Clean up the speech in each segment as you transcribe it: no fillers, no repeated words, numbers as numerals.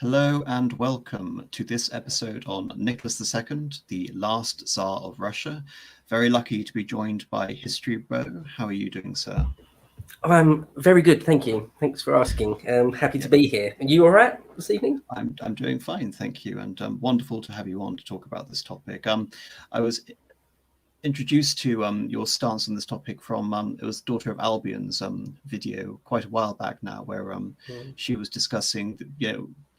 Hello and welcome to this episode on Nicholas II, the last Tsar of Russia. Very lucky to be joined by History Bro. How are you doing, sir? I'm very good, thank you. Thanks for asking. Happy to be here. Are you all right this evening? I'm doing fine, thank you, and wonderful to have you on to talk about this topic. I was introduced to your stance on this topic from it was Daughter of Albion's video quite a while back now, where she was discussing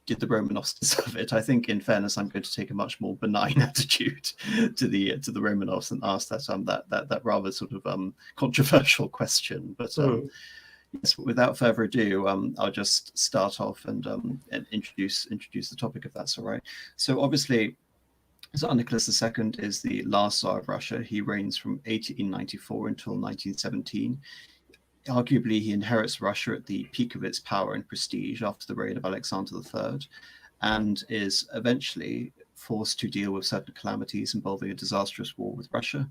did the Romanovs deserve it? I think, in fairness, I'm going to take a much more benign attitude to the Romanovs and ask that rather sort of controversial question. But yes, without further ado, I'll just start off and introduce the topic, if that's all right. So obviously, Tsar Nicholas II is the last Tsar of Russia. He reigns from 1894 until 1917. Arguably, he inherits Russia at the peak of its power and prestige after the reign of Alexander III, and is eventually forced to deal with certain calamities involving a disastrous war with Russia,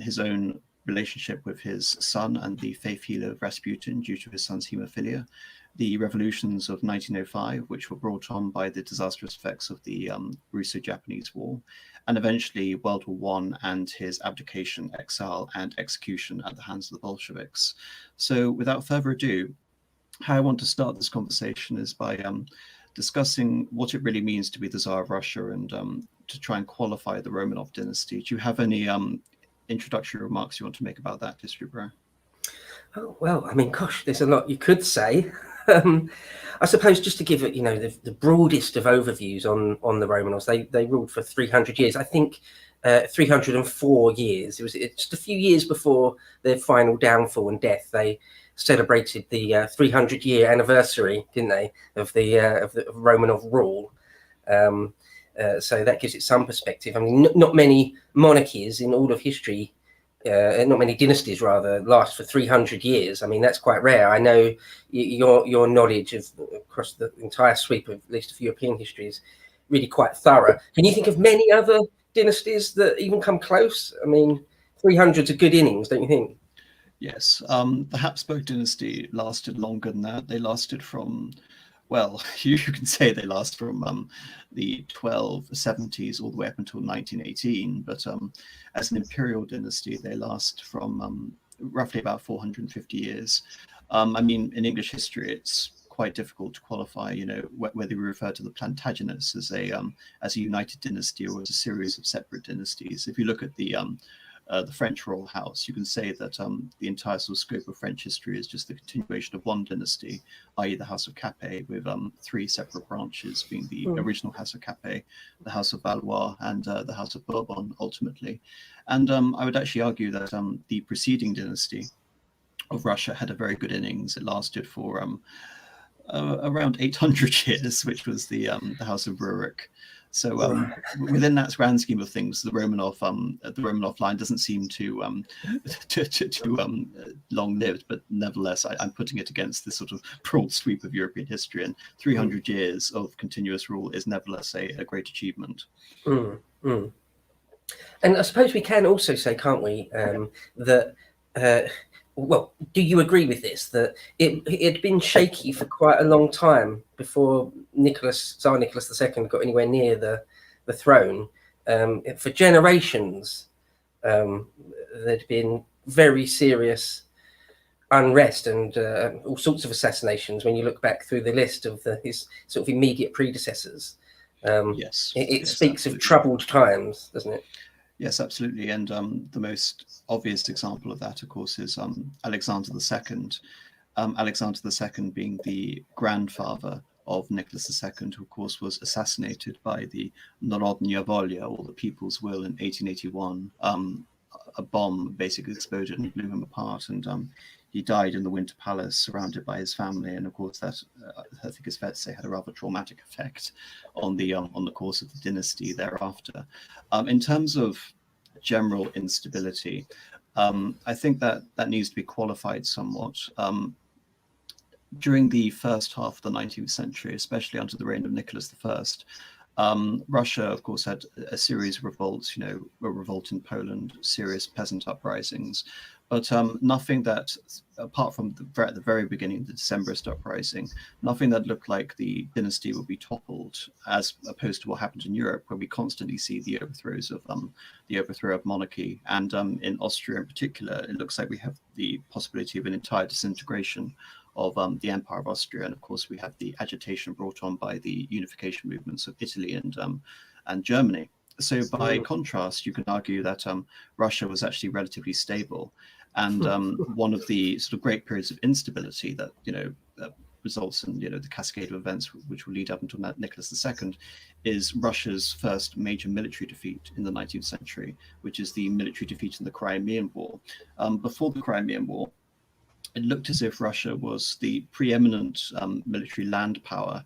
his own relationship with his son and the faith healer of Rasputin due to his son's haemophilia, the revolutions of 1905, which were brought on by the disastrous effects of the Russo Japanese War, and eventually World War I and his abdication, exile, and execution at the hands of the Bolsheviks. So without further ado, how I want to start this conversation is by discussing what it really means to be the Tsar of Russia and to try and qualify the Romanov dynasty. Do you have any introductory remarks you want to make about that, History Bro? Oh, well, I mean, gosh, there's a lot you could say. I suppose just to give it, the broadest of overviews on the Romanovs, they ruled for 300 years. I think 304 years. It was just a few years before their final downfall and death. They celebrated the 300-year anniversary, didn't they, of the Romanov rule. So that gives it some perspective. I mean, not many monarchies in all of history, not many dynasties rather, last for 300 years. I mean, that's quite rare. I know your knowledge of across the entire sweep of at least of European history is really quite thorough. Can you think of many other dynasties that even come close? I mean, 300's a good innings, don't you think? Yes, the Habsburg dynasty lasted longer than that. They lasted from, well, you can say they last from the 1270s all the way up until 1918. But as an imperial dynasty, they last from roughly about 450 years. I mean, in English history, it's quite difficult to qualify, whether we refer to the Plantagenets as a united dynasty or as a series of separate dynasties. If you look at the French royal house, you can say that the entire sort of scope of French history is just the continuation of one dynasty, i.e. the House of Capet, with three separate branches, being the original House of Capet, the House of Valois, and the House of Bourbon, ultimately. And I would actually argue that the preceding dynasty of Russia had a very good innings. It lasted for around 800 years, which was the House of Rurik. So within that grand scheme of things, the Romanov line doesn't seem too long-lived, but nevertheless, I'm putting it against this sort of broad sweep of European history, and 300 years of continuous rule is nevertheless a great achievement. And I suppose we can also say, can't we, that well, do you agree with this, that it had been shaky for quite a long time before Tsar Nicholas II got anywhere near the throne? For generations, there'd been very serious unrest and all sorts of assassinations when you look back through the list of his sort of immediate predecessors. Yes, it speaks of troubled times, doesn't it? Yes, absolutely. And the most obvious example of that, of course, is Alexander II. Alexander II being the grandfather of Nicholas II, who, of course, was assassinated by the Narodnaya Volya, or the People's Will, in 1881. A bomb basically exploded and blew him apart. And he died in the Winter Palace, surrounded by his family. And of course, that I think it's fair to say had a rather traumatic effect on the course of the dynasty thereafter. In terms of general instability, I think that needs to be qualified somewhat. During the first half of the 19th century, especially under the reign of Nicholas I, Russia, of course, had a series of revolts, a revolt in Poland, serious peasant uprisings, but nothing that, apart from at the very beginning, the Decembrist uprising, nothing that looked like the dynasty would be toppled, as opposed to what happened in Europe, where we constantly see the overthrow of monarchy. And in Austria in particular, it looks like we have the possibility of an entire disintegration of the Empire of Austria. And of course, we have the agitation brought on by the unification movements of Italy and Germany. So by contrast, you can argue that Russia was actually relatively stable. And one of the sort of great periods of instability that, results in, the cascade of events which will lead up until Nicholas II, is Russia's first major military defeat in the 19th century, which is the military defeat in the Crimean War. Before the Crimean War, it looked as if Russia was the preeminent military land power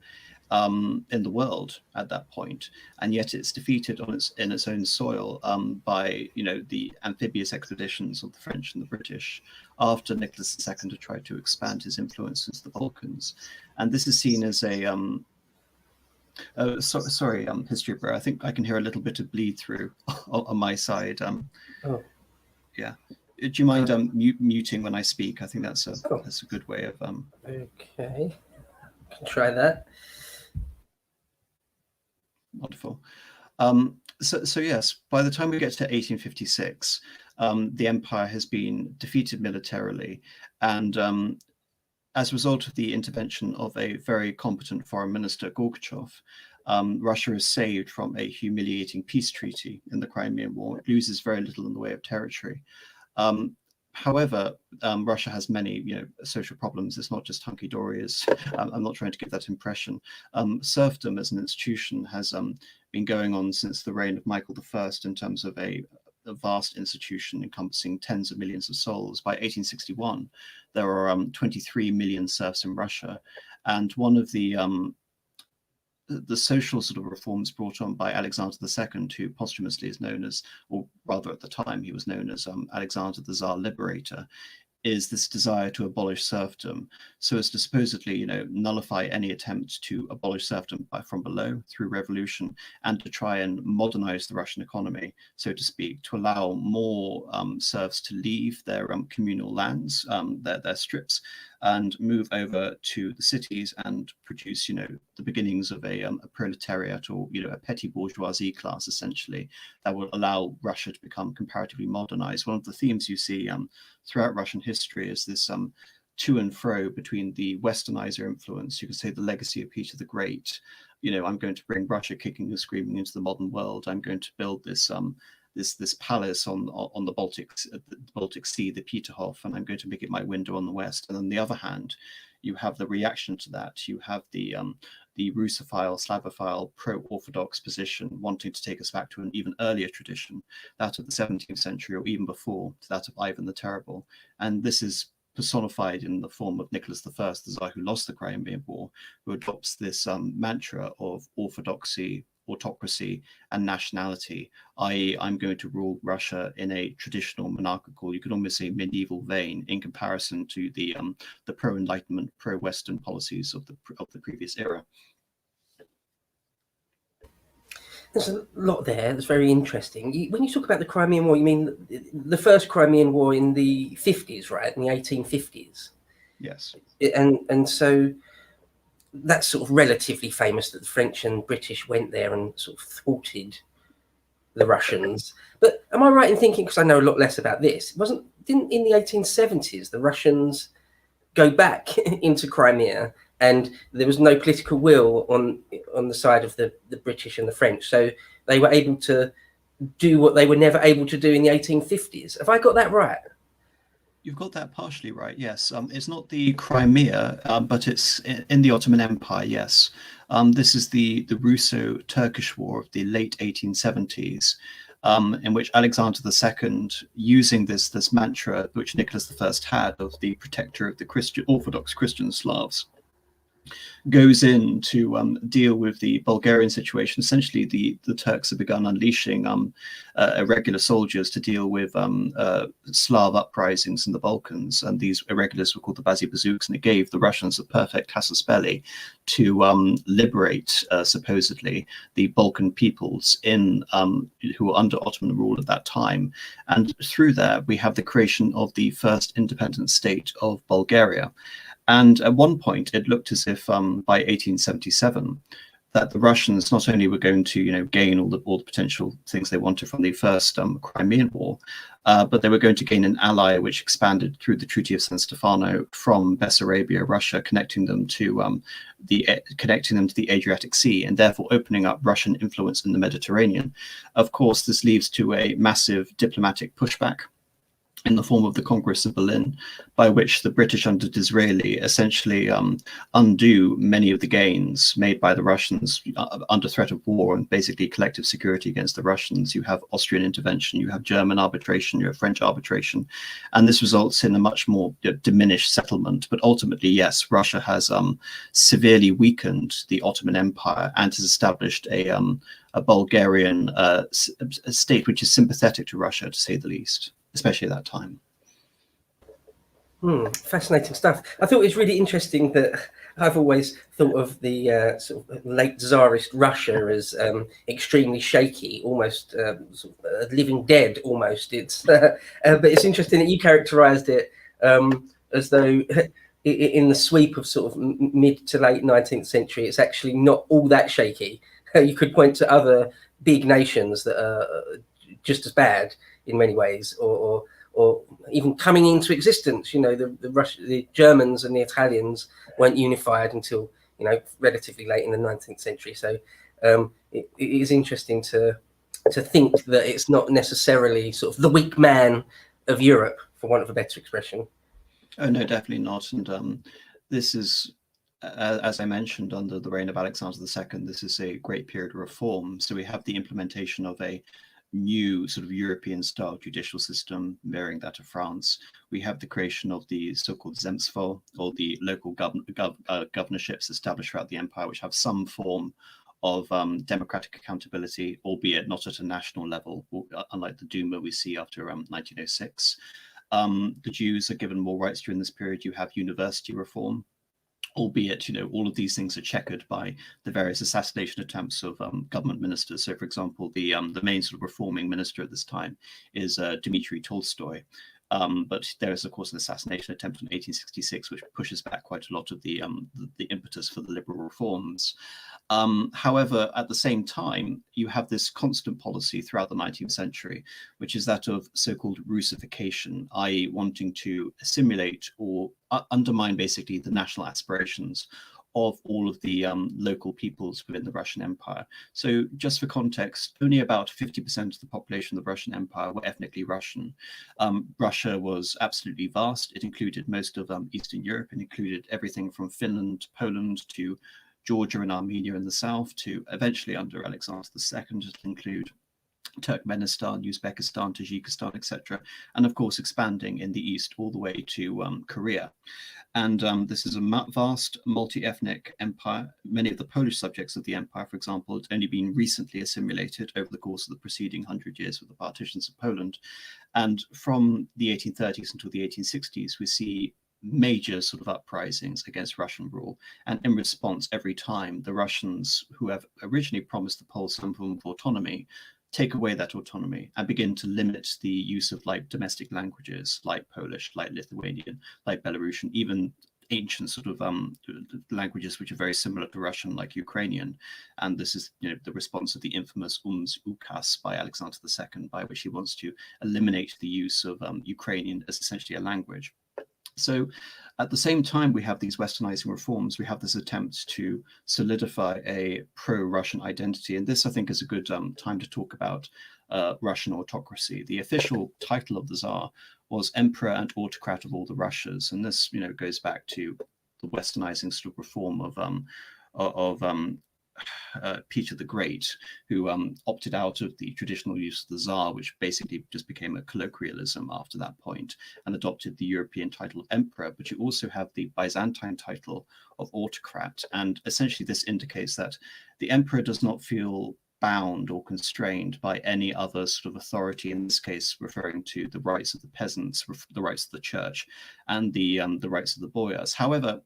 in the world at that point, and yet it's defeated in its own soil by the amphibious expeditions of the French and the British after Nicholas II had tried to expand his influence into the Balkans. And this is seen as a history bro, I think I can hear a little bit of bleed through on my side. Yeah. Do you mind muting when I speak? I think that's a good way of Okay, I can try that. Wonderful. So yes, by the time we get to 1856, the empire has been defeated militarily, and as a result of the intervention of a very competent foreign minister, Gorbachev, Russia is saved from a humiliating peace treaty in the Crimean War. It loses very little in the way of territory. However, Russia has many, social problems. It's not just hunky-dory. I'm not trying to give that impression. Serfdom as an institution has been going on since the reign of Michael I in terms of a vast institution encompassing tens of millions of souls. By 1861, there are 23 million serfs in Russia. And one of the social sort of reforms brought on by Alexander II, who posthumously is known as, or rather at the time he was known as Alexander the Tsar Liberator, is this desire to abolish serfdom, so as to supposedly, nullify any attempt to abolish serfdom from below through revolution, and to try and modernize the Russian economy, so to speak, to allow more serfs to leave their communal lands, their strips, and move over to the cities and produce, the beginnings of a proletariat, or a petty bourgeoisie class, essentially, that will allow Russia to become comparatively modernized. One of the themes you see throughout Russian history is this to and fro between the Westernizer influence, you could say the legacy of Peter the Great. I'm going to bring Russia kicking and screaming into the modern world. I'm going to build this this palace on the Baltic Sea, the Peterhof, and I'm going to make it my window on the west. And on the other hand, you have the reaction to that. You have the Russophile, Slavophile, pro-Orthodox position wanting to take us back to an even earlier tradition, that of the 17th century, or even before, to that of Ivan the Terrible. And this is personified in the form of Nicholas I, the Tsar who lost the Crimean War, who adopts this mantra of orthodoxy, autocracy, and nationality, i.e. I'm going to rule Russia in a traditional monarchical, you could almost say medieval vein, in comparison to the pro-Enlightenment, pro-Western policies of the previous era. There's a lot there that's very interesting. When you talk about the Crimean War, you mean the first Crimean War in the 50s, right? In the 1850s? Yes. And so that's sort of relatively famous, that the French and British went there and sort of thwarted the Russians. But am I right in thinking, because I know a lot less about this, didn't in the 1870s the Russians go back into Crimea, and there was no political will on the side of the British and the French, so they were able to do what they were never able to do in the 1850s? Have I got that right? You've got that partially right, yes. It's not the Crimea, but it's in the Ottoman Empire, yes. This is the Russo-Turkish War of the late 1870s, in which Alexander II, using this mantra which Nicholas I had of the protector of the Orthodox Christian Slavs, goes in to deal with the Bulgarian situation. Essentially, the Turks have begun unleashing irregular soldiers to deal with Slav uprisings in the Balkans, and these irregulars were called the Bazibazouks, and it gave the Russians a perfect casus belli to liberate, supposedly, the Balkan peoples who were under Ottoman rule at that time. And through there, we have the creation of the first independent state of Bulgaria. And at one point, it looked as if by 1877, that the Russians not only were going to, gain all the potential things they wanted from the first Crimean War, but they were going to gain an ally which expanded through the Treaty of San Stefano from Bessarabia, Russia, connecting them to the Adriatic Sea, and therefore opening up Russian influence in the Mediterranean. Of course, this leads to a massive diplomatic pushback in the form of the Congress of Berlin, by which the British under Disraeli essentially undo many of the gains made by the Russians under threat of war and basically collective security against the Russians. You have Austrian intervention, you have German arbitration, you have French arbitration, and this results in a much more diminished settlement. But ultimately, yes, Russia has severely weakened the Ottoman Empire and has established a Bulgarian state which is sympathetic to Russia, to say the least, especially at that time. Fascinating stuff. I thought it was really interesting that I've always thought of the sort of late Tsarist Russia as extremely shaky, almost sort of living dead, almost. It's but it's interesting that you characterised it as though in the sweep of sort of mid to late 19th century, it's actually not all that shaky. You could point to other big nations that are just as bad in many ways, or even coming into existence. The Germans and the Italians weren't unified until relatively late in the 19th century. So it is interesting to think that it's not necessarily sort of the weak man of Europe, for want of a better expression. Oh no, definitely not. And this is, as I mentioned, under the reign of Alexander II, this is a great period of reform. So we have the implementation of a new sort of European-style judicial system, mirroring that of France. We have the creation of the so-called Zemstvo, or the local governorships established throughout the empire, which have some form of democratic accountability, albeit not at a national level, unlike the Duma we see after 1906. The Jews are given more rights during this period. You have university reform, albeit all of these things are checkered by the various assassination attempts of government ministers. So, for example, the main sort of reforming minister at this time is Dmitry Tolstoy. But there is, of course, an assassination attempt in 1866, which pushes back quite a lot of the impetus for the liberal reforms. However, at the same time, you have this constant policy throughout the 19th century, which is that of so-called Russification, i.e. wanting to assimilate or undermine basically the national aspirations of all of the local peoples within the Russian Empire. So just for context, only about 50% of the population of the Russian Empire were ethnically Russian. Russia was absolutely vast. It included most of Eastern Europe. It included everything from Finland, Poland, to Georgia and Armenia in the south, to eventually under Alexander II to include Turkmenistan, Uzbekistan, Tajikistan, etc., and of course expanding in the east all the way to Korea. And this is a vast multi-ethnic empire. Many of the Polish subjects of the empire, for example, had only been recently assimilated over the course of the preceding 100 years with the partitions of Poland. And from the 1830s until the 1860s, we see major sort of uprisings against Russian rule. And in response, every time the Russians, who have originally promised the Poles some form of autonomy, take away that autonomy and begin to limit the use of like domestic languages like Polish, like Lithuanian, like Belarusian, even ancient sort of languages which are very similar to Russian, like Ukrainian. And this is the response of the infamous Ukaz by Alexander II, by which he wants to eliminate the use of Ukrainian as essentially a language. So at the same time we have these westernizing reforms, we have this attempt to solidify a pro-Russian identity. And this, I think, is a good time to talk about Russian autocracy. The official title of the Tsar was Emperor and Autocrat of all the Russias. And this, goes back to the westernizing sort of reform of Peter the Great, who opted out of the traditional use of the Tsar, which basically just became a colloquialism after that point, and adopted the European title of emperor. But you also have the Byzantine title of autocrat. And essentially this indicates that the emperor does not feel bound or constrained by any other sort of authority, in this case referring to the rights of the peasants, the rights of the church, and the rights of the boyars. However,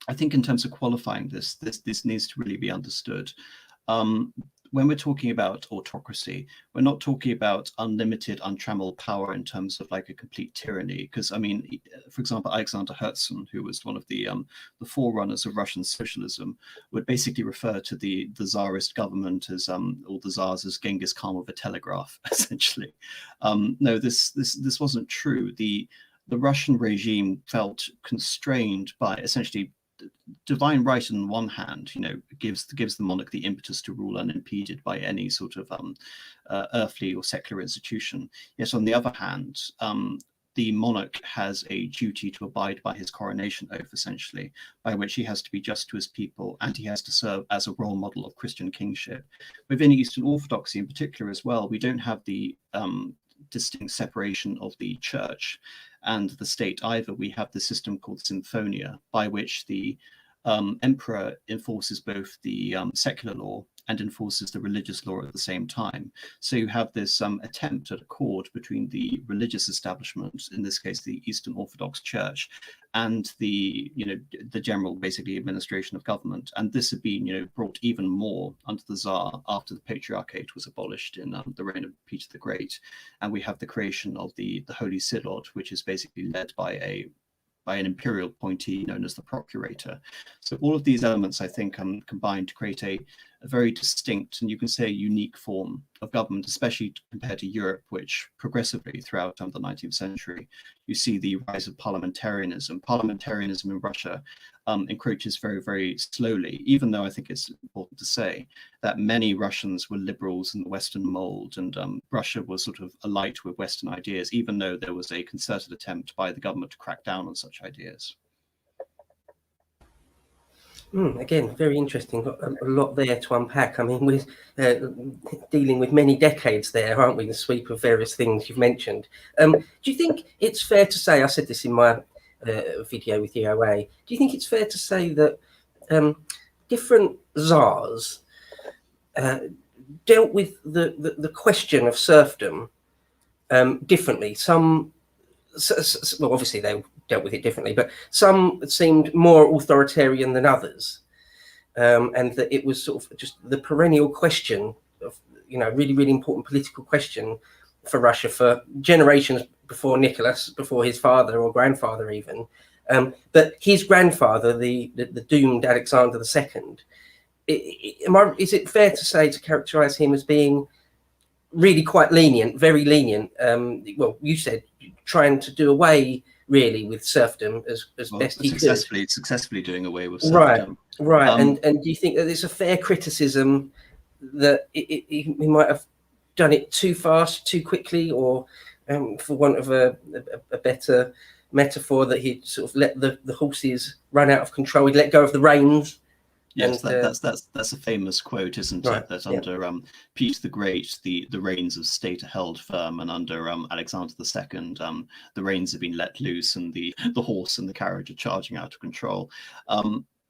I think in terms of qualifying this needs to really be understood. When we're talking about autocracy, we're not talking about unlimited, untrammeled power in terms of like a complete tyranny. Because I mean, for example, Alexander Herzen, who was one of the forerunners of Russian socialism, would basically refer to the Tsarist government as or the Tsars as Genghis Khan with a telegraph, essentially. No, this wasn't true. The Russian regime felt constrained by essentially divine right on one hand, gives the monarch the impetus to rule unimpeded by any sort of earthly or secular institution. Yet on the other hand, the monarch has a duty to abide by his coronation oath, essentially, by which he has to be just to his people, and he has to serve as a role model of Christian kingship. Within Eastern Orthodoxy in particular as well, we don't have the distinct separation of the church and the state either. We have the system called Symphonia, by which the emperor enforces both the secular law and enforces the religious law at the same time. So you have this attempt at accord between the religious establishment, in this case the Eastern Orthodox Church, and the general basically administration of government. And this had been brought even more under the Tsar after the Patriarchate was abolished in the reign of Peter the Great. And we have the creation of the Holy Synod, which is basically led by an imperial appointee known as the procurator. So all of these elements, I think, combined to create a very distinct and you can say unique form of government, especially compared to Europe, which progressively throughout the 19th century, you see the rise of parliamentarianism. Parliamentarianism in Russia encroaches very, very slowly, even though I think it's important to say that many Russians were liberals in the Western mold, and Russia was sort of alight with Western ideas, even though there was a concerted attempt by the government to crack down on such ideas. Again, very interesting. Got a lot there to unpack. I mean, we're dealing with many decades there, aren't we? The sweep of various things you've mentioned. Do you think it's fair to say, I said this in my video with EOA, do you think it's fair to say that different Tsars dealt with the question of serfdom differently? Some, well, obviously they dealt with it differently, but some seemed more authoritarian than others, and that it was sort of just the perennial question of, really, really important political question for Russia for generations before Nicholas, before his father or grandfather even. But his grandfather, the doomed Alexander II, is it fair to say, to characterize him as being really quite lenient, very lenient? Well, you said trying to do away really with serfdom as best he could. Successfully doing away with serfdom. Right. And do you think that it's a fair criticism that he might have done it too fast, too quickly, or for want of a better metaphor, that he'd sort of let the horses run out of control, he'd let go of the reins? Yes, that's a famous quote, isn't it? That under Peter the Great, the reins of state are held firm, and under Alexander II, the reins have been let loose, and the horse and the carriage are charging out of control.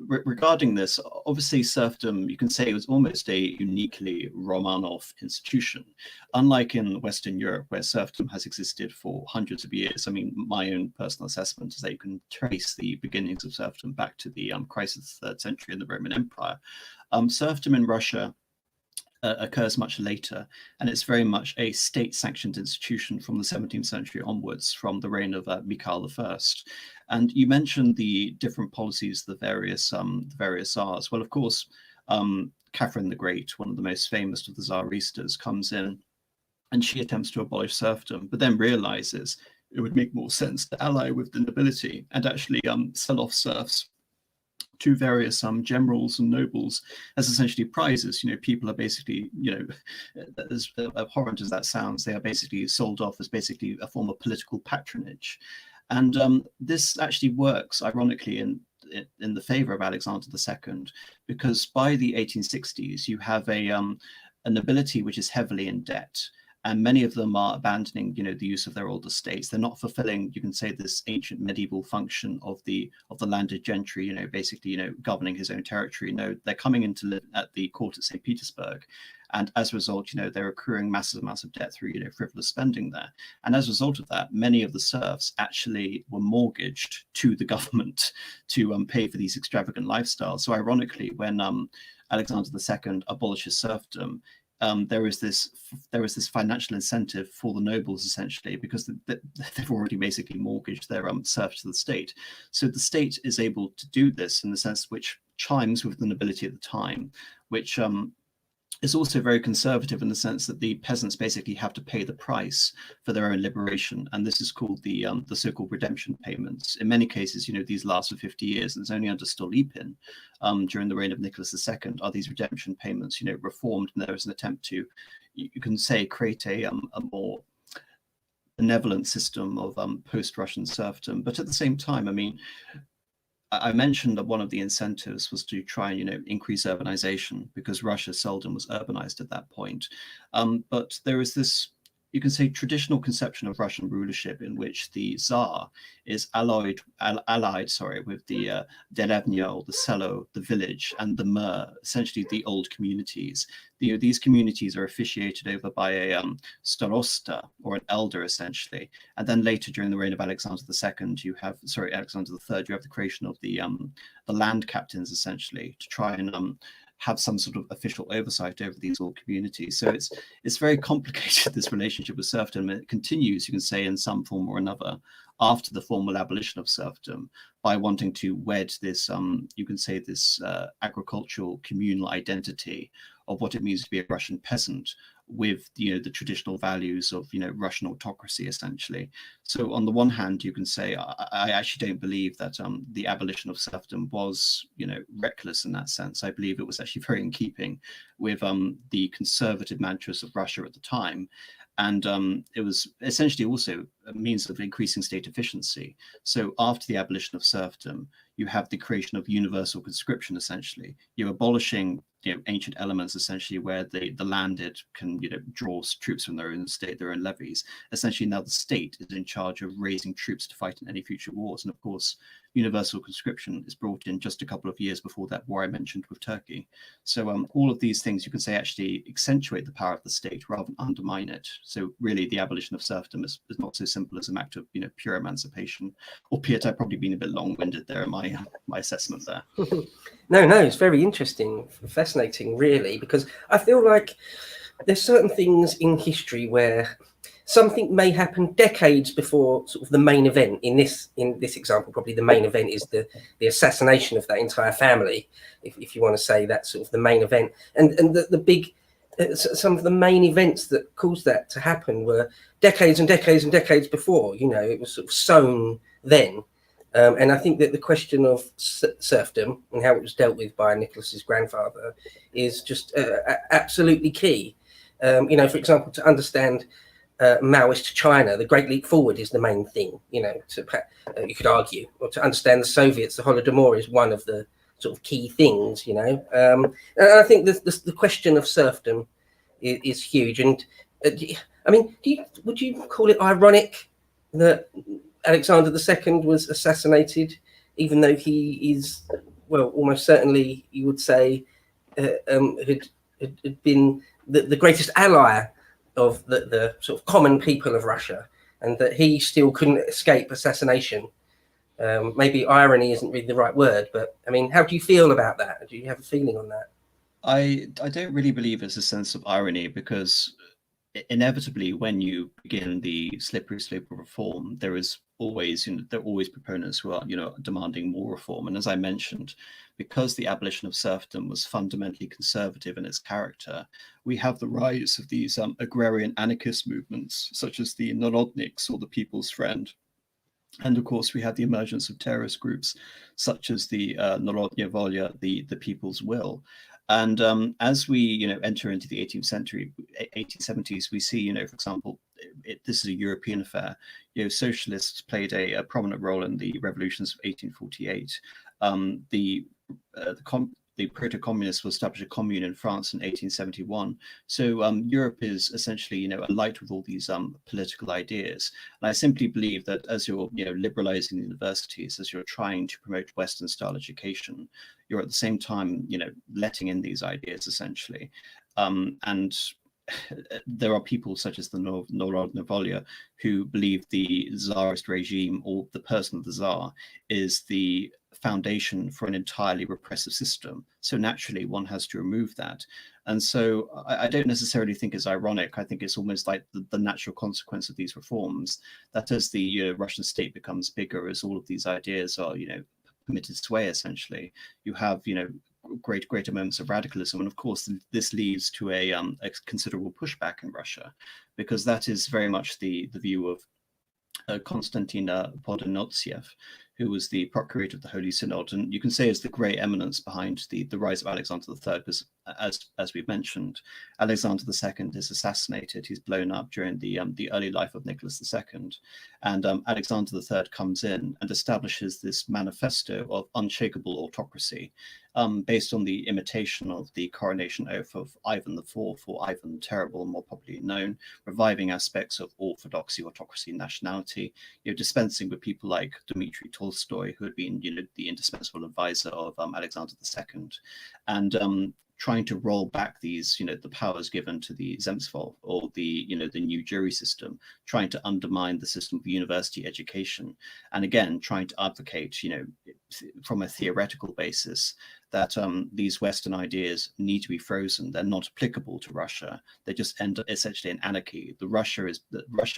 Regarding this, obviously serfdom, you can say, it was almost a uniquely Romanov institution. Unlike in Western Europe, where serfdom has existed for hundreds of years. I mean, my own personal assessment is that you can trace the beginnings of serfdom back to the crisis of the 3rd century in the Roman Empire. Serfdom in Russia occurs much later, and it's very much a state-sanctioned institution from the 17th century onwards, from the reign of Mikhail I. And you mentioned the different policies of the various Tsars. Well, of course, Catherine the Great, one of the most famous of the Tsaristas, comes in and she attempts to abolish serfdom, but then realizes it would make more sense to ally with the nobility and actually sell off serfs to various generals and nobles as essentially prizes. People are basically, as abhorrent as that sounds, they are basically sold off as basically a form of political patronage. And this actually works, ironically, in in the favor of Alexander II, because by the 1860s you have a nobility which is heavily in debt, and many of them are abandoning, the use of their old estates. They're not fulfilling, you can say, this ancient medieval function of the landed gentry, basically, governing his own territory. No, they're coming in to live at the court at St. Petersburg. And as a result, they're accruing massive amounts of debt through, frivolous spending there. And as a result of that, many of the serfs actually were mortgaged to the government to pay for these extravagant lifestyles. So ironically, when Alexander II abolishes serfdom, there is this financial incentive for the nobles, essentially, because they've already basically mortgaged their serfs to the state. So the state is able to do this in the sense which chimes with the nobility at the time, which is also very conservative in the sense that the peasants basically have to pay the price for their own liberation, and this is called the so-called redemption payments. In many cases, these last for 50 years, and it's only under Stolypin, during the reign of Nicholas II, are these redemption payments, reformed, and there is an attempt to, you can say, create a more benevolent system of post-Russian serfdom. But at the same time, I mentioned that one of the incentives was to try and, increase urbanization, because Russia seldom was urbanized at that point. But there is this, you can say, traditional conception of Russian rulership in which the Tsar is allied with the derevnya, or the selo, the village, and the mer, essentially the old communities. These communities are officiated over by a starosta, or an elder, essentially. And then later, during the reign of Alexander III, you have the creation of the land captains, essentially, to try and have some sort of official oversight over these old communities. So it's very complicated, this relationship with serfdom. It continues, you can say, in some form or another after the formal abolition of serfdom, by wanting to wed this, you can say, this agricultural communal identity of what it means to be a Russian peasant with the traditional values of Russian autocracy, essentially. So on the one hand, you can say I actually don't believe that the abolition of serfdom was reckless in that sense. I believe it was actually very in keeping with the conservative mantras of Russia at the time. And it was essentially also a means of increasing state efficiency. So after the abolition of serfdom, you have the creation of universal conscription, essentially. You're abolishing ancient elements, essentially, where the landed can draw troops from their own state, their own levies. Essentially, now the state is in charge of raising troops to fight in any future wars. And of course, universal conscription is brought in just a couple of years before that war I mentioned with Turkey. So all of these things, you could say, actually accentuate the power of the state rather than undermine it. So really, the abolition of serfdom is not so simple as an act of pure emancipation. Albeit I've probably been a bit long-winded there in my assessment there. No, it's very interesting, fascinating, really, because I feel like there's certain things in history where something may happen decades before sort of the main event. In this example, probably the main event is the assassination of that entire family, if you want to say that's sort of the main event. And the big, some of the main events that caused that to happen were decades and decades and decades before. It was sort of sown then. And I think that the question of serfdom and how it was dealt with by Nicholas's grandfather is just absolutely key. For example, to understand Maoist China, the Great Leap Forward is the main thing. You could argue, or to understand the Soviets, the Holodomor is one of the sort of key things. And I think the question of serfdom is huge. And would you call it ironic that Alexander II was assassinated, even though he is, well, almost certainly you would say, had been the greatest ally of the sort of common people of Russia, and that he still couldn't escape assassination? Maybe irony isn't really the right word, but how do you feel about that? Do you have a feeling on that? I don't really believe it's a sense of irony, because inevitably, when you begin the slippery slope of reform, there are always proponents who are demanding more reform. And as I mentioned, because the abolition of serfdom was fundamentally conservative in its character, we have the rise of these agrarian anarchist movements, such as the Narodniks, or the People's Friend. And of course, we have the emergence of terrorist groups such as the Narodnya Volya, the People's Will. And as we enter into the 1870s, we see, for example, this is a European affair. Socialists played a prominent role in the revolutions of 1848. The proto-communists will establish a commune in France in 1871. So Europe is essentially, alight with all these political ideas. And I simply believe that as you're, liberalizing the universities, as you're trying to promote Western-style education, you're at the same time, letting in these ideas essentially. And there are people such as the Narodna Volia who believe the Tsarist regime, or the person of the Tsar, is the foundation for an entirely repressive system. So naturally, one has to remove that. And so I don't necessarily think it's ironic. I think it's almost like the natural consequence of these reforms, that as the Russian state becomes bigger, as all of these ideas are, permitted sway, essentially, you have, greater moments of radicalism. And of course, this leads to a considerable pushback in Russia, because that is very much the view of Konstantin Podonotsev, who was the procurator of the Holy Synod, and you can say is the great eminence behind the rise of Alexander III, because as we've mentioned, Alexander II is assassinated. He's blown up during the early life of Nicholas II, and Alexander III comes in and establishes this manifesto of unshakable autocracy, based on the imitation of the coronation oath of Ivan IV, or Ivan the Terrible, more popularly known, reviving aspects of orthodoxy, autocracy, nationality, dispensing with people like Dmitry Tolstoy, who had been, the indispensable advisor of Alexander II, and trying to roll back these, the powers given to the Zemstvo, or the new jury system, trying to undermine the system of university education, and again trying to advocate, from a theoretical basis, that these Western ideas need to be frozen. They're not applicable to Russia. They just end up essentially in anarchy. Russia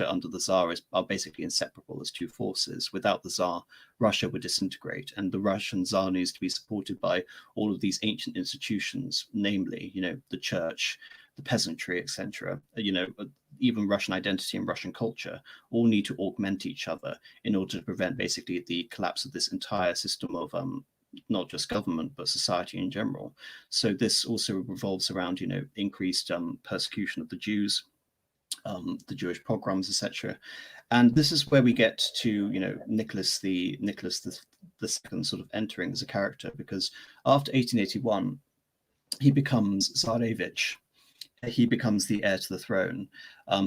under the Tsar are basically inseparable as two forces. Without the Tsar, Russia would disintegrate, and the Russian Tsar needs to be supported by all of these ancient institutions, namely, the church, the peasantry, etc. Even Russian identity and Russian culture all need to augment each other in order to prevent basically the collapse of this entire system of not just government but society in general. So this also revolves around increased persecution of the Jews, the Jewish pogroms, etc. And this is where we get to Nicholas the second sort of entering as a character, because after 1881 he becomes Tsarevich. He becomes the heir to the throne.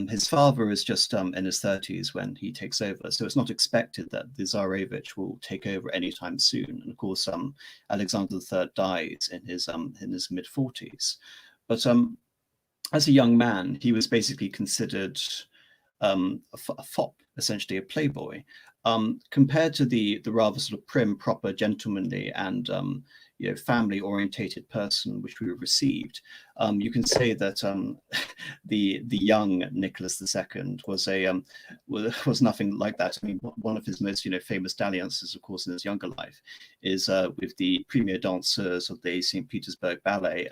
His father is just in his 30s when he takes over, so it's not expected that the Tsarevich will take over anytime soon. And of course, Alexander III dies in his mid-40s. But as a young man, he was basically considered a fop, essentially a playboy, compared to the rather sort of prim, proper, gentlemanly, and family orientated person which we received. You can say that the young Nicholas II was nothing like that. I mean, one of his most famous dalliances, of course, in his younger life, is with the premier danseuse of the St. Petersburg Ballet,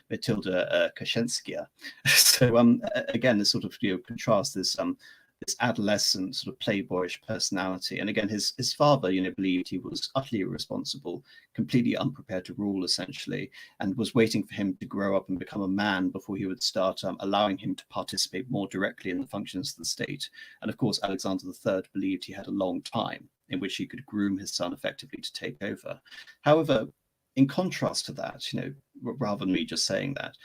Matilda Kashenskia. So again, this sort of contrasts this adolescent sort of playboyish personality. And again, his father, believed he was utterly irresponsible, completely unprepared to rule, essentially, and was waiting for him to grow up and become a man before he would start allowing him to participate more directly in the functions of the state. And of course, Alexander III believed he had a long time in which he could groom his son effectively to take over. However, in contrast to that, rather than me just saying that,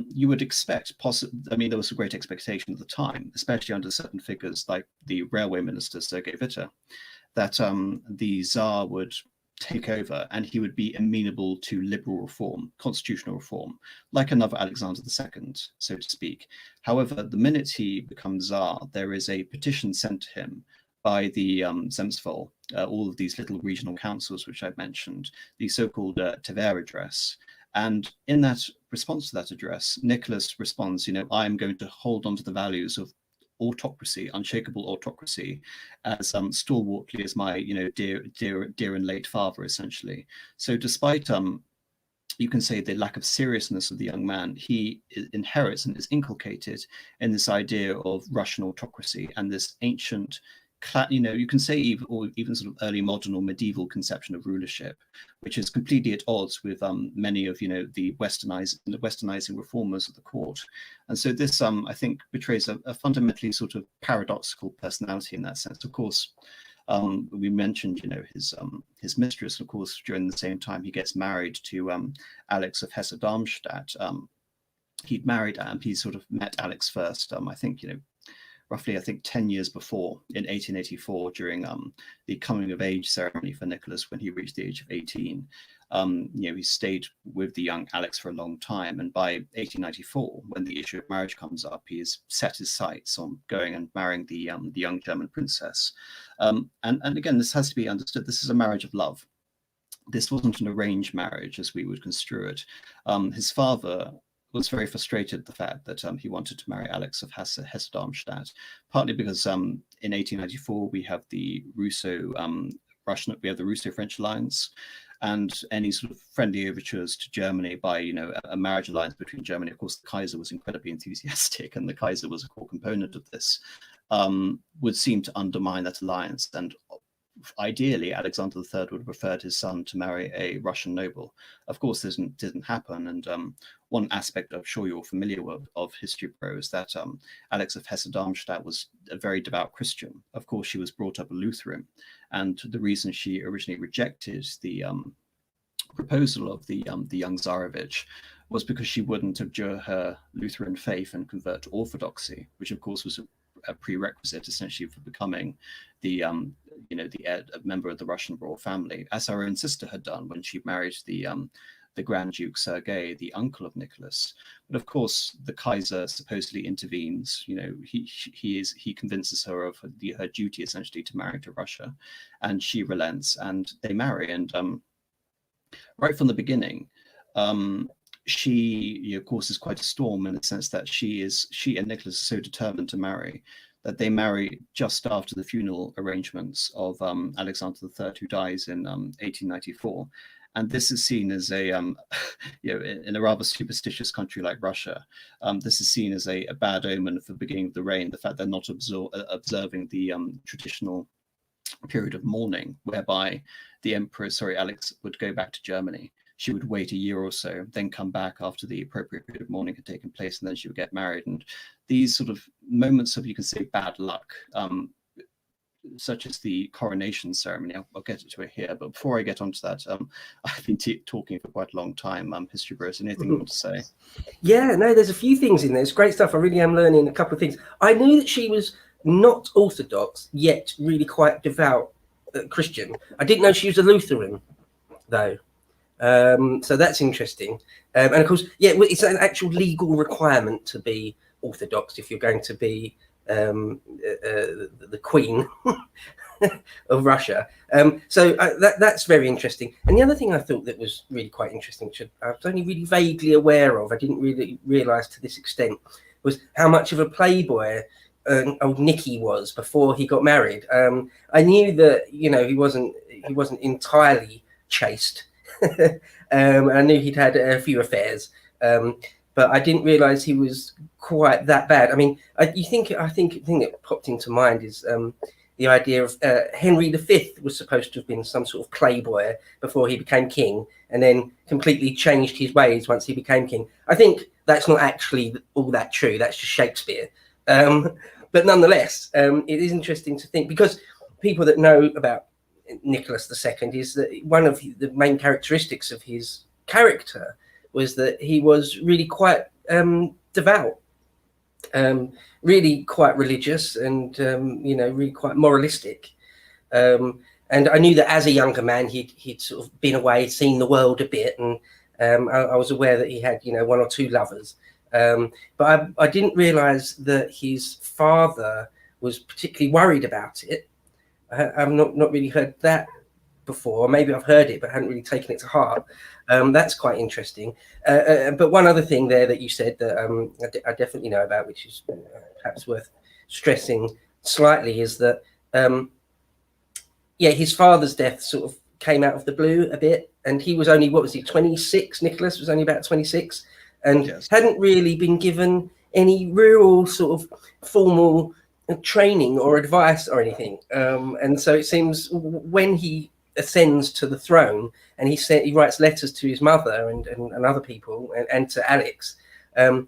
you would expect, there was a great expectation at the time, especially under certain figures like the railway minister, Sergei Witte, that the Tsar would take over and he would be amenable to liberal reform, constitutional reform, like another Alexander II, so to speak. However, the minute he becomes Tsar, there is a petition sent to him by the Zemstvo, all of these little regional councils which I've mentioned, the so-called Tver address. And in that response to that address, Nicholas responds, I am going to hold on to the values of autocracy, unshakable autocracy, as stalwartly as my, dear and late father, essentially. So despite, you can say, the lack of seriousness of the young man, he inherits and is inculcated in this idea of Russian autocracy and this ancient, you can say even sort of early modern or medieval conception of rulership, which is completely at odds with many of the westernizing reformers of the court. And so this I think betrays a fundamentally sort of paradoxical personality in that sense. Of course, We mentioned, his mistress. Of course, during the same time, he gets married to Alex of Hesse-Darmstadt. He'd married, he sort of met Alex first. I think, roughly, 10 years before, in 1884, during the coming of age ceremony for Nicholas when he reached the age of 18. He stayed with the young Alex for a long time, and by 1894, when the issue of marriage comes up, he has set his sights on going and marrying the young German princess. And again, this has to be understood. This is a marriage of love. This wasn't an arranged marriage as we would construe it. His father was very frustrated at the fact that he wanted to marry Alex of Hesse-Darmstadt, partly because in 1894 we have the Russo-French alliance, and any sort of friendly overtures to Germany by a marriage alliance between Germany. Of course, the Kaiser was incredibly enthusiastic, and the Kaiser was a core component of this. Would seem to undermine that alliance, and ideally, Alexander III would have preferred his son to marry a Russian noble. Of course, this didn't happen. And one aspect I'm sure you're familiar with of History Pro is that Alex of Hesse-Darmstadt was a very devout Christian. Of course, she was brought up a Lutheran. And the reason she originally rejected the proposal of the young Tsarevich was because she wouldn't abjure her Lutheran faith and convert to Orthodoxy, which of course was a prerequisite essentially for becoming the heir, a member of the Russian royal family, as her own sister had done when she married the Grand Duke Sergei, the uncle of Nicholas. But of course, the Kaiser supposedly intervenes. He convinces her of her duty essentially to marry to Russia, and she relents, and they marry. And right from the beginning, she, of course, is quite a storm in the sense that she and Nicholas are so determined to marry that they marry just after the funeral arrangements of Alexander III, who dies in 1894. And this is seen as in a rather superstitious country like Russia, this is seen as a bad omen for the beginning of the reign. The fact they're not observing the traditional period of mourning, whereby the Empress, Alex, would go back to Germany. She would wait a year or so, then come back after the appropriate period of mourning had taken place, and then she would get married. And these sort of moments of, you can say, bad luck, such as the coronation ceremony, I'll get to it here. But before I get onto that, I've been talking for quite a long time. History Bros, anything you want to say? Yeah, no, there's a few things in there. It's great stuff. I really am learning a couple of things. I knew that she was not Orthodox, yet really quite devout Christian. I didn't know she was a Lutheran, though. So that's interesting. And of course, yeah, it's an actual legal requirement to be Orthodox if you're going to be the Queen of Russia. So that's very interesting. And the other thing I thought that was really quite interesting, which I was only really vaguely aware of, I didn't really realise to this extent, was how much of a playboy old Nicky was before he got married. I knew that he wasn't entirely chaste. I knew he'd had a few affairs, but I didn't realise he was quite that bad. I mean, I think the thing that popped into mind is the idea of Henry V was supposed to have been some sort of playboy before he became king, and then completely changed his ways once he became king. I think that's not actually all that true. That's just Shakespeare. But nonetheless, it is interesting to think, because people that know about Nicholas II is that one of the main characteristics of his character was that he was really quite devout, really quite religious, and really quite moralistic. And I knew that as a younger man, he'd sort of been away, seen the world a bit, and I was aware that he had one or two lovers. But I didn't realise that his father was particularly worried about it. I've not really heard that before. Maybe I've heard it, but hadn't really taken it to heart. That's quite interesting. But one other thing there that you said that I definitely know about, which is perhaps worth stressing slightly, is that his father's death sort of came out of the blue a bit, and he was only, 26? Nicholas was only about 26, and yes, hadn't really been given any real sort of formal training or advice or anything. And so it seems when he ascends to the throne and he writes letters to his mother and other people and to Alex, I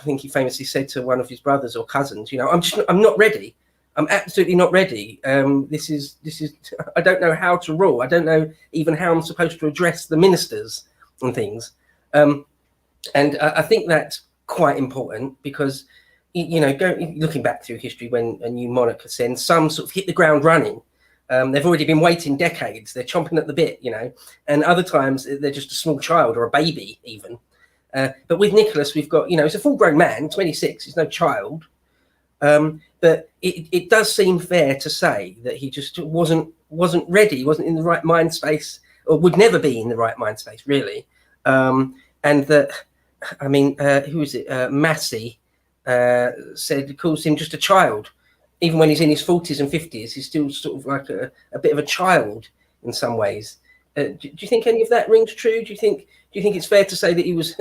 think he famously said to one of his brothers or cousins, I'm not ready. I'm absolutely not ready. This is I don't know how to rule. I don't know even how I'm supposed to address the ministers and things. And I think that's quite important because, you know, looking back through history, when a new monarch ascends, some sort of hit the ground running. They've already been waiting decades. They're chomping at the bit, you know, and other times they're just a small child or a baby even. But with Nicholas, we've got, you know, he's a full-grown man, 26. He's no child. But it does seem fair to say that he just wasn't ready, wasn't in the right mind space, or would never be in the right mind space, really. And that, I mean, who is it? Massey calls him just a child. Even when he's in his 40s and 50s, he's still sort of like a bit of a child in some ways. Do you think any of that rings true? Do you think it's fair to say that he was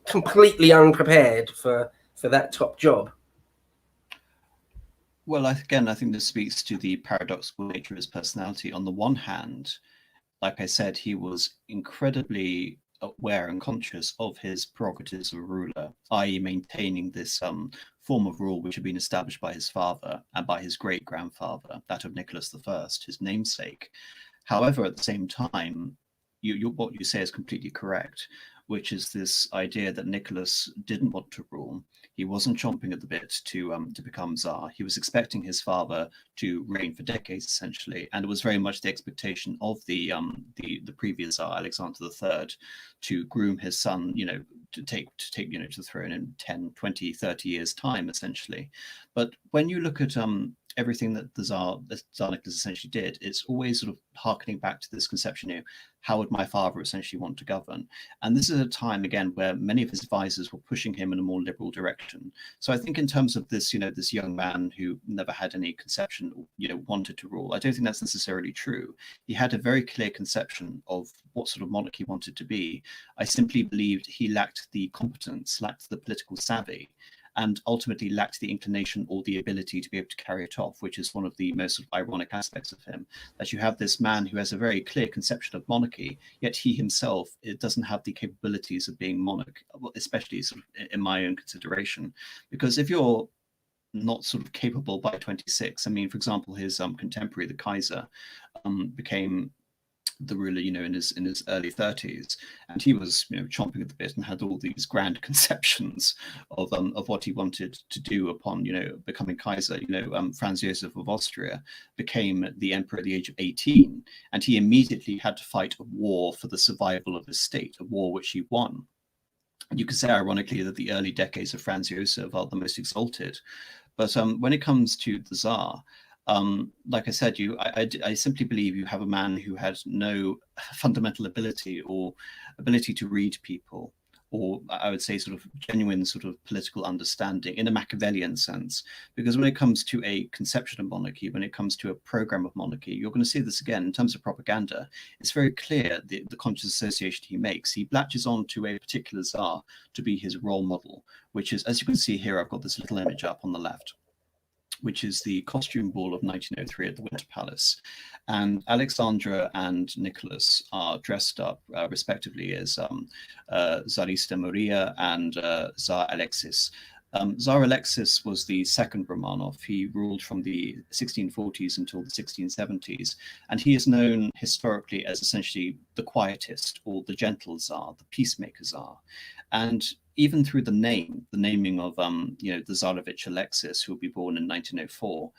completely unprepared for that top job? Well, again, I think this speaks to the paradoxical nature of his personality. On the one hand, like I said, he was incredibly aware and conscious of his prerogatives of a ruler, i.e. maintaining this form of rule which had been established by his father and by his great-grandfather, that of Nicholas I, his namesake. However, at the same time, what you say is completely correct, which is this idea that Nicholas didn't want to rule. He wasn't chomping at the bit to become Tsar. He was expecting his father to reign for decades, essentially, and it was very much the expectation of the previous Tsar, Alexander III, to groom his son, you know, to take you know, to the throne in 10, 20, 30 years' time, essentially. But when you look at everything that the Tsar Nicholas essentially did, it's always sort of harkening back to this conception, you know, how would my father essentially want to govern? And this is a time, again, where many of his advisors were pushing him in a more liberal direction. So I think in terms of this, you know, this young man who never had any conception, you know, wanted to rule, I don't think that's necessarily true. He had a very clear conception of what sort of monarch he wanted to be. I simply believed he lacked the competence, lacked the political savvy, and ultimately lacked the inclination or the ability to be able to carry it off, which is one of the most sort of ironic aspects of him, that you have this man who has a very clear conception of monarchy, yet he himself doesn't have the capabilities of being monarch, especially sort of in my own consideration. Because if you're not sort of capable by 26, I mean, for example, his contemporary, the Kaiser, became the ruler, you know, in his early 30s, and he was, you know, chomping at the bit and had all these grand conceptions of what he wanted to do upon, you know, becoming Kaiser. You know, Franz Joseph of Austria became the emperor at the age of 18, and he immediately had to fight a war for the survival of his state, a war which he won. And you could say, ironically, that the early decades of Franz Joseph are the most exalted. But when it comes to the Tsar, like I said, I simply believe you have a man who had no fundamental ability to read people, or I would say sort of genuine sort of political understanding in a Machiavellian sense. Because when it comes to a conception of monarchy, when it comes to a program of monarchy, you're going to see this again in terms of propaganda. It's very clear the conscious association he makes. He latches on to a particular Tsar to be his role model, which is, as you can see here, I've got this little image up on the left, which is the costume ball of 1903 at the Winter Palace. And Alexandra and Nicholas are dressed up respectively as Tsarista Maria and Tsar Alexis. Tsar Alexis was the second Romanov. He ruled from the 1640s until the 1670s, and he is known historically as essentially the quietist, or the gentle Tsar, the peacemaker Tsar. And even through the naming of you know, the Tsarevich Alexis, who will be born in 1904,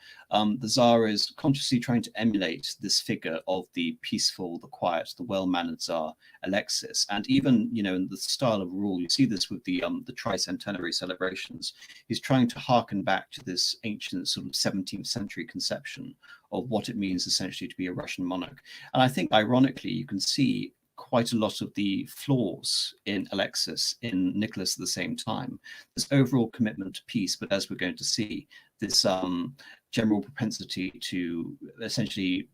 the Tsar is consciously trying to emulate this figure of the peaceful, the quiet, the well-mannered Tsar Alexis. And even, you know, in the style of rule, you see this with the tricentenary celebrations. He's trying to harken back to this ancient sort of 17th century conception of what it means essentially to be a Russian monarch. And I think, ironically, you can see quite a lot of the flaws in Alexis, in Nicholas at the same time. This overall commitment to peace, but as we're going to see, this general propensity to essentially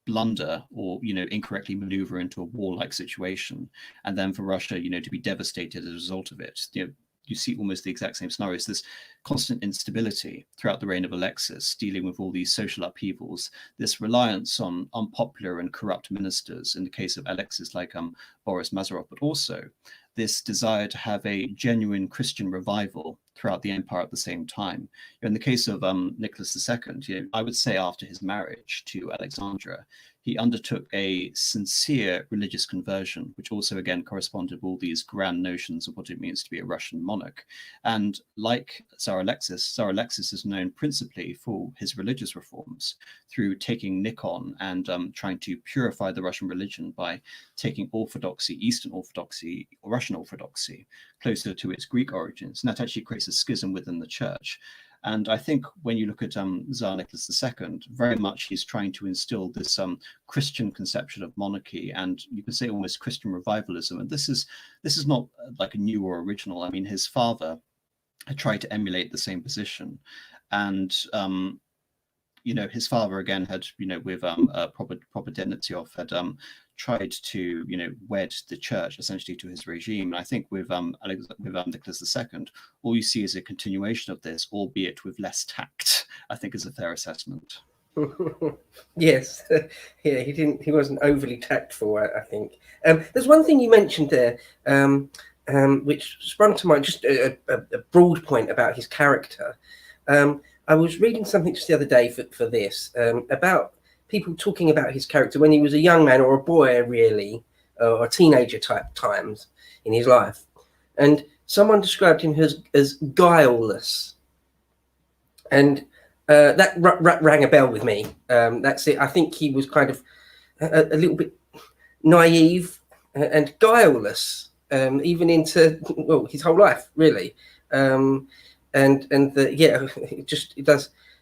blunder or, you know, incorrectly maneuver into a warlike situation, and then for Russia, you know, to be devastated as a result of it. You know, you see almost the exact same scenarios, this constant instability throughout the reign of Alexis, dealing with all these social upheavals, this reliance on unpopular and corrupt ministers, in the case of Alexis, like Boris Mazarov, but also this desire to have a genuine Christian revival throughout the empire at the same time. In the case of Nicholas II, I would say after his marriage to Alexandra, he undertook a sincere religious conversion, which also again corresponded with all these grand notions of what it means to be a Russian monarch. And like Tsar Alexis is known principally for his religious reforms through taking Nikon and trying to purify the Russian religion by taking Orthodoxy, Eastern Orthodoxy, or Russian Orthodoxy, closer to its Greek origins. And that actually creates a schism within the church. And I think when you look at Tsar Nicholas II, very much he's trying to instill this Christian conception of monarchy, and you can say almost Christian revivalism. And this is not like a new or original. I mean, his father had tried to emulate the same position, and his father again had, with Probodenitsyov had tried to, wed the church essentially to his regime. And I think with Nicholas II, all you see is a continuation of this, albeit with less tact, I think is a fair assessment. Yes, yeah, he wasn't overly tactful, I think. There's one thing you mentioned there, which sprung to mind, just a broad point about his character. I was reading something just the other day for this, about people talking about his character when he was a young man or a boy, really, or a teenager type times in his life. And someone described him as guileless. And that rang a bell with me. That's it. I think he was kind of a little bit naive and guileless, even into, well, his whole life, really.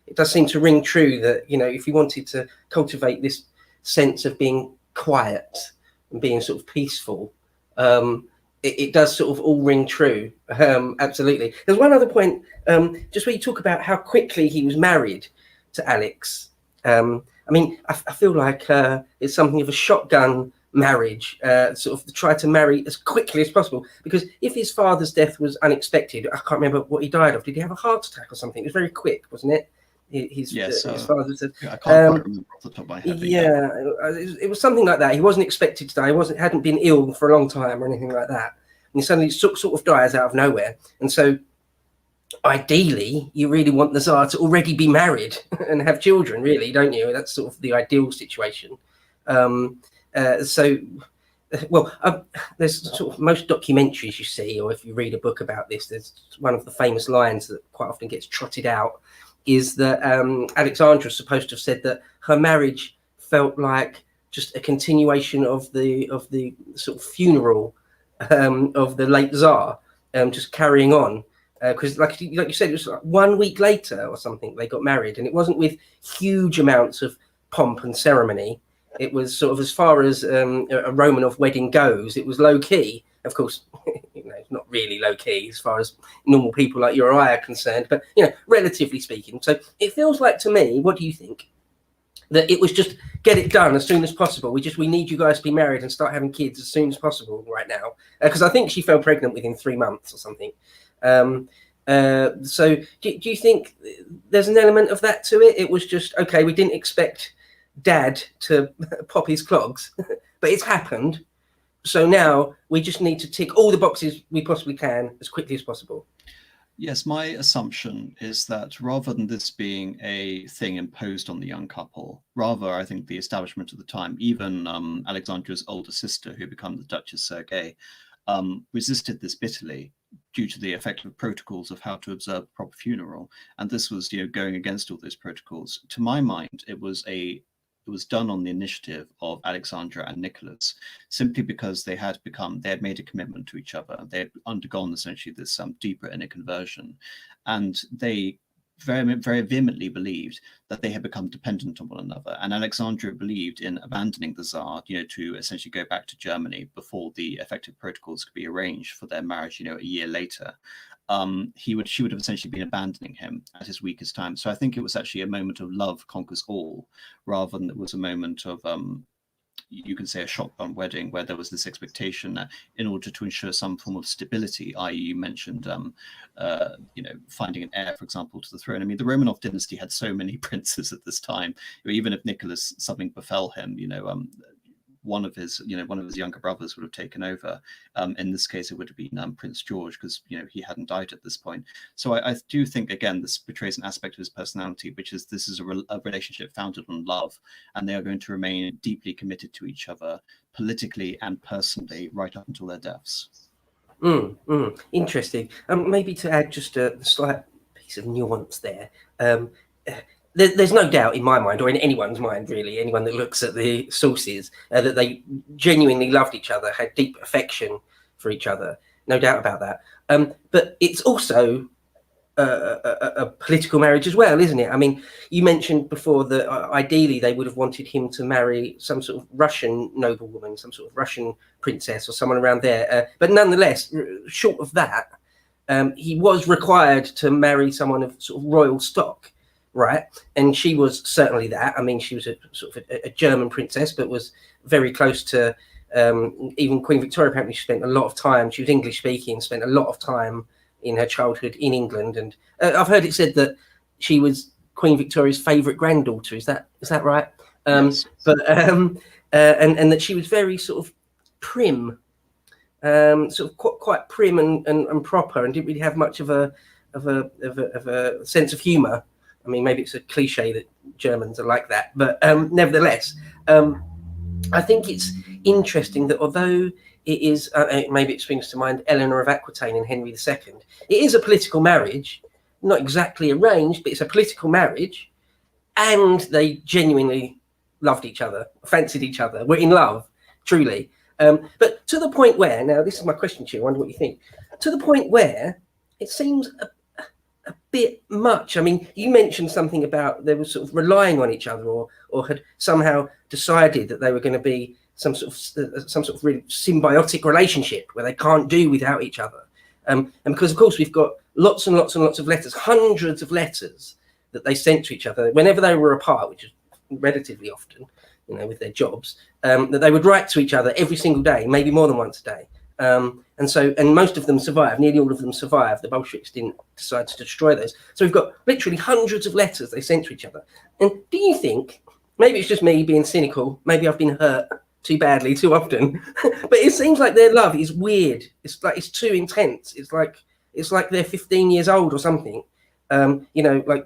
It does seem to ring true that, if he wanted to cultivate this sense of being quiet and being sort of peaceful, it does sort of all ring true. Absolutely. There's one other point, just where you talk about how quickly he was married to Alex. I feel like it's something of a shotgun marriage, sort of try to marry as quickly as possible, because if his father's death was unexpected, I can't remember what he died of. Did he have a heart attack or something? It was very quick, wasn't it? His father said, I can't quite remember off the top of my head. Yeah, it was something like that. He wasn't expected to die. He hadn't been ill for a long time or anything like that. And he suddenly sort of dies out of nowhere. And so, ideally, you really want the Tsar to already be married and have children, really, don't you? That's sort of the ideal situation. There's sort of most documentaries you see, or if you read a book about this, there's one of the famous lines that quite often gets trotted out, is that Alexandra is supposed to have said that her marriage felt like just a continuation of the sort of funeral of the late Tsar, just carrying on. Because like you said, it was like 1 week later or something they got married, and it wasn't with huge amounts of pomp and ceremony. It was sort of, as far as a Romanov wedding goes, it was low key. Of course, it's not really low key as far as normal people like you or I are concerned, but relatively speaking. So it feels like to me, what do you think? That it was just get it done as soon as possible. We need you guys to be married and start having kids as soon as possible right now. Because I think she fell pregnant within 3 months or something. So do you think there's an element of that to it? It was just, okay, we didn't expect Dad to pop his clogs, but it's happened. So now we just need to tick all the boxes we possibly can as quickly as possible. Yes, my assumption is that rather than this being a thing imposed on the young couple, rather I think the establishment at the time, even Alexandra's older sister, who became the Duchess Sergei, resisted this bitterly due to the effective protocols of how to observe a proper funeral. And this was, going against all those protocols. To my mind, it was done on the initiative of Alexandra and Nicholas, simply because they had made a commitment to each other. They had undergone essentially this deeper inner conversion, and they very, very vehemently believed that they had become dependent on one another. And Alexandra believed in abandoning the Tsar, to essentially go back to Germany before the effective protocols could be arranged for their marriage, a year later. She would have essentially been abandoning him at his weakest time. So I think it was actually a moment of love conquers all, rather than it was a moment of, you can say, a shotgun wedding, where there was this expectation that in order to ensure some form of stability, i.e. you mentioned, finding an heir, for example, to the throne. I mean, the Romanov dynasty had so many princes at this time. Even if Nicholas, something befell him, one of his younger brothers would have taken over. In this case, it would have been Prince George, because he hadn't died at this point. So I do think, again, this betrays an aspect of his personality, which is this is a relationship founded on love, and they are going to remain deeply committed to each other politically and personally right up until their deaths. Interesting. Maybe to add just a slight piece of nuance there. There's no doubt in my mind, or in anyone's mind, really, anyone that looks at the sources, that they genuinely loved each other, had deep affection for each other. No doubt about that. But it's also a political marriage as well, isn't it? I mean, you mentioned before that ideally they would have wanted him to marry some sort of Russian noblewoman, some sort of Russian princess or someone around there. But nonetheless, short of that, he was required to marry someone of sort of royal stock, right? And she was certainly that. I mean, she was a sort of a German princess, but was very close to even Queen Victoria. Apparently, she spent a lot of time. She was English speaking, spent a lot of time in her childhood in England, and I've heard it said that she was Queen Victoria's favourite granddaughter. Is that right? Yes. But and that she was very sort of prim, sort of quite prim and proper, and didn't really have much of a sense of humour. I mean, maybe it's a cliche that Germans are like that, but nevertheless, I think it's interesting that although it is, maybe it springs to mind Eleanor of Aquitaine and Henry II, it is a political marriage, not exactly arranged, but it's a political marriage, and they genuinely loved each other, fancied each other, were in love, truly. But to the point where, now this is my question to you, I wonder what you think, to the point where it seems a bit much. I mean, you mentioned something about they were sort of relying on each other, or had somehow decided that they were going to be some sort of really symbiotic relationship where they can't do without each other. And because, of course, we've got lots and lots and lots of letters, hundreds of letters that they sent to each other whenever they were apart, which is relatively often, with their jobs, that they would write to each other every single day, maybe more than once a day. And most of them survived, nearly all of them survived. The Bolsheviks didn't decide to destroy those. So we've got literally hundreds of letters they sent to each other. And do you think, maybe it's just me being cynical, maybe I've been hurt too badly too often, but it seems like their love is weird. It's like it's too intense. It's like they're 15 years old or something. Like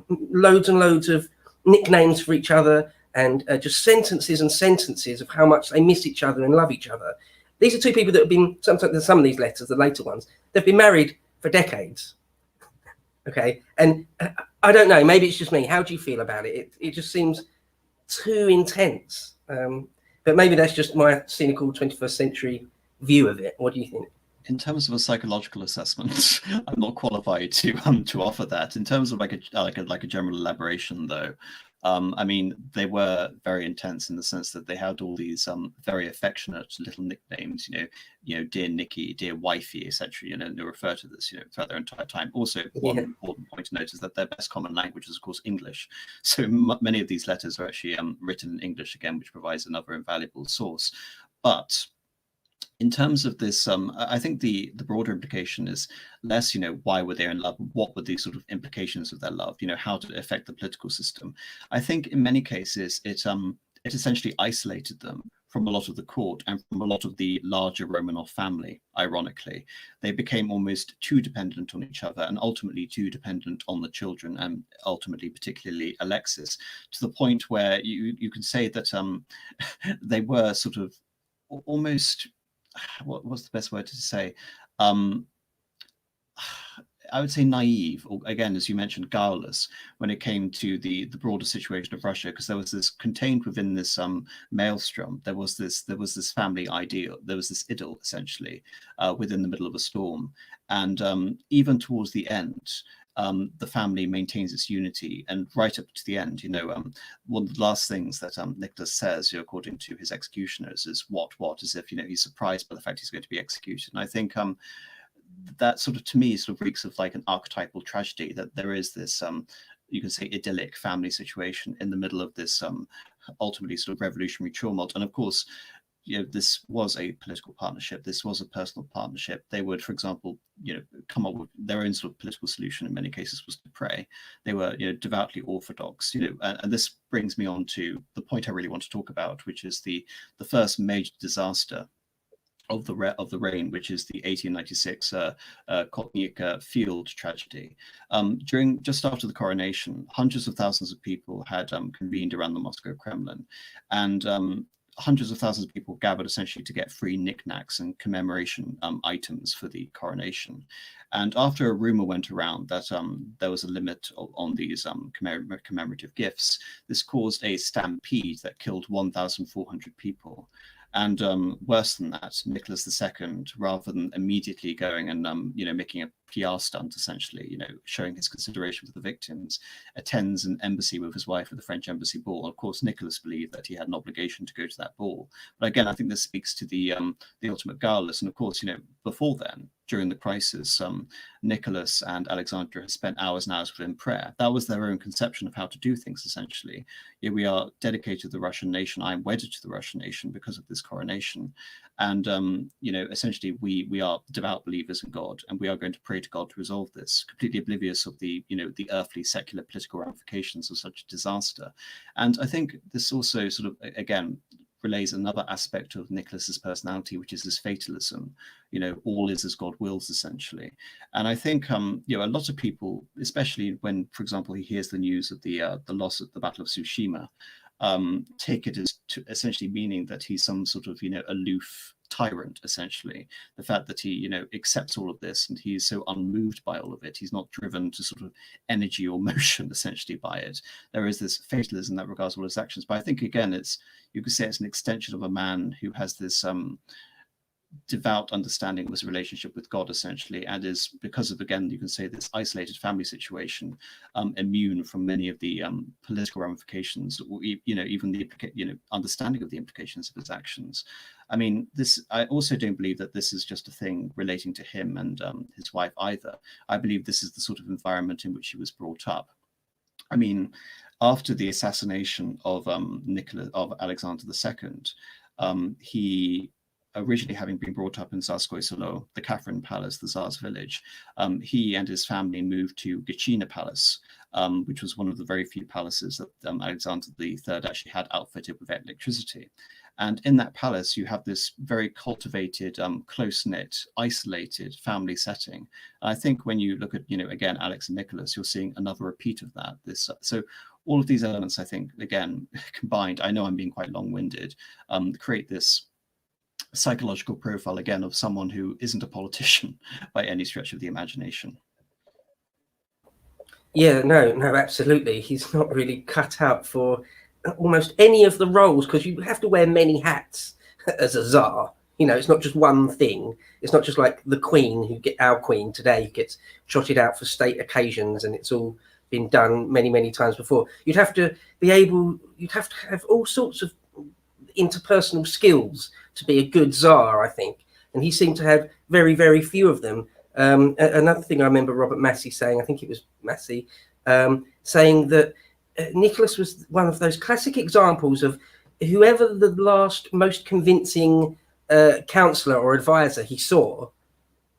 loads and loads of nicknames for each other, and just sentences and sentences of how much they miss each other and love each other. These are two people that have been, some of these letters, the later ones, they've been married for decades. Okay, and I don't know, maybe it's just me. How do you feel about it? It just seems too intense. But maybe that's just my cynical 21st century view of it. What do you think? In terms of a psychological assessment, I'm not qualified to offer that. In terms of like a general elaboration, though, I mean, they were very intense in the sense that they had all these very affectionate little nicknames, dear Nicky, dear wifey, etc. They refer to this, throughout their entire time. Also, one important point to note is that their best common language is, of course, English. So many of these letters are actually written in English again, which provides another invaluable source. But in terms of this, I think the broader implication is less, why were they in love? What were the sort of implications of their love? How did it affect the political system? I think in many cases it essentially isolated them from a lot of the court and from a lot of the larger Romanov family. Ironically, they became almost too dependent on each other, and ultimately too dependent on the children, and ultimately particularly Alexis, to the point where you can say that they were sort of almost, what's the best word to say? I would say naive, or again, as you mentioned, guileless, when it came to the broader situation of Russia, because there was this contained within this maelstrom. There was this family ideal. There was this idyll, essentially, within the middle of a storm. And even towards the end, the family maintains its unity, and right up to the end, one of the last things that Nicholas says, according to his executioners, is what, as if he's surprised by the fact he's going to be executed. And I think that sort of, to me, sort of reeks of like an archetypal tragedy, that there is this you can say idyllic family situation in the middle of this ultimately sort of revolutionary tumult. And of course, this was a political partnership. This was a personal partnership. They would, for example, come up with their own sort of political solution. In many cases, was to pray. They were, devoutly orthodox. And this brings me on to the point I really want to talk about, which is the first major disaster of the reign, which is the 1896 Kotnik field tragedy. Just after the coronation, hundreds of thousands of people had convened around the Moscow Kremlin, and hundreds of thousands of people gathered essentially to get free knickknacks and commemoration items for the coronation. And after a rumor went around that there was a limit on these commemorative gifts, this caused a stampede that killed 1,400 people. And worse than that, Nicholas II, rather than immediately going and making a PR stunt, essentially, showing his consideration for the victims, attends an embassy with his wife at the French embassy ball. Of course, Nicholas believed that he had an obligation to go to that ball. But again, I think this speaks to the ultimate guileless. And of course, before then, during the crisis, Nicholas and Alexandra had spent hours and hours within prayer. That was their own conception of how to do things, essentially. We are dedicated to the Russian nation. I am wedded to the Russian nation because of this coronation. And, essentially, we are devout believers in God, and we are going to pray to God to resolve this, completely oblivious of the earthly, secular, political ramifications of such a disaster. And I think this also sort of, again, relays another aspect of Nicholas's personality, which is his fatalism. All is as God wills, essentially. And I think, a lot of people, especially when, for example, he hears the news of the loss at the Battle of Tsushima, take it as essentially meaning that he's some sort of, aloof tyrant, essentially. The fact that he, accepts all of this and he's so unmoved by all of it. He's not driven to sort of energy or motion, essentially, by it. There is this fatalism that regards all his actions. But I think, again, you could say it's an extension of a man who has this devout understanding of his relationship with God, essentially, and is, because of, again, you can say, this isolated family situation, immune from many of the political ramifications, or even the understanding of the implications of his actions. I mean, I also don't believe that this is just a thing relating to him and his wife either. I believe this is the sort of environment in which he was brought up. I mean, after the assassination of Alexander II, he, originally having been brought up in Tsarskoye Selo, the Catherine Palace, the Tsar's village, he and his family moved to Gatchina Palace, which was one of the very few palaces that Alexander III actually had outfitted with electricity. And in that palace, you have this very cultivated, close-knit, isolated family setting. And I think when you look at, again, Alex and Nicholas, you're seeing another repeat of that. So all of these elements, I think, again, combined, I know I'm being quite long-winded, create this psychological profile, again, of someone who isn't a politician by any stretch of the imagination. Yeah, no, absolutely. He's not really cut out for almost any of the roles, because you have to wear many hats as a Tsar. It's not just one thing. It's not just like the Queen, our Queen today, who gets trotted out for state occasions, and it's all been done many, many times before. You'd have to have all sorts of interpersonal skills to be a good Tsar, I think. And he seemed to have very, very few of them. Another thing I remember Robert Massey saying, I think it was Massey, saying that Nicholas was one of those classic examples of whoever the last most convincing counselor or advisor he saw,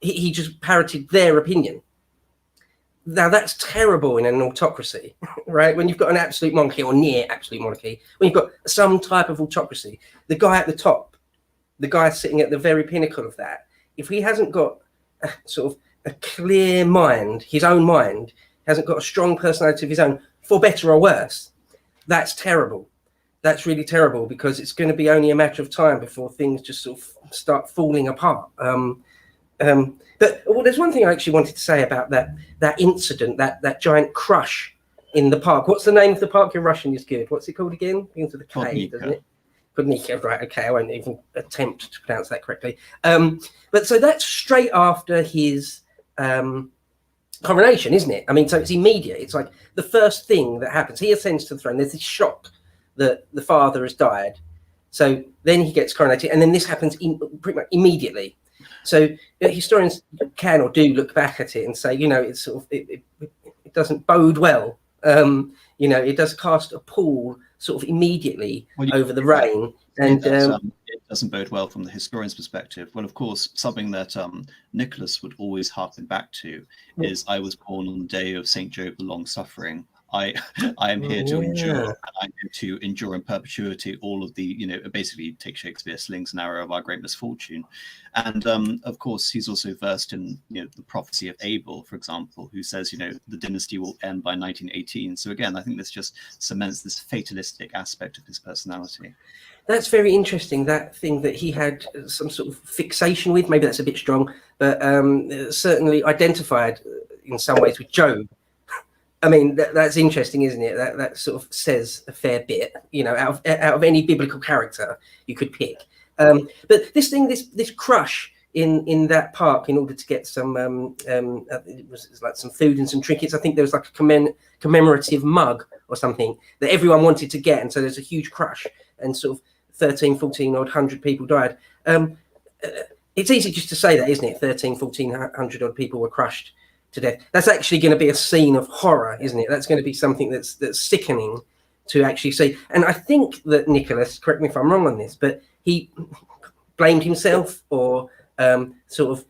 he just parroted their opinion. Now, that's terrible in an autocracy, right? When you've got an absolute monarchy or near absolute monarchy, when you've got some type of autocracy, the guy at the top, the guy sitting at the very pinnacle of that, if he hasn't got a sort of a clear mind, his own mind, hasn't got a strong personality of his own, for better or worse, that's terrible. That's really terrible, because it's going to be only a matter of time before things just sort of start falling apart. But there's one thing I actually wanted to say about that incident, that giant crush in the park. What's the name of the park? Your Russian is good. What's it called again? Begins with a K, doesn't it? Podnika, right? Okay, I won't even attempt to pronounce that correctly. But so that's straight after his coronation, isn't it? I mean, so it's immediate. It's like the first thing that happens. He ascends to the throne. There's this shock that the father has died. So then he gets coronated, and then this happens pretty much immediately. So historians can or do look back at it and say, it's sort of it doesn't bode well. It does cast a pall sort of immediately over the reign, And it doesn't bode well from the historian's perspective. Well, of course, something that Nicholas would always harken back to is, I was born on the day of St. Job the long-suffering. I am here to endure, and I'm here to endure in perpetuity all of the, basically take Shakespeare, slings and arrow of our great misfortune. And of course, he's also versed in, the prophecy of Abel, for example, who says, the dynasty will end by 1918. So again, I think this just cements this fatalistic aspect of his personality. That's very interesting, that thing that he had some sort of fixation with. Maybe that's a bit strong, but certainly identified in some ways with Job. I mean, that's interesting, isn't it? That sort of says a fair bit, out of any biblical character you could pick. But this thing, this crush in that park, in order to get some, it was like some food and some trinkets. I think there was like a commemorative mug or something that everyone wanted to get, and so there's a huge crush, and sort of 13, 14 odd hundred people died. It's easy just to say that, isn't it? 13, 1400 odd people were crushed to death. That's actually going to be a scene of horror, isn't it? That's going to be something that's sickening to actually see. And I think that Nicholas, correct me if I'm wrong on this, but he blamed himself, or sort of,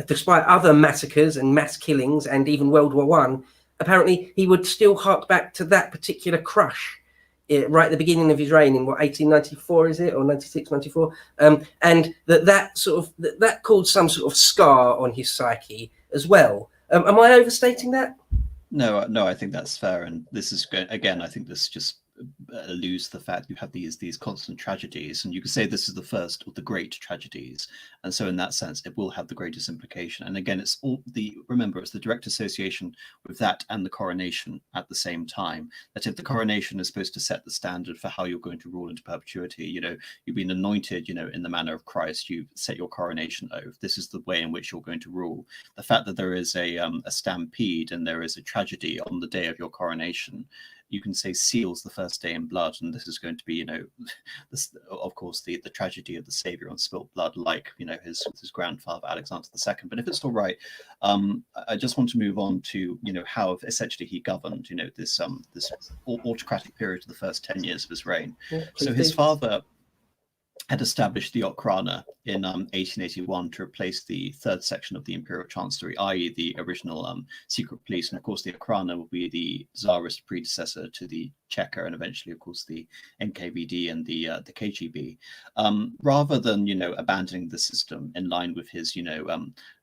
despite other massacres and mass killings and even World War One, apparently he would still hark back to that particular crush right at the beginning of his reign in 1894, is it, or 96, 94, and that caused some sort of scar on his psyche as well. Am I overstating that? No, I think that's fair, and this is again, I think this just alludes to the fact you have these constant tragedies, and you could say this is the first of the great tragedies, and so in that sense it will have the greatest implication. And again, it's the direct association with that and the coronation at the same time, that if the coronation is supposed to set the standard for how you're going to rule into perpetuity, you've been anointed, in the manner of Christ, you set your coronation oath, this is the way in which you're going to rule. The fact that there is a stampede and there is a tragedy on the day of your coronation, you can say seals the first day in blood, and this is going to be, this, of course, the tragedy of the Savior on spilt blood, like his grandfather Alexander II. But if it's all right, I just want to move on to how essentially he governed, this autocratic period of the first 10 years of his reign. Yeah, so his father had established the Okhrana in 1881 to replace the third section of the Imperial Chancellery, i.e. the original secret police. And of course, the Okhrana will be the Tsarist predecessor to the Cheka, and eventually, of course, the NKVD and the KGB. Rather than, abandoning the system in line with his,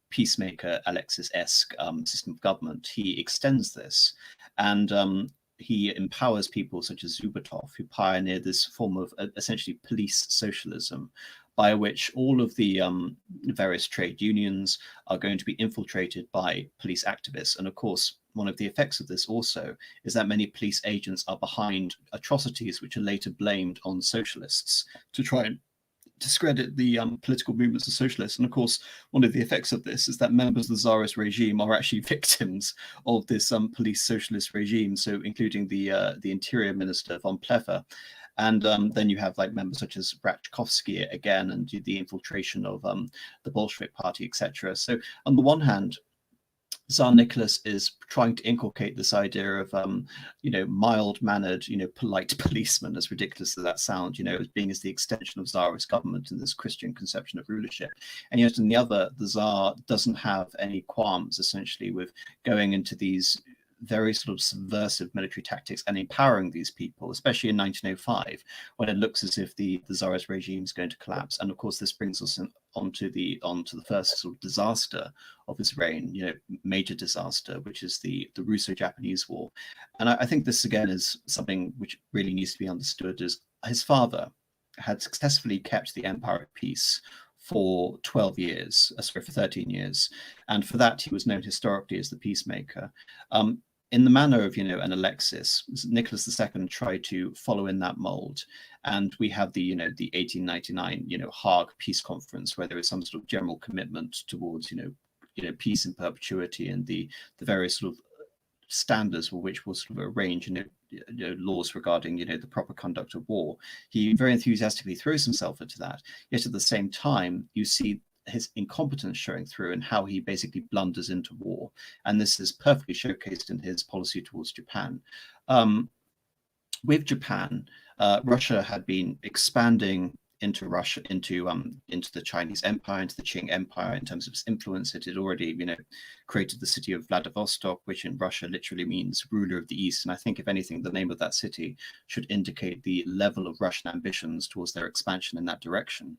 peacemaker Alexis-esque system of government, he extends this. And he empowers people such as Zubetov, who pioneered this form of essentially police socialism, by which all of the various trade unions are going to be infiltrated by police activists. And of course, one of the effects of this also is that many police agents are behind atrocities which are later blamed on socialists to try and discredit the political movements of socialists. And of course, one of the effects of this is that members of the Tsarist regime are actually victims of this police socialist regime, so including the interior minister von Pleffer. And then you have like members such as Ratchkovsky again, and the infiltration of the Bolshevik party, etc. So on the one hand, Tsar Nicholas is trying to inculcate this idea of, mild-mannered, polite policemen, as ridiculous as that sounds, as being as the extension of Tsarist government and this Christian conception of rulership. And yet, on the other, the Tsar doesn't have any qualms, essentially, with going into these very sort of subversive military tactics and empowering these people, especially in 1905, when it looks as if the Tsarist regime is going to collapse. And of course, this brings us onto the first sort of disaster of his reign, major disaster, which is the Russo Japanese War. And I think this again is something which really needs to be understood, as his father had successfully kept the empire at peace for 13 years. And for that, he was known historically as the peacemaker. In the manner of, an Alexis, Nicholas II tried to follow in that mold. And we have the 1899, Hague Peace Conference, where there is some sort of general commitment towards, peace in perpetuity, and the various sort of standards for which will sort of arrange, laws regarding, the proper conduct of war. He very enthusiastically throws himself into that. Yet at the same time, you see his incompetence showing through and how he basically blunders into war. And this is perfectly showcased in his policy towards Japan. With Japan, Russia had been expanding into Russia, into the Chinese Empire, into the Qing Empire in terms of its influence. It had already, created the city of Vladivostok, which in Russia literally means ruler of the East. And I think, if anything, the name of that city should indicate the level of Russian ambitions towards their expansion in that direction.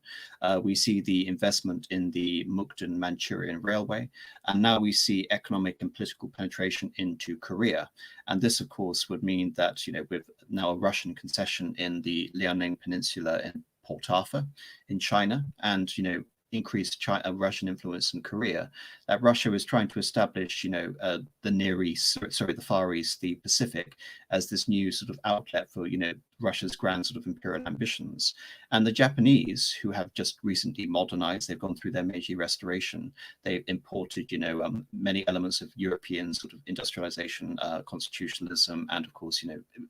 We see the investment in the Mukden-Manchurian Railway, and now we see economic and political penetration into Korea. And this, of course, would mean that, with now a Russian concession in the Liaoning Peninsula in Port Arthur in China, and increased Russian influence in Korea, that Russia was trying to establish, the Near East, the Far East, the Pacific, as this new sort of outlet for, Russia's grand sort of imperial ambitions. And the Japanese, who have just recently modernized, they've gone through their Meiji Restoration, they've imported, many elements of European sort of industrialization, constitutionalism, and of course,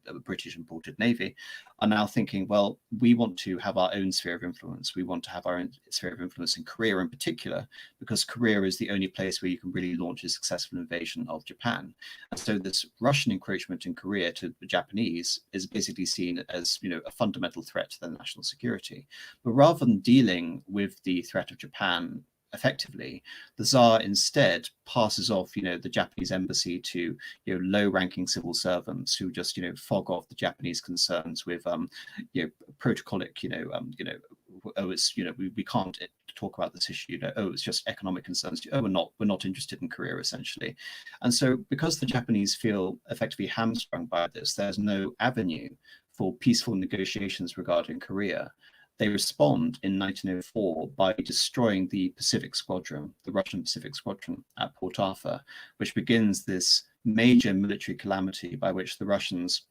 a British imported navy, are now thinking, well, we want to have our own sphere of influence. We want to have our own sphere of influence in Korea in particular, because Korea is the only place where you can really launch a successful invasion of Japan. And so this Russian encroachment in Korea to the Japanese is basically seen as, a fundamental threat to their national security. But rather than dealing with the threat of Japan effectively, the Tsar instead passes off, the Japanese embassy to, low-ranking civil servants who just, fog off the Japanese concerns with, protocolic, oh, it's, we can't talk about this issue. Oh, it's just economic concerns. Oh, we're not interested in Korea, essentially. And so, because the Japanese feel effectively hamstrung by this, there's no avenue for peaceful negotiations regarding Korea. They respond in 1904 by destroying the Pacific Squadron, the Russian Pacific Squadron at Port Arthur, which begins this major military calamity by which the Russians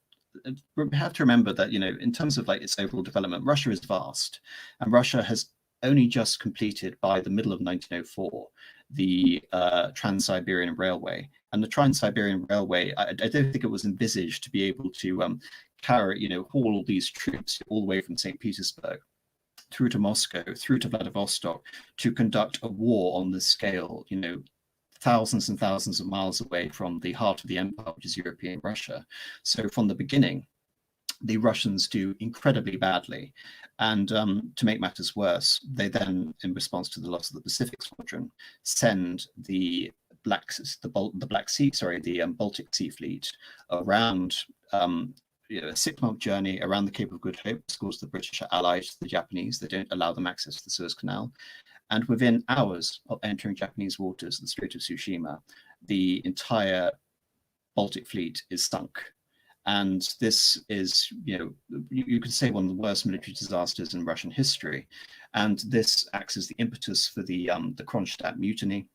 have to remember that, in terms of its overall development, Russia is vast, and Russia has only just completed, by the middle of 1904, the Trans-Siberian Railway. And the Trans-Siberian Railway, I don't think it was envisaged to be able to carry, haul all these troops all the way from St. Petersburg through to Moscow, through to Vladivostok, to conduct a war on this scale, thousands and thousands of miles away from the heart of the empire, which is European Russia. So from the beginning, the Russians do incredibly badly. And to make matters worse, they then, in response to the loss of the Pacific Squadron, send the Baltic Sea Fleet around a 6-month journey around the Cape of Good Hope. Of course, the British are allied to the Japanese. They don't allow them access to the Suez Canal. And within hours of entering Japanese waters, the Strait of Tsushima, the entire Baltic fleet is sunk. And this is, you could say, one of the worst military disasters in Russian history. And this acts as the impetus for the Kronstadt mutiny,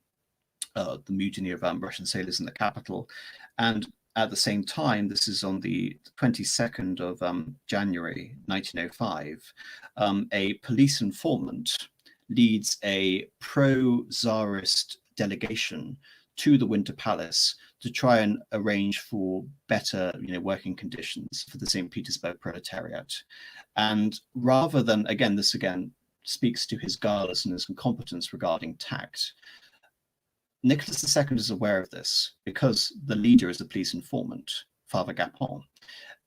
the mutiny of Russian sailors in the capital. And at the same time, this is on the 22nd of January 1905, a police informant leads a pro-Tsarist delegation to the Winter Palace to try and arrange for better, working conditions for the St. Petersburg proletariat. And rather than, this speaks to his guilelessness and his incompetence regarding tact. Nicholas II is aware of this because the leader is a police informant, Father Gapon,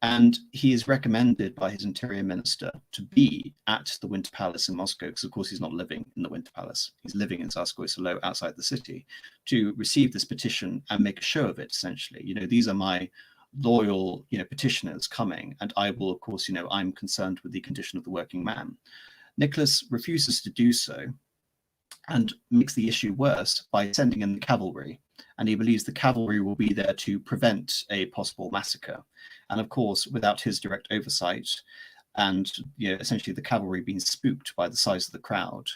and he is recommended by his interior minister to be at the Winter Palace in Moscow, because of course he's not living in the Winter Palace. He's living in Tsarskoye Selo outside the city, to receive this petition and make a show of it, essentially. These are my loyal, petitioners coming, and I will, of course, I'm concerned with the condition of the working man. Nicholas refuses to do so, and makes the issue worse by sending in the cavalry. And he believes the cavalry will be there to prevent a possible massacre. And of course, without his direct oversight, and essentially the cavalry being spooked by the size of the crowd,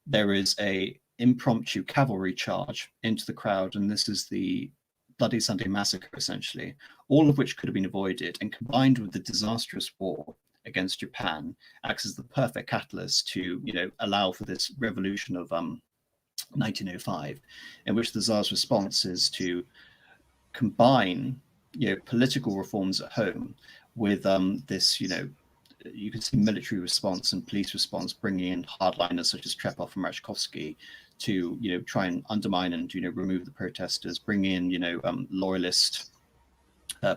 there is a impromptu cavalry charge into the crowd, and this is the Bloody Sunday Massacre, essentially, all of which could have been avoided, and combined with the disastrous war against Japan, acts as the perfect catalyst to, allow for this revolution of 1905, in which the Tsar's response is to combine, political reforms at home with this, you can see military response and police response, bringing in hardliners such as Trepov and Rachkovsky to, try and undermine and, remove the protesters, bring in, loyalist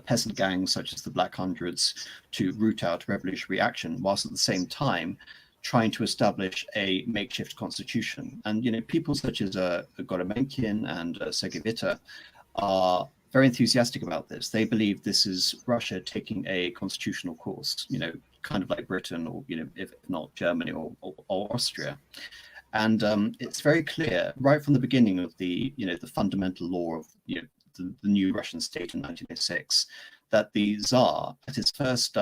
peasant gangs such as the Black Hundreds to root out revolutionary action, whilst at the same time trying to establish a makeshift constitution. And people such as Goromenkin and Segevita are very enthusiastic about this. They believe this is Russia taking a constitutional course, kind of like Britain, or if not Germany or Austria. And it's very clear right from the beginning of the fundamental law of the new Russian state in 1906 that the Tsar, at his first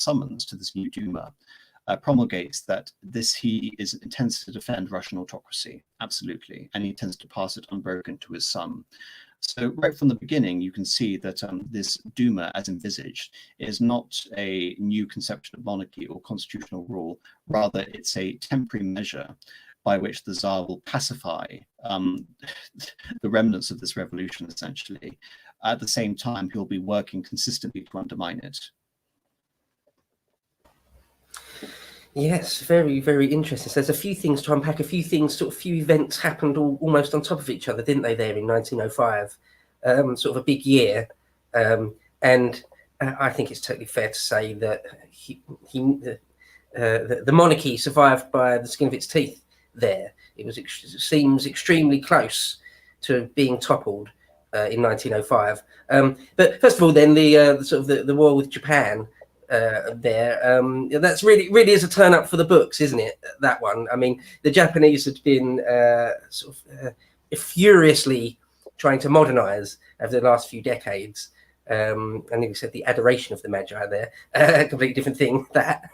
summons to this new Duma, promulgates that he intends to defend Russian autocracy, absolutely, and he intends to pass it unbroken to his son. So right from the beginning, you can see that this Duma, as envisaged, is not a new conception of monarchy or constitutional rule. Rather, it's a temporary measure by which the Tsar will pacify the remnants of this revolution, essentially. At the same time, he'll be working consistently to undermine it. Yes, very, very interesting. So there's a few things to unpack, a few events happened almost on top of each other, didn't they, there in 1905? Sort of a big year. And I think it's totally fair to say that the monarchy survived by the skin of its teeth there. It seems extremely close to being toppled in 1905. But first of all, then the war with Japan. That's really is a turn up for the books, isn't it? That one. I mean, the Japanese had been furiously trying to modernize over the last few decades. And you said the adoration of the Magi there, a completely different thing. That,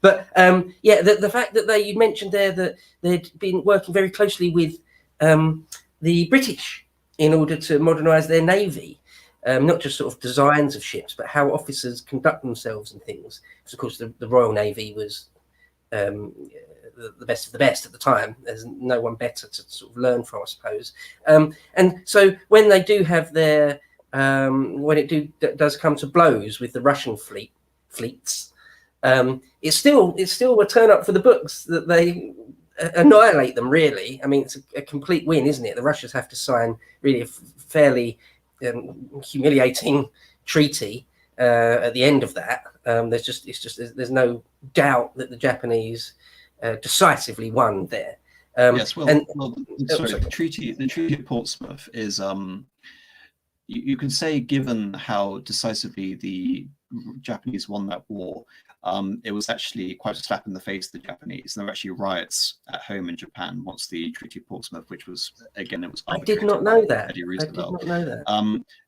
but the fact that you mentioned there that they'd been working very closely with the British in order to modernize their navy. Not just sort of designs of ships, but how officers conduct themselves and things. Because, of course, the Royal Navy was the best of the best at the time. There's no one better to sort of learn from, I suppose. And so when they do have their, when it does come to blows with the Russian fleets, it's still a turn up for the books that they annihilate them, really. I mean, it's a complete win, isn't it? The Russians have to sign really a fairly humiliating treaty at the end of that. There's no doubt that the Japanese decisively won there. Yes, the Treaty of Portsmouth is you can say, given how decisively the Japanese won that war, it was actually quite a slap in the face of the Japanese. There were actually riots at home in Japan once the Treaty of Portsmouth, which was, again, it was I did not know that.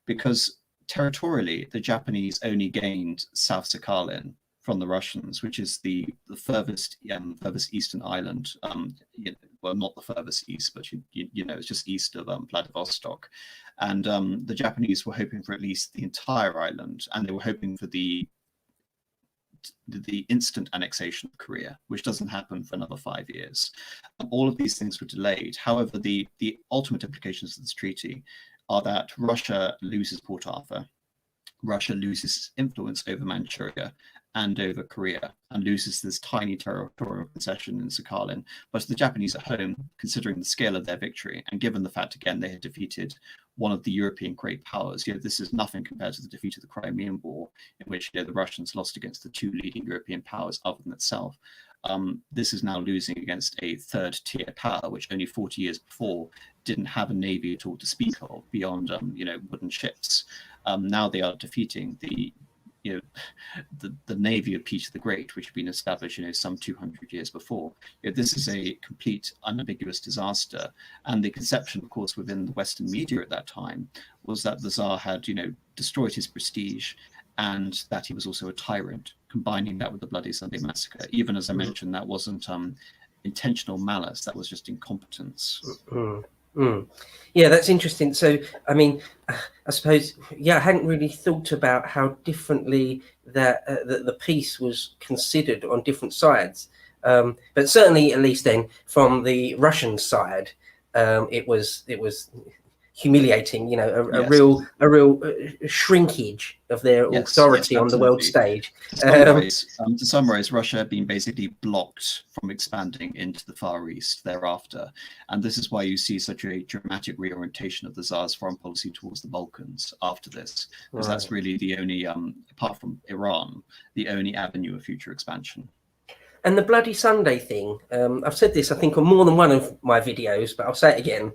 Because territorially, the Japanese only gained South Sakhalin from the Russians, which is the furthest eastern island. Well, not the furthest east, but it's just east of Vladivostok. And the Japanese were hoping for at least the entire island, and they were hoping for the instant annexation of Korea, which doesn't happen for another 5 years. All of these things were delayed. However, the ultimate implications of this treaty are that Russia loses Port Arthur, Russia loses influence over Manchuria and over Korea, and loses this tiny territorial concession in Sakhalin. But the Japanese at home, considering the scale of their victory, and given the fact, again, they had defeated one of the European great powers, this is nothing compared to the defeat of the Crimean War, in which the Russians lost against the two leading European powers other than itself. This is now losing against a third-tier power, which only 40 years before didn't have a navy at all to speak of beyond, wooden ships. Now they are defeating the navy of Peter the Great, which had been established, some 200 years before. This is a complete, unambiguous disaster. And the conception, of course, within the Western media at that time was that the Tsar had, destroyed his prestige, and that he was also a tyrant, combining that with the Bloody Sunday Massacre. Even as I mentioned, that wasn't intentional malice, that was just incompetence. Yeah, that's interesting. So, I mean, I suppose, I hadn't really thought about how differently that the piece was considered on different sides. But certainly, at least then, from the Russian side, it was humiliating, you know, a Yes. real shrinkage of their authority on the world stage. To summarize, Russia had been basically blocked from expanding into the Far East thereafter. And this is why you see such a dramatic reorientation of the Tsar's foreign policy towards the Balkans after this, because that's really the only, apart from Iran, the only avenue of future expansion. And the Bloody Sunday thing, I've said this, I think, on more than one of my videos, but I'll say it again,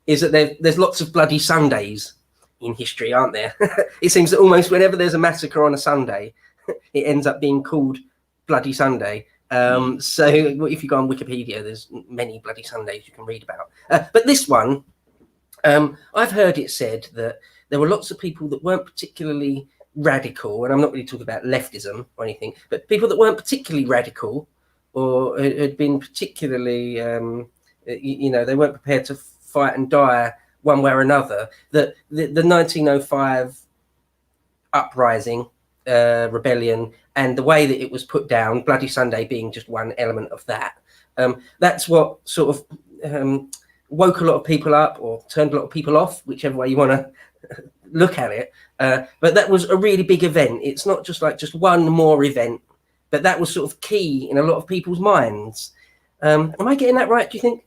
is that there's lots of Bloody Sundays in history, aren't there? It seems that almost whenever there's a massacre on a Sunday, it ends up being called Bloody Sunday. So if you go on Wikipedia, there's many Bloody Sundays you can read about. But this one, I've heard it said that there were lots of people that weren't particularly radical, and I'm not really talking about leftism or anything, but people that weren't particularly radical or had been particularly, you know, they weren't prepared to fight and die one way or another, that the 1905 uprising, rebellion, and the way that it was put down, Bloody Sunday being just one element of that, that's what sort of woke a lot of people up or turned a lot of people off, whichever way you want to look at it. But that was a really big event. It's not just like just one more event, but that was sort of key in a lot of people's minds. Am I getting that right, do you think?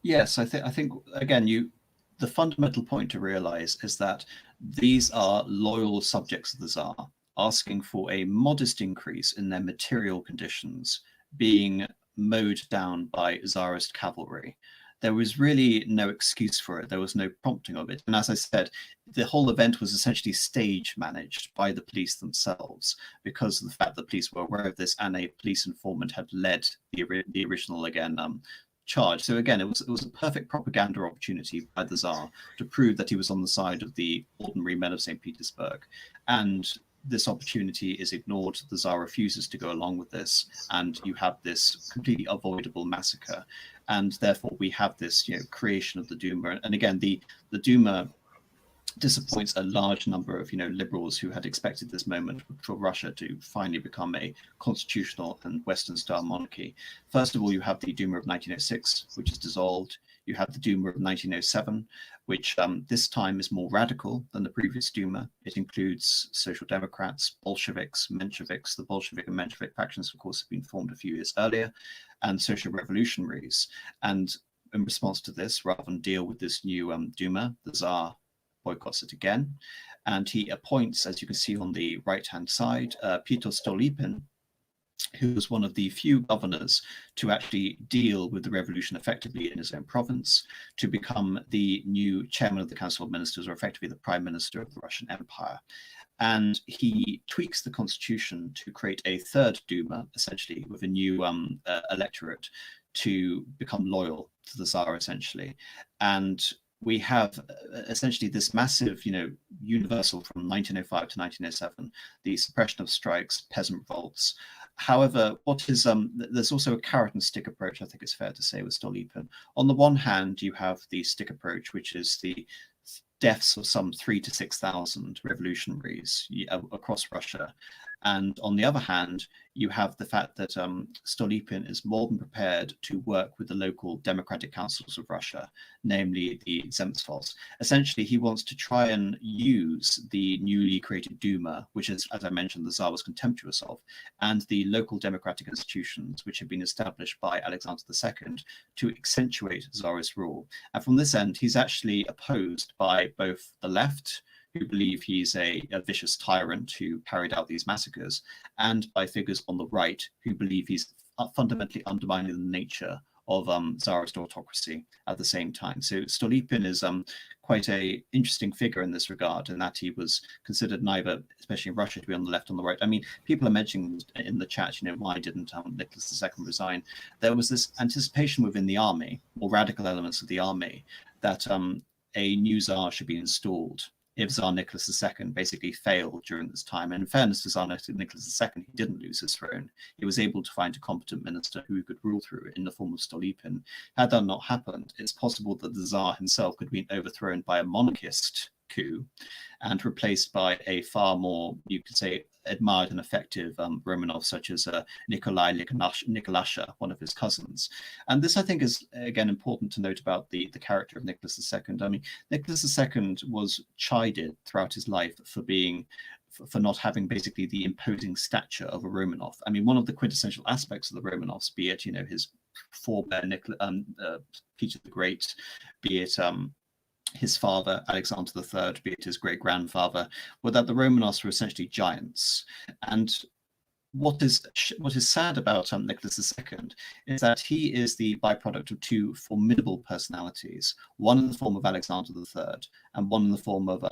Yes, I think again, the fundamental point to realize is that these are loyal subjects of the Tsar asking for a modest increase in their material conditions being mowed down by Tsarist cavalry. There was really no excuse for it. There was no prompting of it. And as I said, the whole event was essentially stage managed by the police themselves because of the fact that police were aware of this, and a police informant had led the original, again, charge. So again, it was a perfect propaganda opportunity by the Tsar to prove that he was on the side of the ordinary men of St. Petersburg. And this opportunity is ignored. The Tsar refuses to go along with this, and you have this completely avoidable massacre. And therefore, we have this, you know, creation of the Duma. And again, the Duma disappoints a large number of, you know, liberals who had expected this moment for Russia to finally become a constitutional and Western-style monarchy. First of all, you have the Duma of 1906, which is dissolved. You have the Duma of 1907, which this time is more radical than the previous Duma. It includes Social Democrats, Bolsheviks, Mensheviks. The Bolshevik and Menshevik factions, of course, have been formed a few years earlier, and social revolutionaries. And in response to this, rather than deal with this new Duma, the Tsar boycotts it again, and he appoints, as you can see on the right-hand side, Peter Stolypin, who was one of the few governors to actually deal with the revolution effectively in his own province, to become the new chairman of the Council of Ministers, or effectively the prime minister of the Russian Empire. And he tweaks the constitution to create a third Duma, essentially, with a new electorate to become loyal to the Tsar, essentially. And we have essentially this massive, you know, universal from 1905 to 1907, the suppression of strikes, peasant revolts. However, what is there's also a carrot and stick approach, I think it's fair to say, with Stolypin. On the one hand, you have the stick approach, which is the deaths of some 3,000 to 6,000 revolutionaries across Russia. And on the other hand, you have the fact that Stolypin is more than prepared to work with the local democratic councils of Russia, namely the Zemstvos. Essentially, he wants to try and use the newly created Duma, which is, as I mentioned, the Tsar was contemptuous of, and the local democratic institutions, which had been established by Alexander II, to accentuate Tsarist rule. And from this end, he's actually opposed by both the left, who believe he's a vicious tyrant who carried out these massacres, and by figures on the right who believe he's fundamentally undermining the nature of Tsarist autocracy at the same time. So Stolypin is quite an interesting figure in this regard, in that he was considered neither, especially in Russia, to be on the left or on the right. I mean, people are mentioning in the chat, you know, why didn't Nicholas II resign? There was this anticipation within the army, or radical elements of the army, that a new Tsar should be installed if Tsar Nicholas II basically failed during this time. And in fairness to Tsar Nicholas II, he didn't lose his throne. He was able to find a competent minister who he could rule through in the form of Stolypin. Had that not happened, it's possible that the Tsar himself could have been overthrown by a monarchist coup and replaced by a far more, you could say, admired and effective Romanov, such as Nikolai Nikolasha, one of his cousins. And this, I think, is again important to note about the character of Nicholas II. I mean, Nicholas II was chided throughout his life for not having basically the imposing stature of a Romanov. I mean, one of the quintessential aspects of the Romanovs, be it his forebear Peter the Great, be it his father Alexander III, be it his great grandfather, were that the Romanovs were essentially giants. And what is sad about Nicholas II is that he is the byproduct of two formidable personalities, one in the form of Alexander III and one in the form of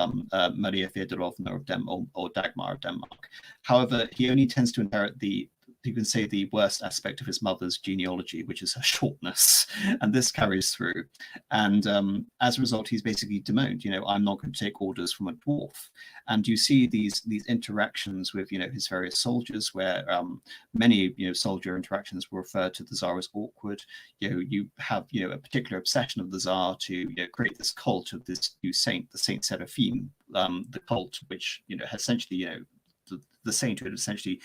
Maria Feodorovna of Dagmar of Denmark. However, he only tends to inherit you can say, the worst aspect of his mother's genealogy, which is her shortness, and this carries through. And as a result, he's basically demoted. I'm not going to take orders from a dwarf. And you see these interactions with his various soldiers, where many soldier interactions were referred to the Tsar as awkward. You have a particular obsession of the Tsar to create this cult of this new saint, the Saint Seraphim, the cult which has essentially the saint who had essentially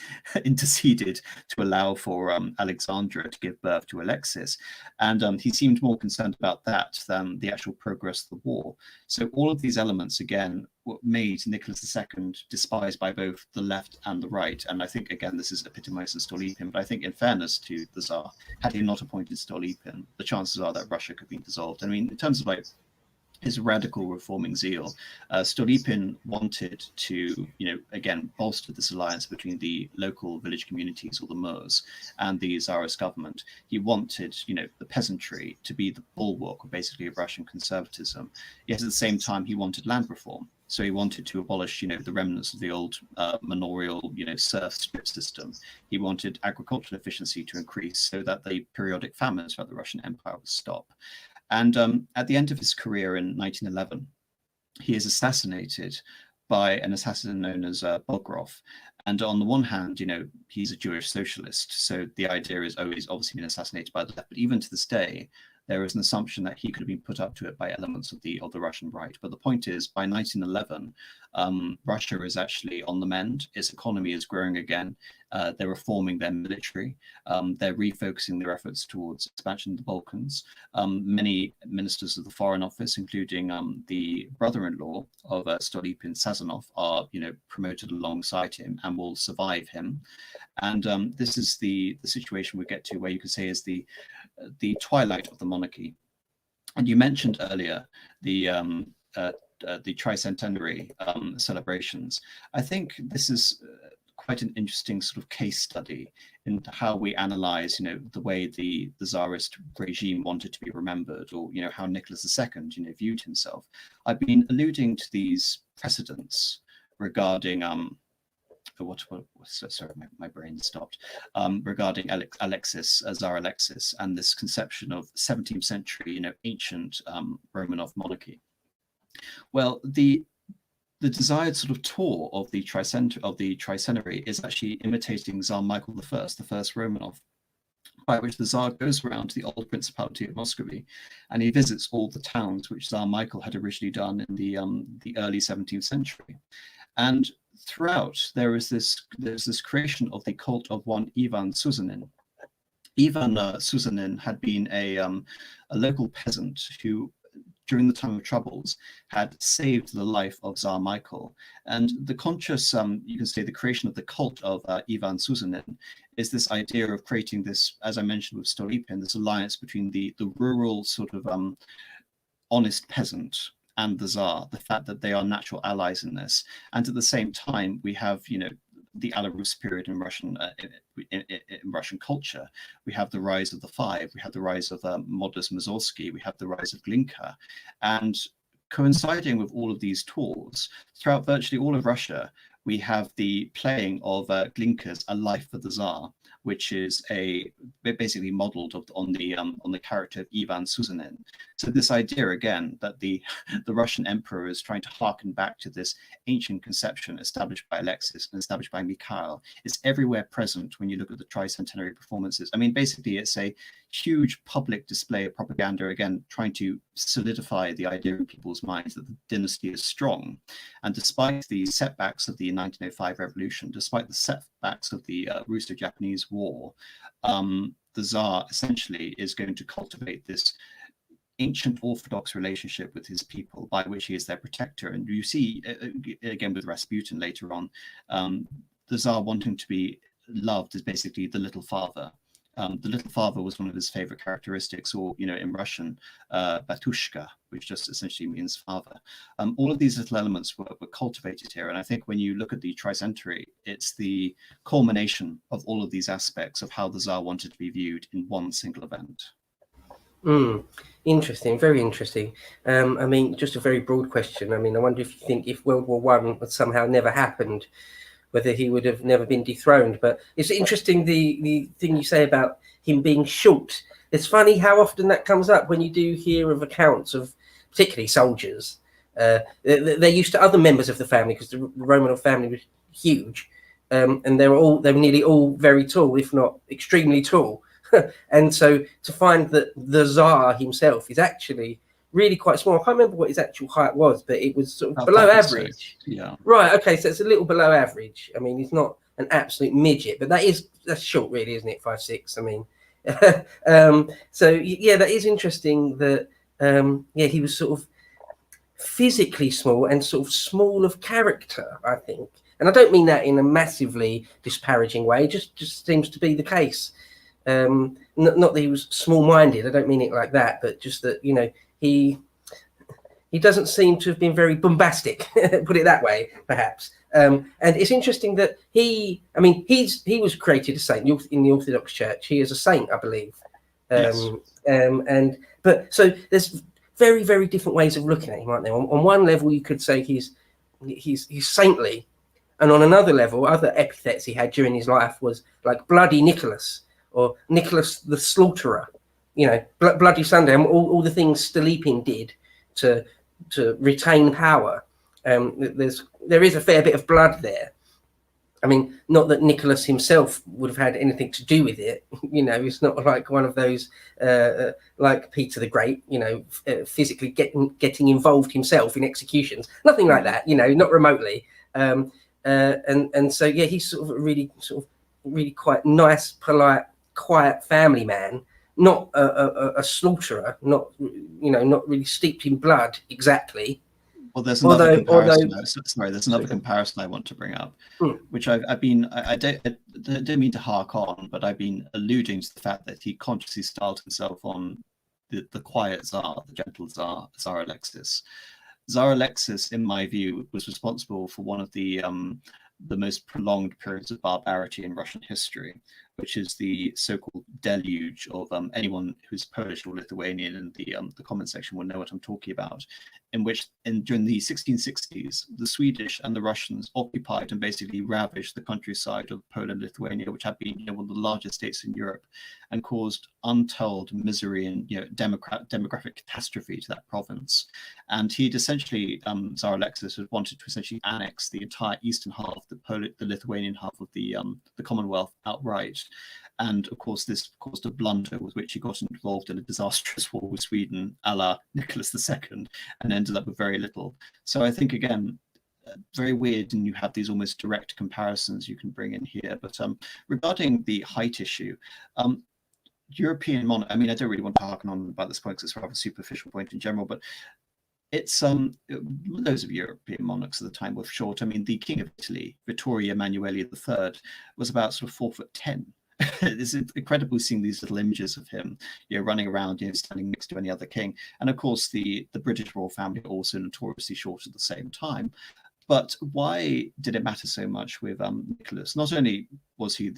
interceded to allow for Alexandra to give birth to Alexis. And he seemed more concerned about that than the actual progress of the war. So all of these elements, again, made Nicholas II despised by both the left and the right. And I think, again, this is epitomized in Stolypin. But I think, in fairness to the Tsar, had he not appointed Stolypin, the chances are that Russia could be dissolved. I mean, in terms of his radical reforming zeal, Stolypin wanted to, again, bolster this alliance between the local village communities, or the Murs, and the Tsarist government. He wanted, the peasantry to be the bulwark, basically, of Russian conservatism. Yet at the same time, he wanted land reform. So he wanted to abolish, the remnants of the old manorial, serf strip system. He wanted agricultural efficiency to increase so that the periodic famines throughout the Russian Empire would stop. And at the end of his career in 1911, he is assassinated by an assassin known as Bogrov. And on the one hand, he's a Jewish socialist, so the idea is, he's obviously been assassinated by the left. But even to this day, there is an assumption that he could have been put up to it by elements of the Russian right. But the point is, by 1911, Russia is actually on the mend. Its economy is growing again. They're reforming their military. They're refocusing their efforts towards expansion of the Balkans. Many ministers of the Foreign Office, including the brother-in-law of Stolypin, Sazonov, are promoted alongside him and will survive him. And this is the situation we get to, where you could say is the twilight of the monarchy. And you mentioned earlier the tricentenary celebrations. I think this is quite an interesting sort of case study in how we analyze, the way the Tsarist regime wanted to be remembered, or how Nicholas II, viewed himself. I've been alluding to these precedents regarding sorry, my brain stopped. Regarding Alexis, Tsar Alexis, and this conception of 17th century, ancient Romanov monarchy. Well, the desired sort of tour of the tricentenary is actually imitating Tsar Michael I, the first Romanov, by which the Tsar goes around to the old Principality of Muscovy, and he visits all the towns which Tsar Michael had originally done in the early 17th century. And throughout, there's this creation of the cult of one Ivan Susanin. Ivan Susanin had been a local peasant who, during the time of troubles, had saved the life of Tsar Michael. And the conscious, you can say, the creation of the cult of Ivan Susanin is this idea of creating this, as I mentioned with Stolypin, this alliance between the rural sort of honest peasant and the Tsar, the fact that they are natural allies in this. And at the same time, we have, the Alarus period in Russian culture. We have the rise of the Five. We have the rise of Modus Mussorgsky. We have the rise of Glinka. And coinciding with all of these tours, throughout virtually all of Russia, we have the playing of Glinka's A Life for the Tsar, which is basically modeled on the character of Ivan Susanin. So this idea, again, that the Russian emperor is trying to harken back to this ancient conception established by Alexis and established by Mikhail, is everywhere present when you look at the tricentenary performances. I mean, basically, it's a huge public display of propaganda, again, trying to solidify the idea in people's minds that the dynasty is strong. And despite the setbacks of the 1905 revolution, despite the setbacks of the Russo Japanese War, the Tsar essentially is going to cultivate this ancient orthodox relationship with his people, by which he is their protector. And you see, again with Rasputin later on, the Tsar wanting to be loved is basically the little father. The little father was one of his favorite characteristics, or, in Russian, batushka, which just essentially means father. All of these little elements were cultivated here. And I think when you look at the tricentenary, it's the culmination of all of these aspects of how the Tsar wanted to be viewed in one single event. Interesting, very interesting. I mean, just a very broad question. I mean, I wonder if you think if World War One had somehow never happened, whether he would have never been dethroned. But it's interesting, the thing you say about him being short. It's funny how often that comes up when you do hear of accounts of particularly soldiers. They're used to other members of the family, because the Romanov family was huge, and they were nearly all very tall, if not extremely tall. And so to find that the Tsar himself is actually really quite small. I can't remember what his actual height was, but it was sort of below average. Yeah. Right. Okay. So it's a little below average. I mean, he's not an absolute midget, but that's short, really, isn't it? 5'6". I mean, so yeah, that is interesting. That he was sort of physically small and sort of small of character, I think. And I don't mean that in a massively disparaging way. It just seems to be the case. Not that he was small-minded. I don't mean it like that, but just that he doesn't seem to have been very bombastic, put it that way, perhaps. And it's interesting that he was created a saint in the Orthodox Church. He is a saint, I believe. Yes. But so there's very, very different ways of looking at him, aren't there? On one level, you could say he's saintly, and on another level, other epithets he had during his life was like Bloody Nicholas, or Nicholas the Slaughterer, Bloody Sunday, and all the things Stolypin did to retain power. There is a fair bit of blood there. I mean, not that Nicholas himself would have had anything to do with it. It's not like one of those like Peter the Great, physically getting involved himself in executions. Nothing like that, not remotely. And so yeah, he's sort of really quite nice, polite, quiet family man, not a slaughterer, not really steeped in blood exactly. Well, there's another comparison. There's another comparison I want to bring up, which I don't mean to hark on, but I've been alluding to the fact that he consciously styled himself on the quiet Tsar, the gentle Tsar, Tsar Alexis. Tsar Alexis, in my view, was responsible for one of the most prolonged periods of barbarity in Russian history, which is the so-called deluge of anyone who's Polish or Lithuanian in the comment section will know what I'm talking about, in which during the 1660s, the Swedish and the Russians occupied and basically ravaged the countryside of Poland and Lithuania, which had been one of the largest states in Europe, and caused untold misery and demographic catastrophe to that province. And he'd essentially, Tsar Alexis had wanted to essentially annex the entire eastern half, the Lithuanian half of the Commonwealth outright. And of course, this caused a blunder with which he got involved in a disastrous war with Sweden, a la Nicholas II, and ended up with very little. So I think, again, very weird, and you have these almost direct comparisons you can bring in here. But regarding the height issue, European monarch, I mean, I don't really want to harken on about this point because it's a rather superficial point in general, but it's loads of European monarchs at the time were short. I mean, the King of Italy, Vittorio Emanuele III, was about sort of 4'10". It's incredible seeing these little images of him, running around, standing next to any other king. And of course, the British royal family are also notoriously short at the same time. But why did it matter so much with Nicholas? Not only was he,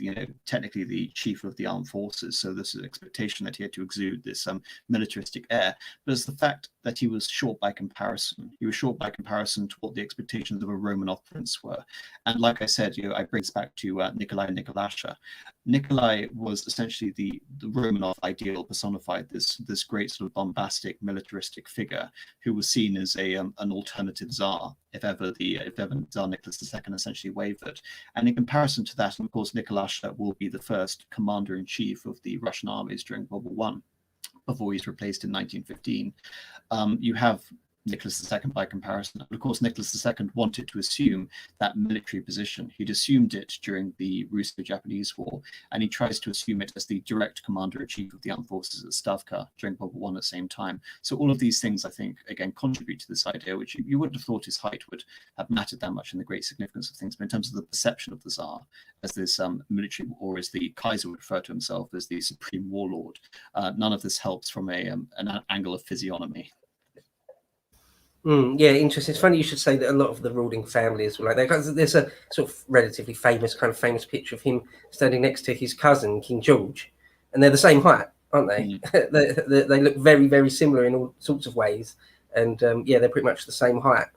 technically the chief of the armed forces, so there's an expectation that he had to exude this militaristic air, but it's the fact that he was short by comparison. He was short by comparison to what the expectations of a Romanov prince were. And like I said, I bring this back to Nikolai Nikolasha. Nikolai was essentially the Romanov ideal personified, this great sort of bombastic militaristic figure who was seen as an alternative Tsar, if ever Tsar Nicholas II essentially wavered. And in comparison to that, of course, Nikolasha will be the first commander-in-chief of the Russian armies during World War I, before he's replaced in 1915. You have Nicholas II by comparison. And of course, Nicholas II wanted to assume that military position. He'd assumed it during the Russo-Japanese War, and he tries to assume it as the direct commander-in-chief of the armed forces at Stavka during World War I at the same time. So all of these things, I think, again, contribute to this idea, which you wouldn't have thought his height would have mattered that much in the great significance of things, but in terms of the perception of the Tsar as this military, or as the Kaiser would refer to himself as the supreme warlord, none of this helps from an angle of physiognomy. Yeah, interesting. It's funny you should say that a lot of the ruling families were like that, because there's a sort of relatively famous picture of him standing next to his cousin, King George, and they're the same height, aren't they? They look very, very similar in all sorts of ways, and yeah, they're pretty much the same height.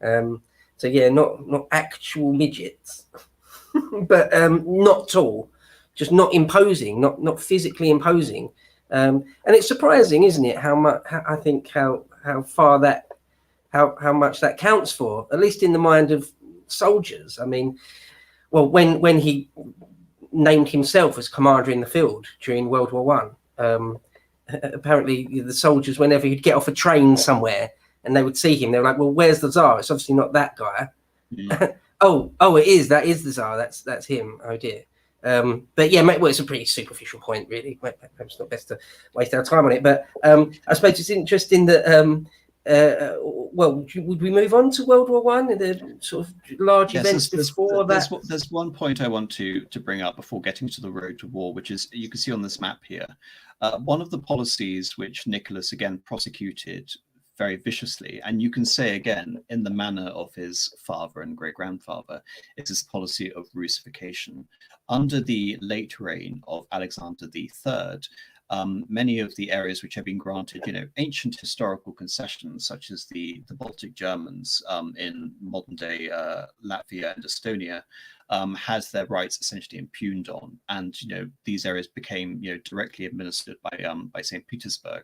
So yeah, not actual midgets, but not tall, just not imposing, not physically imposing. And it's surprising, isn't it, how much I think how far that how much that counts for, at least in the mind of soldiers. I mean, well, when he named himself as commander in the field during World War One, apparently the soldiers, whenever he'd get off a train somewhere and they would see him, they were like, "Well, where's the Tsar? It's obviously not that guy." Oh, it is. That is the Tsar. That's him. Oh dear. But yeah, well, it's a pretty superficial point, really. Perhaps it's not best to waste our time on it. But I suppose it's interesting that. Well, would we move on to World War One and the sort of large events before that? There's one point I want to bring up before getting to the road to war, which is, you can see on this map here, one of the policies which Nicholas again prosecuted very viciously, and you can say again in the manner of his father and great-grandfather, is this policy of Russification. Under the late reign of Alexander III, many of the areas which have been granted, ancient historical concessions, such as the Baltic Germans in modern-day Latvia and Estonia, has their rights essentially impugned on, and these areas became directly administered by St. Petersburg.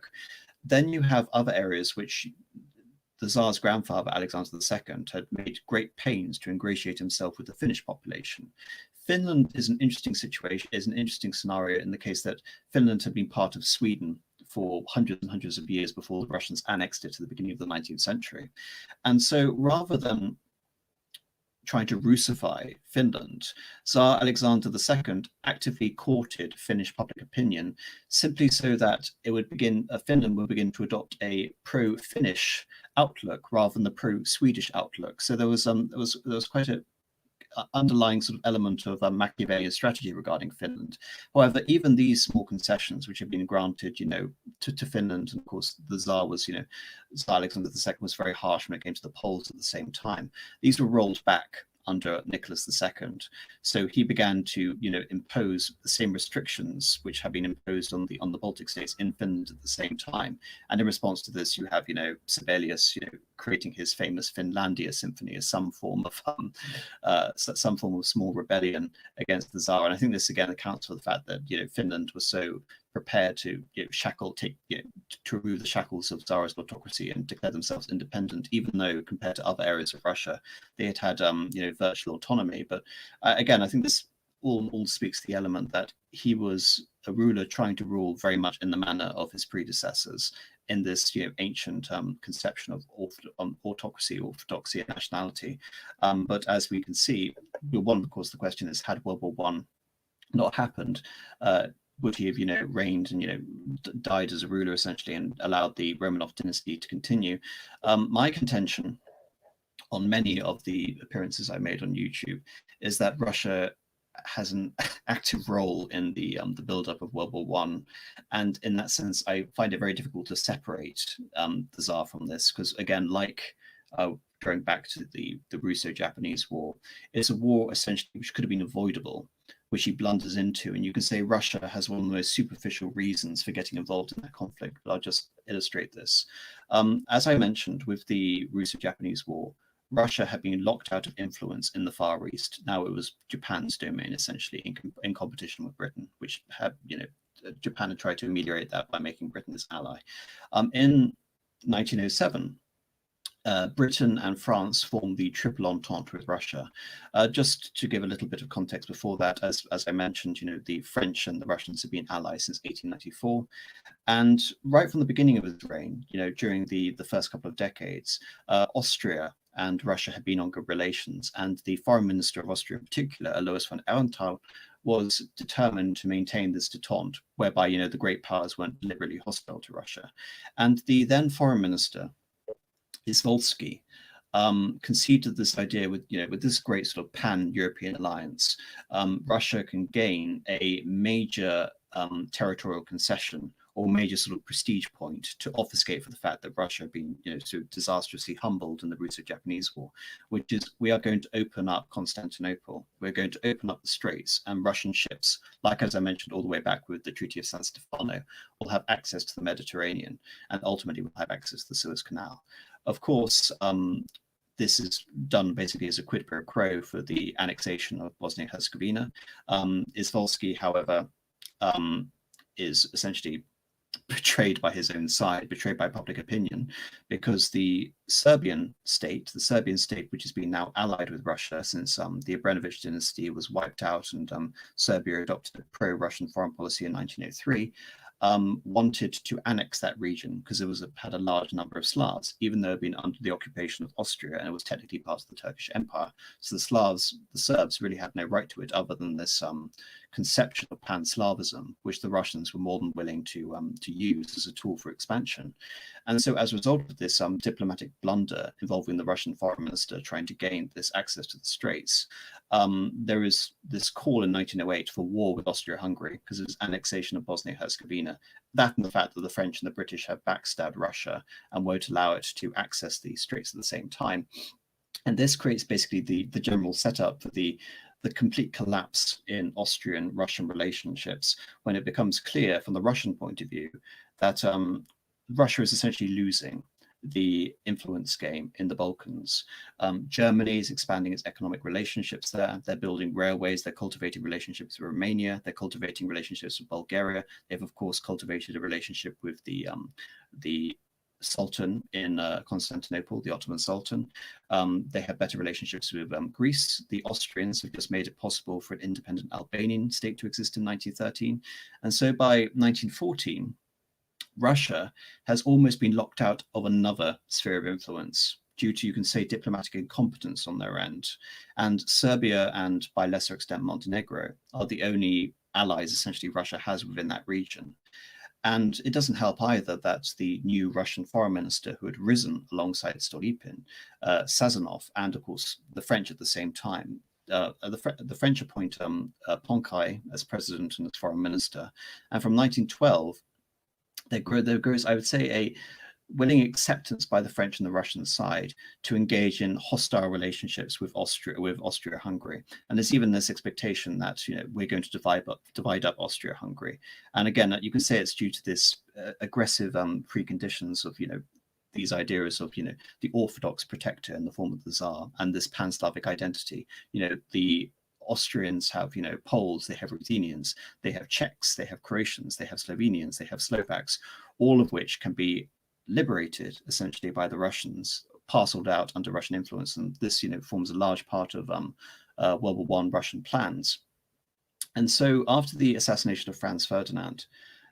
Then you have other areas which the Tsar's grandfather, Alexander II, had made great pains to ingratiate himself with the Finnish population. Finland is an interesting situation, is an interesting scenario in the case that Finland had been part of Sweden for hundreds and hundreds of years before the Russians annexed it at the beginning of the 19th century. And so rather than trying to Russify Finland, Tsar Alexander II actively courted Finnish public opinion simply so that Finland would begin to adopt a pro-Finnish outlook rather than the pro-Swedish outlook. So there was quite a underlying sort of element of Machiavellian strategy regarding Finland. However, even these small concessions, which have been granted, to Finland, and of course the Tsar was, Tsar Alexander II was very harsh when it came to the Poles at the same time. These were rolled back under Nicholas II. So he began to, impose the same restrictions which have been imposed on the Baltic states in Finland at the same time. And in response to this, you have, Sibelius, creating his famous Finlandia Symphony as some form of small rebellion against the Tsar. And I think this again accounts for the fact that Finland was so prepared to to remove the shackles of Tsarist autocracy and declare themselves independent, even though compared to other areas of Russia, they had virtual autonomy. But again, I think this all speaks to the element that he was a ruler trying to rule very much in the manner of his predecessors in this ancient conception of autocracy, orthodoxy, and nationality. But as we can see, of course, the question is, had World War I not happened, would he have, reigned and, died as a ruler essentially and allowed the Romanov dynasty to continue? My contention on many of the appearances I made on YouTube is that Russia has an active role in the build-up of World War I, and in that sense, I find it very difficult to separate the Tsar from this, because again, going back to the Russo Japanese War, it's a war essentially which could have been avoidable, which he blunders into. And you can say Russia has one of the most superficial reasons for getting involved in that conflict, but I'll just illustrate this. As I mentioned, with the Russo-Japanese War, Russia had been locked out of influence in the Far East. Now it was Japan's domain, essentially, in competition with Britain, which had, Japan had tried to ameliorate that by making Britain its ally. In 1907, Britain and France formed the Triple Entente with Russia. Just to give a little bit of context before that, as I mentioned, the French and the Russians have been allies since 1894. And right from the beginning of his reign, during the first couple of decades, Austria and Russia had been on good relations. And the foreign minister of Austria in particular, Alois von Ehrenthal, was determined to maintain this détente, whereby, the great powers weren't deliberately hostile to Russia. And the then foreign minister, Izvolsky, conceived this idea with this great sort of pan-European alliance, Russia can gain a major territorial concession or major sort of prestige point to obfuscate for the fact that Russia had been so disastrously humbled in the Russo Japanese War, which is we are going to open up Constantinople, we're going to open up the Straits, and Russian ships, like as I mentioned all the way back with the Treaty of San Stefano, will have access to the Mediterranean and ultimately will have access to the Suez Canal. Of course, this is done basically as a quid pro quo for the annexation of Bosnia-Herzegovina. Izvolsky, however, is essentially betrayed by his own side, betrayed by public opinion, because the Serbian state, which has been now allied with Russia since the Obrenović dynasty was wiped out and Serbia adopted a pro-Russian foreign policy in 1903, wanted to annex that region because it had a large number of Slavs, even though it had been under the occupation of Austria and it was technically part of the Turkish Empire. So the Serbs really had no right to it other than this conception of pan-Slavism, which the Russians were more than willing to use as a tool for expansion. And so as a result of this diplomatic blunder involving the Russian foreign minister trying to gain this access to the Straits, there is this call in 1908 for war with Austria-Hungary because of its annexation of Bosnia-Herzegovina. That and the fact that the French and the British have backstabbed Russia and won't allow it to access the Straits at the same time. And this creates basically the general setup for the complete collapse in Austrian-Russian relationships when it becomes clear from the Russian point of view that Russia is essentially losing the influence game in the Balkans. Germany is expanding its economic relationships there. They're building railways. They're cultivating relationships with Romania. They're cultivating relationships with Bulgaria. They've, of course, cultivated a relationship with the Sultan in Constantinople, the Ottoman Sultan. They have better relationships with Greece. The Austrians have just made it possible for an independent Albanian state to exist in 1913. And so by 1914, Russia has almost been locked out of another sphere of influence due to, you can say, diplomatic incompetence on their end. And Serbia and, by lesser extent, Montenegro are the only allies essentially Russia has within that region. And it doesn't help either that the new Russian foreign minister who had risen alongside Stolypin, Sazonov, and of course the French at the same time, the French appoint Poncai as president and as foreign minister. And from 1912, there goes, I would say, a willing acceptance by the French and the Russian side to engage in hostile relationships with Austria-Hungary. And there's even this expectation that we're going to divide up Austria-Hungary. And again, you can say it's due to this aggressive preconditions of these ideas of the Orthodox protector in the form of the Tsar and this pan-Slavic identity. The Austrians have Poles, they have Ruthenians, they have Czechs, they have Croatians, they have Slovenians, they have Slovaks, all of which can be liberated essentially by the Russians, parceled out under Russian influence, and this forms a large part of World War I Russian plans. And so after the assassination of Franz Ferdinand,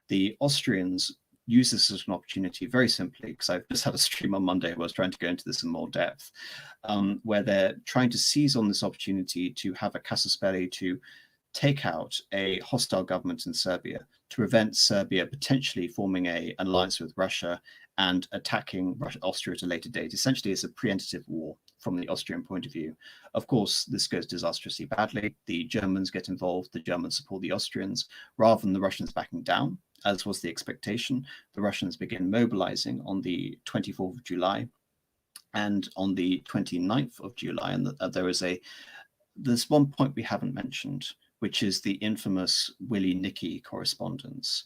the Austrians use this as an opportunity very simply, because I've just had a stream on Monday where I was trying to go into this in more depth, where they're trying to seize on this opportunity to have a casus belli to take out a hostile government in Serbia, to prevent Serbia potentially forming an alliance with Russia and attacking Austria at a later date. Essentially, it's a preemptive war from the Austrian point of view. Of course, this goes disastrously badly. The Germans get involved. The Germans support the Austrians. Rather than the Russians backing down, as was the expectation, the Russians begin mobilizing on the 24th of July. And on the 29th of July, and there's one point we haven't mentioned, which is the infamous Willy-Nicky correspondence.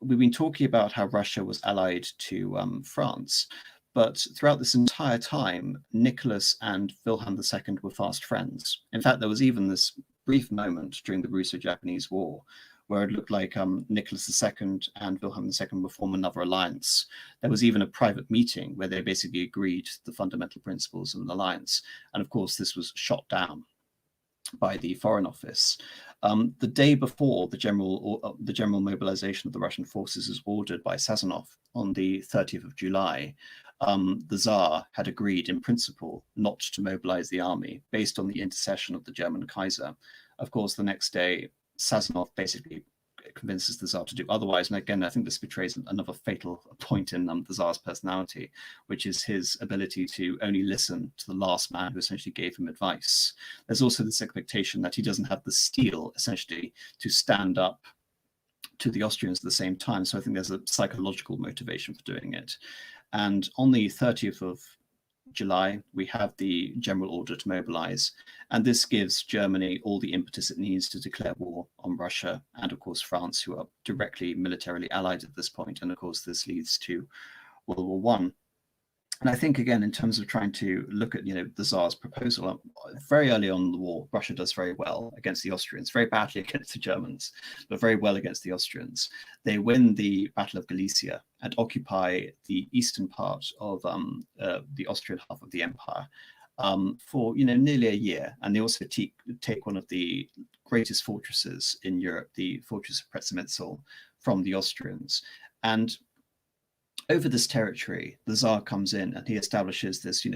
We've been talking about how Russia was allied to France, but throughout this entire time, Nicholas and Wilhelm II were fast friends. In fact, there was even this brief moment during the Russo-Japanese War where it looked like Nicholas II and Wilhelm II would form another alliance. There was even a private meeting where they basically agreed the fundamental principles of an alliance. And of course, this was shot down by the Foreign Office. The day before the general mobilization of the Russian forces was ordered by Sazonov on the 30th of July, the Tsar had agreed in principle not to mobilize the army based on the intercession of the German Kaiser. Of course, the next day, Sazonov basically convinces the Tsar to do otherwise. And again, I think this betrays another fatal point in the Tsar's personality, which is his ability to only listen to the last man who essentially gave him advice. There's also this expectation that he doesn't have the steel, essentially, to stand up to the Austrians at the same time. So I think there's a psychological motivation for doing it. And on the 30th of July, we have the general order to mobilize, and this gives Germany all the impetus it needs to declare war on Russia and, of course, France, who are directly militarily allied at this point. And of course, this leads to World War One. And I think, again, in terms of trying to look at, the Tsar's proposal, very early on in the war, Russia does very well against the Austrians, very badly against the Germans, but very well against the Austrians. They win the Battle of Galicia and occupy the eastern part of the Austrian half of the empire for, nearly a year. And they also take one of the greatest fortresses in Europe, the fortress of Przemysl, from the Austrians. And over this territory, the Tsar comes in and he establishes this,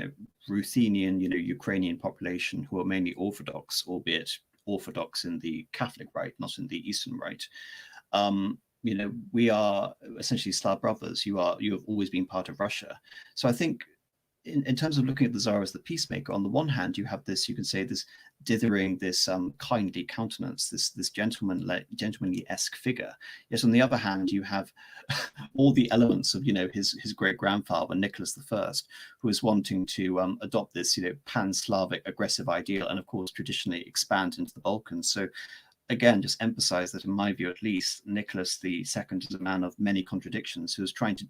Ruthenian, Ukrainian population who are mainly Orthodox, albeit Orthodox in the Catholic Rite, not in the Eastern Rite. We are essentially Slav brothers. You have always been part of Russia. So I think in terms of looking at the Tsar as the peacemaker, on the one hand, you have this, you can say, this dithering, this kindly countenance, this gentlemanly-esque figure. Yet on the other hand, you have all the elements of, his great-grandfather, Nicholas I, who is wanting to adopt this, pan-Slavic aggressive ideal and, of course, traditionally expand into the Balkans. So again, just emphasize that, in my view at least, Nicholas II is a man of many contradictions who is trying to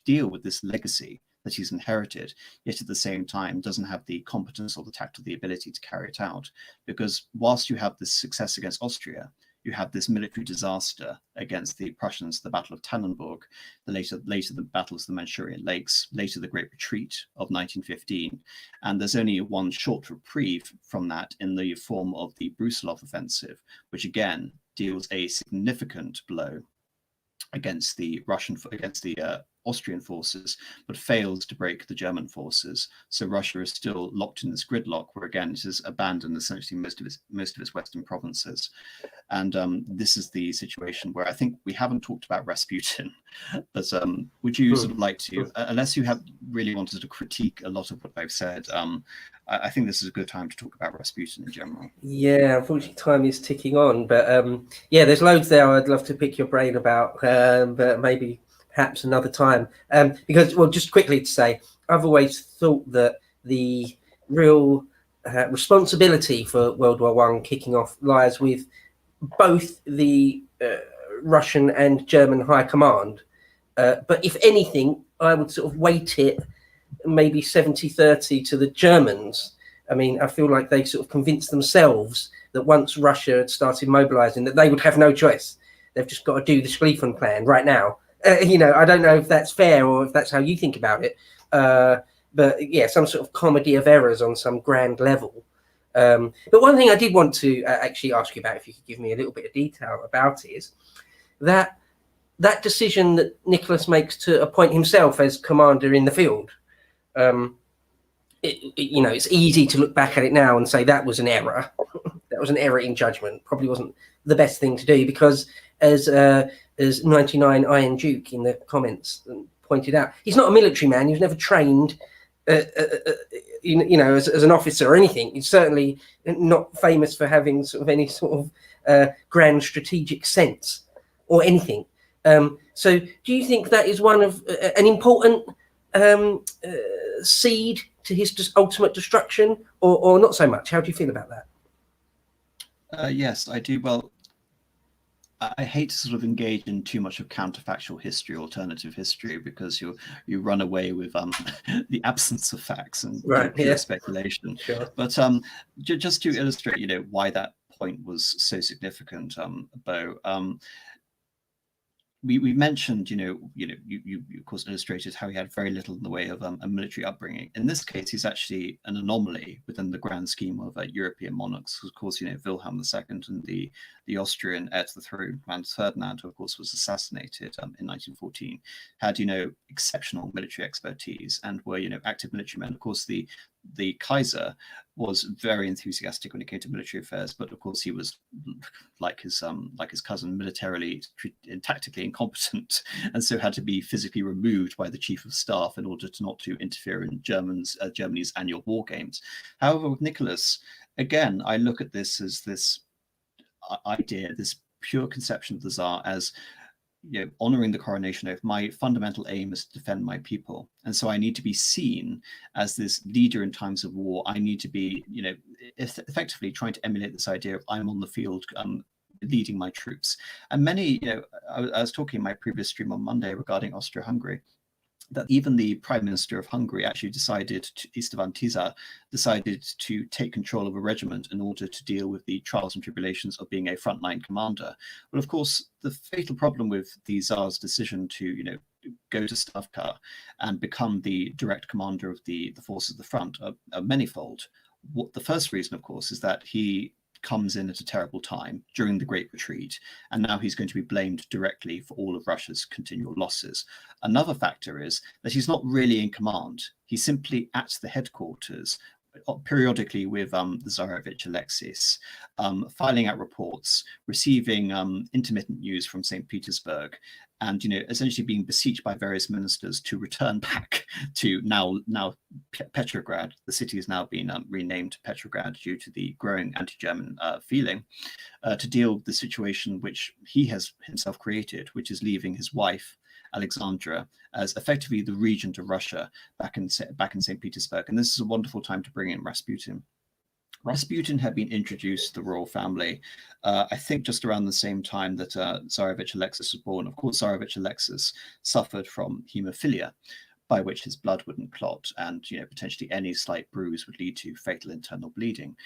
deal with this legacy that he's inherited, yet at the same time doesn't have the competence or the tact or the ability to carry it out. Because whilst you have this success against Austria, you have this military disaster against the Prussians, the Battle of Tannenberg, later the battles of the Manchurian Lakes, later the Great Retreat of 1915. And there's only one short reprieve from that in the form of the Brusilov offensive, which again deals a significant blow against the Austrian forces, but fails to break the German forces. So Russia is still locked in this gridlock, where again it has abandoned essentially most of its western provinces. And this is the situation where I think we haven't talked about Rasputin, but would you sort of like to, unless you have really wanted to critique a lot of what I've said, I think this is a good time to talk about Rasputin in general. Yeah, unfortunately, time is ticking on, but yeah, there's loads there I'd love to pick your brain about, but maybe perhaps another time. Because, well, just quickly to say, I've always thought that the real responsibility for World War One kicking off lies with both the Russian and German high command. But if anything, I would sort of weight it maybe 70-30 to the Germans. I mean, I feel like they sort of convinced themselves that once Russia had started mobilizing, that they would have no choice. They've just got to do the Schlieffen Plan right now. I don't know if that's fair or if that's how you think about it. But yeah, some sort of comedy of errors on some grand level. But one thing I did want to actually ask you about, if you could give me a little bit of detail about, is that decision that Nicholas makes to appoint himself as commander in the field. It's easy to look back at it now and say that was an error. That was an error in judgment. Probably wasn't the best thing to do, because as 99 Iron Duke in the comments pointed out, he's not a military man. He was never trained, as an officer or anything. He's certainly not famous for having sort of any sort of grand strategic sense or anything. So do you think that is one of an important seed to his ultimate destruction, or not so much? How do you feel about that? Yes, I do. Well, I hate to sort of engage in too much of counterfactual history, alternative history, because you run away with the absence of facts and pure speculation. Sure. But just to illustrate, why that point was so significant, Bo. We mentioned, you of course illustrated how he had very little in the way of a military upbringing. In this case, he's actually an anomaly within the grand scheme of European monarchs. Of course, Wilhelm II and the Austrian heir to the throne, Franz Ferdinand, who of course was assassinated in 1914, had exceptional military expertise and were active military men. Of course, the Kaiser was very enthusiastic when it came to military affairs, but of course he was like his cousin, militarily and tactically incompetent, and so had to be physically removed by the chief of staff in order to not to interfere in Germany's annual war games. However, with Nicholas, again, I look at this as this idea, this pure conception of the Tsar as honoring the coronation oath. My fundamental aim is to defend my people, and so I need to be seen as this leader in times of war. I need to be, effectively trying to emulate this idea of I'm on the field, leading my troops. And many, I was talking in my previous stream on Monday regarding Austria-Hungary, that even the Prime Minister of Hungary actually decided, Istvan Tisza, decided to take control of a regiment in order to deal with the trials and tribulations of being a frontline commander. Well, of course, the fatal problem with the Tsar's decision to, go to Stavka and become the direct commander of the forces of the front are manifold. The first reason, of course, is that he comes in at a terrible time during the Great Retreat, and now he's going to be blamed directly for all of Russia's continual losses. Another factor is that he's not really in command. He's simply at the headquarters, periodically with the Tsarevich Alexis, filing out reports, receiving intermittent news from St. Petersburg, and essentially being beseeched by various ministers to return back to now Petrograd. The city has now been renamed Petrograd due to the growing anti-German feeling, to deal with the situation which he has himself created, which is leaving his wife Alexandra as effectively the regent of Russia back in St. Petersburg. And this is a wonderful time to bring in Rasputin. Rasputin had been introduced to the royal family, I think just around the same time that Tsarevich Alexis was born. Of course, Tsarevich Alexis suffered from haemophilia, by which his blood wouldn't clot, and potentially any slight bruise would lead to fatal internal bleeding.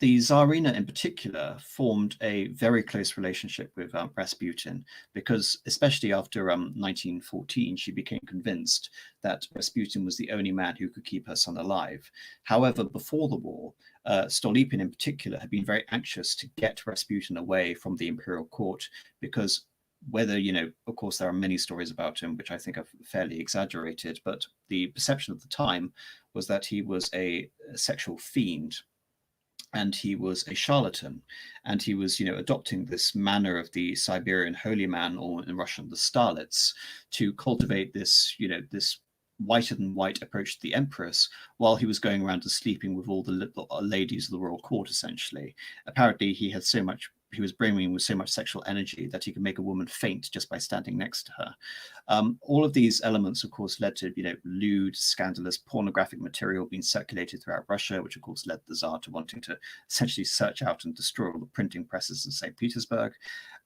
The Tsarina in particular formed a very close relationship with Rasputin, because especially after 1914, she became convinced that Rasputin was the only man who could keep her son alive. However, before the war, Stolypin in particular had been very anxious to get Rasputin away from the imperial court, because whether, of course, there are many stories about him, which I think are fairly exaggerated, but the perception of the time was that he was a sexual fiend, and he was a charlatan, and he was, adopting this manner of the Siberian holy man, or in Russian, the starlets, to cultivate this, this whiter than white approach to the empress, while he was going around and sleeping with all the ladies of the royal court, essentially. Apparently, he was brimming with so much sexual energy that he could make a woman faint just by standing next to her. All of these elements, of course, led to, lewd, scandalous, pornographic material being circulated throughout Russia, which, of course, led the Tsar to wanting to essentially search out and destroy all the printing presses in St. Petersburg.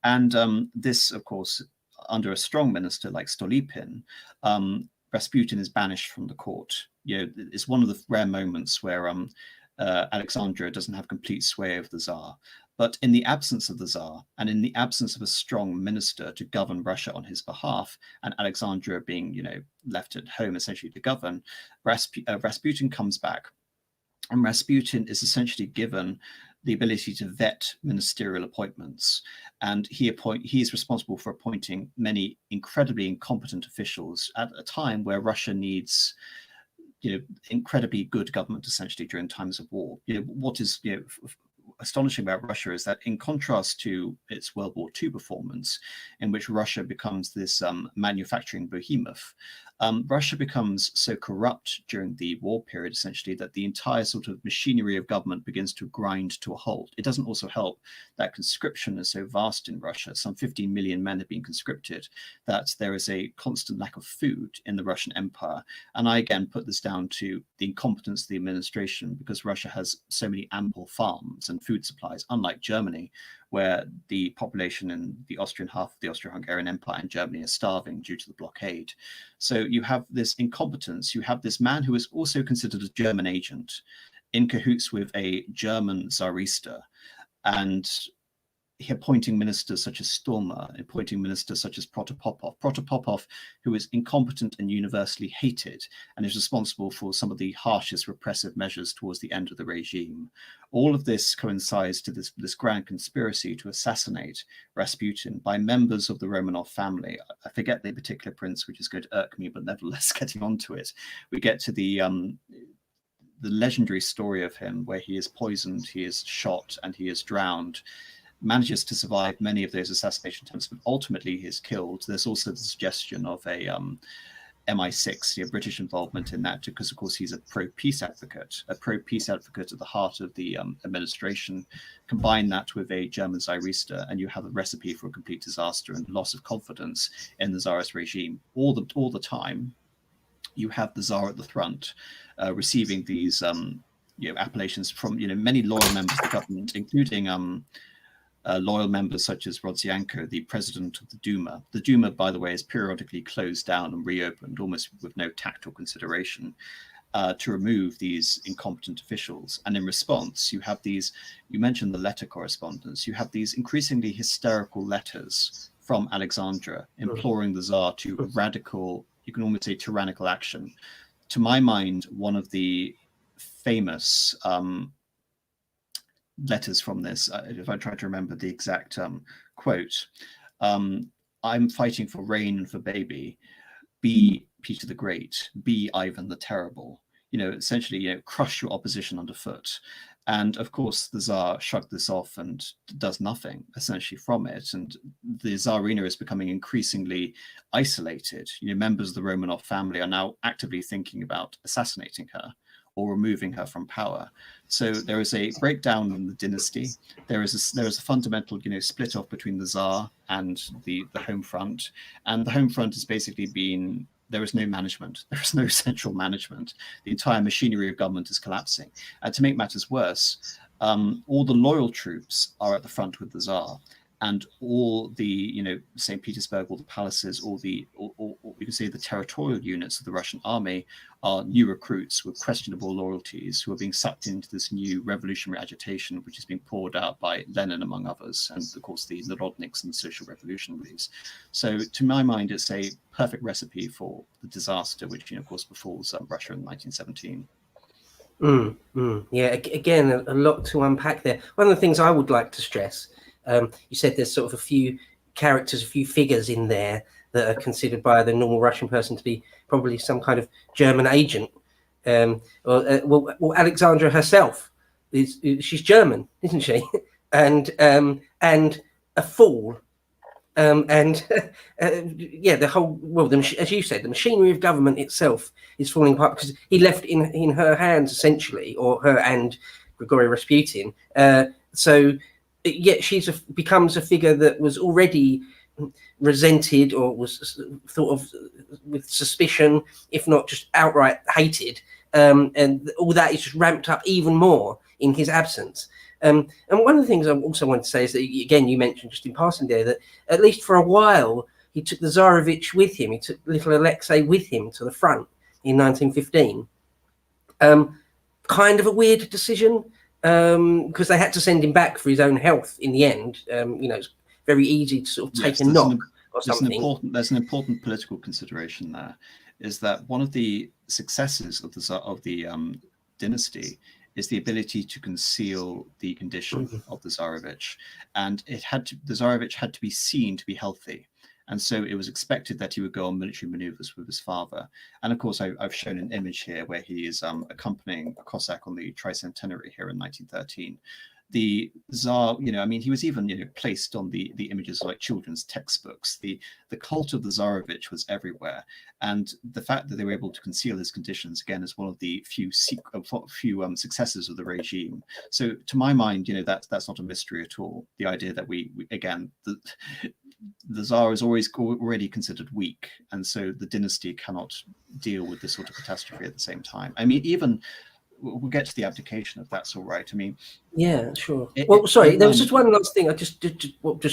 And this, of course, under a strong minister like Stolypin, Rasputin is banished from the court. It's one of the rare moments where Alexandra doesn't have complete sway over the Tsar. But in the absence of the Tsar, and in the absence of a strong minister to govern Russia on his behalf, and Alexandra being, left at home essentially to govern, Rasputin comes back. And Rasputin is essentially given the ability to vet ministerial appointments. And he is responsible for appointing many incredibly incompetent officials at a time where Russia needs incredibly good government, essentially, during times of war. What is astonishing about Russia is that, in contrast to its World War II performance, in which Russia becomes this manufacturing behemoth, Russia becomes so corrupt during the war period, essentially, that the entire sort of machinery of government begins to grind to a halt. It doesn't also help that conscription is so vast in Russia. Some 15 million men have been conscripted, that there is a constant lack of food in the Russian Empire. And I again put this down to the incompetence of the administration, because Russia has so many ample farms and food supplies, unlike Germany, where the population in the Austrian half of the Austro-Hungarian Empire and Germany is starving due to the blockade. So you have this incompetence. You have this man who is also considered a German agent in cahoots with a German Tsarista, and appointing ministers such as Stormer, appointing ministers such as Protopopov, who is incompetent and universally hated, and is responsible for some of the harshest repressive measures towards the end of the regime. All of this coincides to this grand conspiracy to assassinate Rasputin by members of the Romanov family. I forget the particular prince, which is going to irk me, but nevertheless, getting onto it, we get to the legendary story of him where he is poisoned, he is shot, and he is drowned. Manages to survive many of those assassination attempts, but ultimately he is killed. There's also the suggestion of a MI6, British involvement in that, because of course he's a pro-peace advocate at the heart of the administration. Combine that with a German Tsarista, and you have a recipe for a complete disaster and loss of confidence in the Tsarist regime. All the time, you have the Tsar at the front, receiving these appellations from many loyal members of the government, including loyal members such as Rodzianko, the president of the Duma. The Duma, by the way, is periodically closed down and reopened, almost with no tact or consideration, to remove these incompetent officials. And in response, you have these, you mentioned the letter correspondence, you have these increasingly hysterical letters from Alexandra imploring the Tsar to a radical, you can almost say tyrannical action. To my mind, one of the famous letters from this, if I try to remember the exact quote, I'm fighting for reign and for baby, be Peter the Great, be Ivan the Terrible, essentially, crush your opposition underfoot. And of course, the Tsar shrugged this off and does nothing essentially from it. And the Tsarina is becoming increasingly isolated. Members of the Romanov family are now actively thinking about assassinating her or removing her from power. So there is a breakdown in the dynasty. There is a fundamental, split off between the Tsar and the home front. And the home front has basically been, there is no management. There is no central management. The entire machinery of government is collapsing. And to make matters worse, all the loyal troops are at the front with the Tsar. And all the, St. Petersburg, all the palaces, all you can say the territorial units of the Russian army are new recruits with questionable loyalties who are being sucked into this new revolutionary agitation, which is being poured out by Lenin, among others, and of course the Narodniks and the social revolutionaries. So to my mind, it's a perfect recipe for the disaster, which, of course, befalls Russia in 1917. Yeah, again, a lot to unpack there. One of the things I would like to stress, you said there's sort of a few characters, a few figures in there that are considered by the normal Russian person to be probably some kind of German agent. Well, Alexandra herself she's German, isn't she? and a fool. Yeah, the whole as you said, the machinery of government itself is falling apart because he left in her hands essentially, or her and Grigory Rasputin. So yeah, becomes a figure that was already resented or was thought of with suspicion, if not just outright hated. And all that is just ramped up even more in his absence. And one of the things I also want to say is that, again, you mentioned just in passing there, that at least for a while, he took the Tsarevich with him. He took little Alexei with him to the front in 1915. Kind of a weird decision, because they had to send him back for his own health in the end. It's very easy to sort of take a knock or something. There's an important political consideration there, is that one of the successes of the dynasty is the ability to conceal the condition of the Tsarevich. And the Tsarevich had to be seen to be healthy. And so it was expected that he would go on military maneuvers with his father. And of course, I've shown an image here where he is accompanying a Cossack on the tricentenary here in 1913. The Tsar, he was even, placed on the images like children's textbooks. The cult of the Tsarevich was everywhere. And the fact that they were able to conceal his conditions, again, is one of the few successes of the regime. So to my mind, that's not a mystery at all. The idea that the Tsar is already considered weak. And so the dynasty cannot deal with this sort of catastrophe at the same time. Even we'll get to the abdication if that's all right. Yeah, sure. There was just one last thing. Just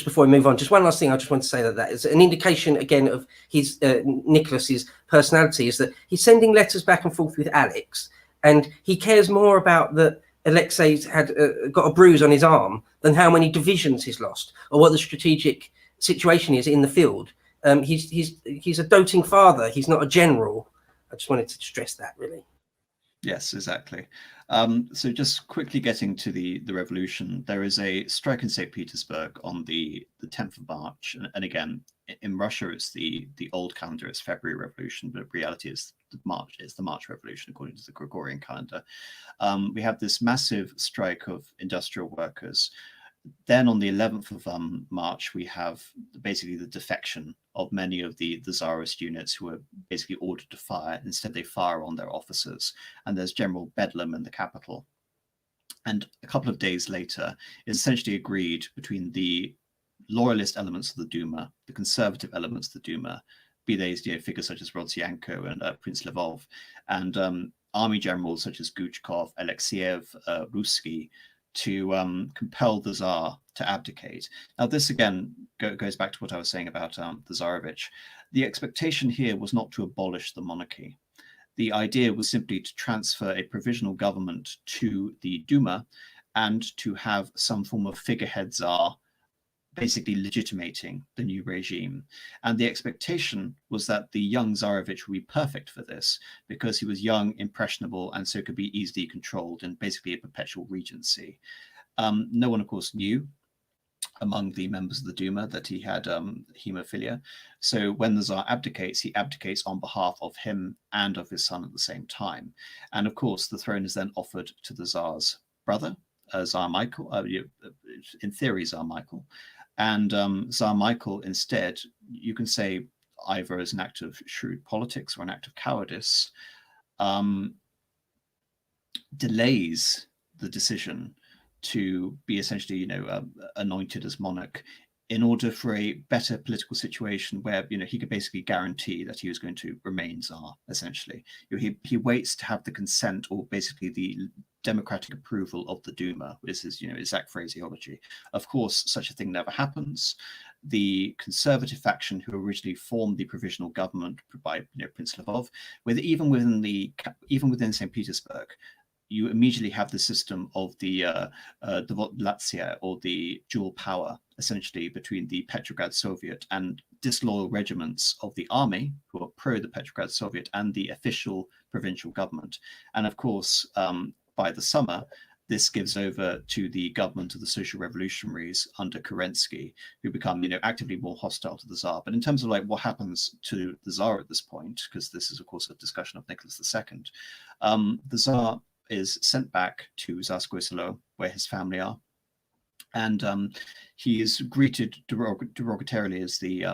before we move on, just one last thing I just want to say that is an indication again of his Nicholas's personality, is that he's sending letters back and forth with Alex, and he cares more about that Alexei's had got a bruise on his arm than how many divisions he's lost or what the strategic situation is in the field. He's a doting father. He's not a general. I just wanted to stress that, really. Yes, exactly. So just quickly getting to the revolution, there is a strike in St. Petersburg on the 10th of March. And again, in Russia, it's the old calendar, it's February Revolution, but in reality it's the March Revolution according to the Gregorian calendar. We have this massive strike of industrial workers. Then on the 11th of March, we have basically the defection of many of the Tsarist units who were basically ordered to fire. Instead, they fire on their officers, and there's general bedlam in the capital. And a couple of days later, it's essentially agreed between the loyalist elements of the Duma, the conservative elements of the Duma, be they figures such as Rodzianko and Prince Lvov, and army generals such as Guchkov, Alexeyev, Ruski, to compel the Tsar to abdicate. Now, this again goes back to what I was saying about the Tsarevich. The expectation here was not to abolish the monarchy. The idea was simply to transfer a provisional government to the Duma and to have some form of figurehead Tsar basically legitimating the new regime. And the expectation was that the young Tsarevich would be perfect for this because he was young, impressionable, and so could be easily controlled in basically a perpetual regency. No one, of course, knew among the members of the Duma that he had hemophilia. So when the Tsar abdicates, he abdicates on behalf of him and of his son at the same time. And of course, the throne is then offered to the Tsar's brother, Tsar Michael, in theory, Tsar Michael. And Tsar Michael, instead, you can say either as an act of shrewd politics or an act of cowardice, delays the decision to be essentially, anointed as monarch in order for a better political situation where, he could basically guarantee that he was going to remain Tsar, essentially. He waits to have the consent or basically the democratic approval of the Duma, is his, exact phraseology. Of course, such a thing never happens. The conservative faction who originally formed the provisional government by Prince Lvov, even within St. Petersburg, you immediately have the system of the Dvotlatsia, or the dual power, essentially between the Petrograd Soviet and disloyal regiments of the army who are pro the Petrograd Soviet and the official provincial government. And of course, by the summer, this gives over to the government of the social revolutionaries under Kerensky, who become, actively more hostile to the Tsar. But in terms of what happens to the Tsar at this point, because this is, of course, a discussion of Nicholas II, the Tsar is sent back to Tsarskoye Selo, where his family are, and he is greeted derogatorily as the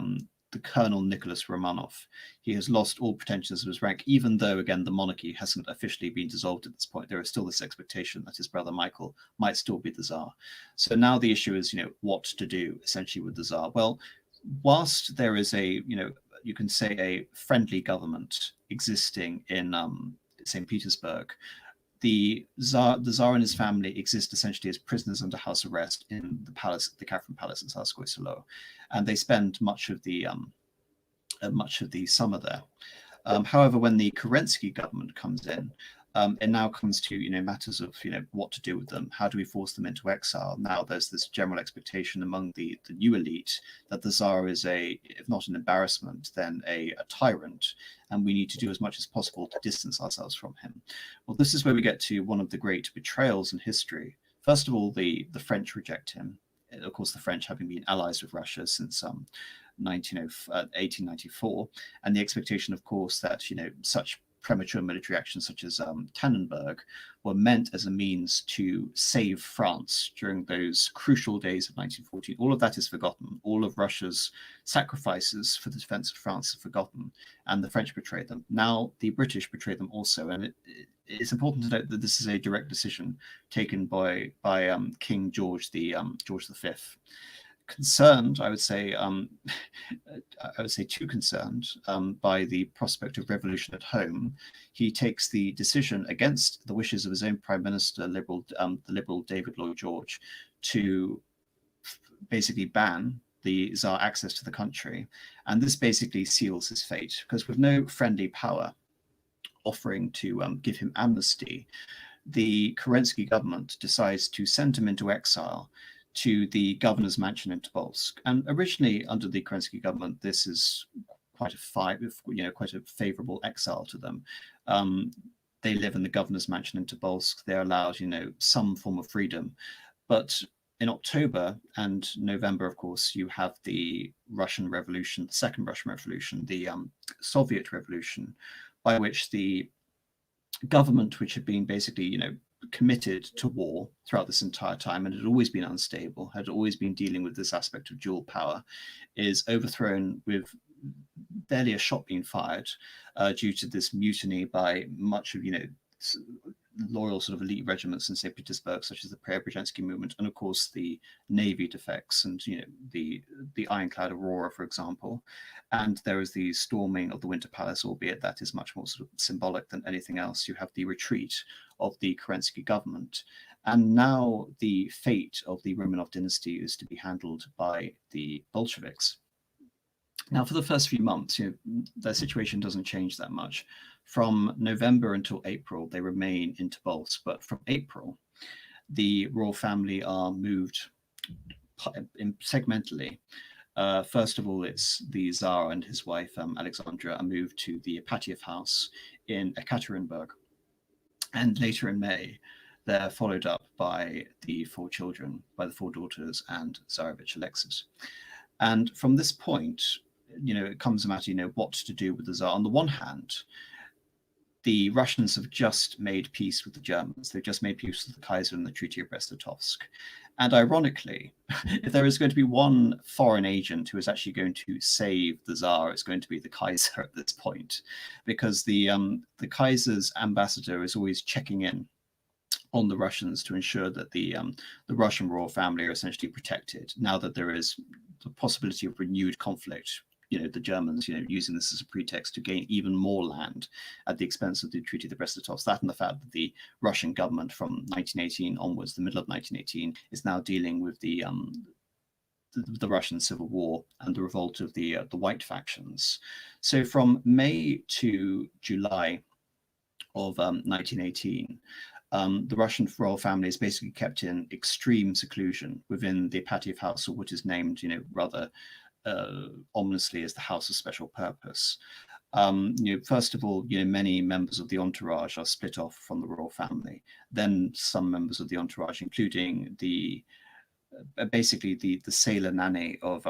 Colonel Nicholas Romanov. He has lost all pretensions of his rank, even though, again, the monarchy hasn't officially been dissolved at this point. There is still this expectation that his brother Michael might still be the Tsar. So now the issue is, what to do essentially with the Tsar. Well, whilst there is a, you can say a friendly government existing in St. Petersburg, the Tsar and his family exist essentially as prisoners under house arrest in the palace, the Catherine Palace in Tsarskoye Selo, and they spend much of the summer there. However, when the Kerensky government comes in, it now comes to matters of what to do with them. How do we force them into exile? Now there's this general expectation among the new elite that the Tsar is if not an embarrassment, then a tyrant, and we need to do as much as possible to distance ourselves from him. Well, this is where we get to one of the great betrayals in history. First of all, the French reject him. Of course, the French having been allies with Russia since 1894, and the expectation, of course, that such premature military actions such as Tannenberg were meant as a means to save France during those crucial days of 1914. All of that is forgotten. All of Russia's sacrifices for the defense of France are forgotten, and the French betrayed them. Now the British betrayed them also, and it's important to note that this is a direct decision taken by King George V. Concerned, I would say too concerned by the prospect of revolution at home, he takes the decision against the wishes of his own prime minister, the liberal David Lloyd George, to basically ban the Tsar access to the country, and this basically seals his fate, because with no friendly power offering to give him amnesty, the Kerensky government decides to send him into exile to the governor's mansion in Tobolsk. And originally, under the Kerensky government, this is quite a favorable exile to them. They live in the governor's mansion in Tobolsk. They're allowed, some form of freedom. But in October and November, of course, you have the Russian Revolution, the Second Russian Revolution, the Soviet Revolution, by which the government, which had been basically, committed to war throughout this entire time and had always been unstable, had always been dealing with this aspect of dual power, is overthrown with barely a shot being fired due to this mutiny by much of, loyal sort of elite regiments in St. Petersburg, such as the Preobrazhensky movement, and of course the Navy defects and the ironclad Aurora, for example. And there is the storming of the Winter Palace, albeit that is much more sort of symbolic than anything else. You have the retreat of the Kerensky government, and now the fate of the Romanov dynasty is to be handled by the Bolsheviks. Now, for the first few months, their situation doesn't change that much. From November until April, they remain in Tobolsk, but from April, the royal family are moved segmentally. First of all, it's the Tsar and his wife, Alexandra, are moved to the Ipatiev house in Ekaterinburg. And later in May, they're followed up by the four children, by the four daughters and Tsarevich Alexis. And from this point, it comes a matter, what to do with the Tsar. On the one hand, the Russians have just made peace with the Germans. They've just made peace with the Kaiser in the Treaty of Brest-Litovsk. And ironically, if there is going to be one foreign agent who is actually going to save the Tsar, it's going to be the Kaiser at this point, because the Kaiser's ambassador is always checking in on the Russians to ensure that the Russian royal family are essentially protected now that there is the possibility of renewed conflict. The Germans, using this as a pretext to gain even more land at the expense of the Treaty of Brest-Litovsk. That and the fact that the Russian government from 1918 onwards, the middle of 1918, is now dealing with the Russian Civil War and the revolt of the White factions. So from May to July of 1918, the Russian royal family is basically kept in extreme seclusion within the Ipatiev house, or what is named, rather ominously as the House of Special Purpose. First of all, many members of the entourage are split off from the royal family. Then some members of the entourage, including basically the sailor nanny of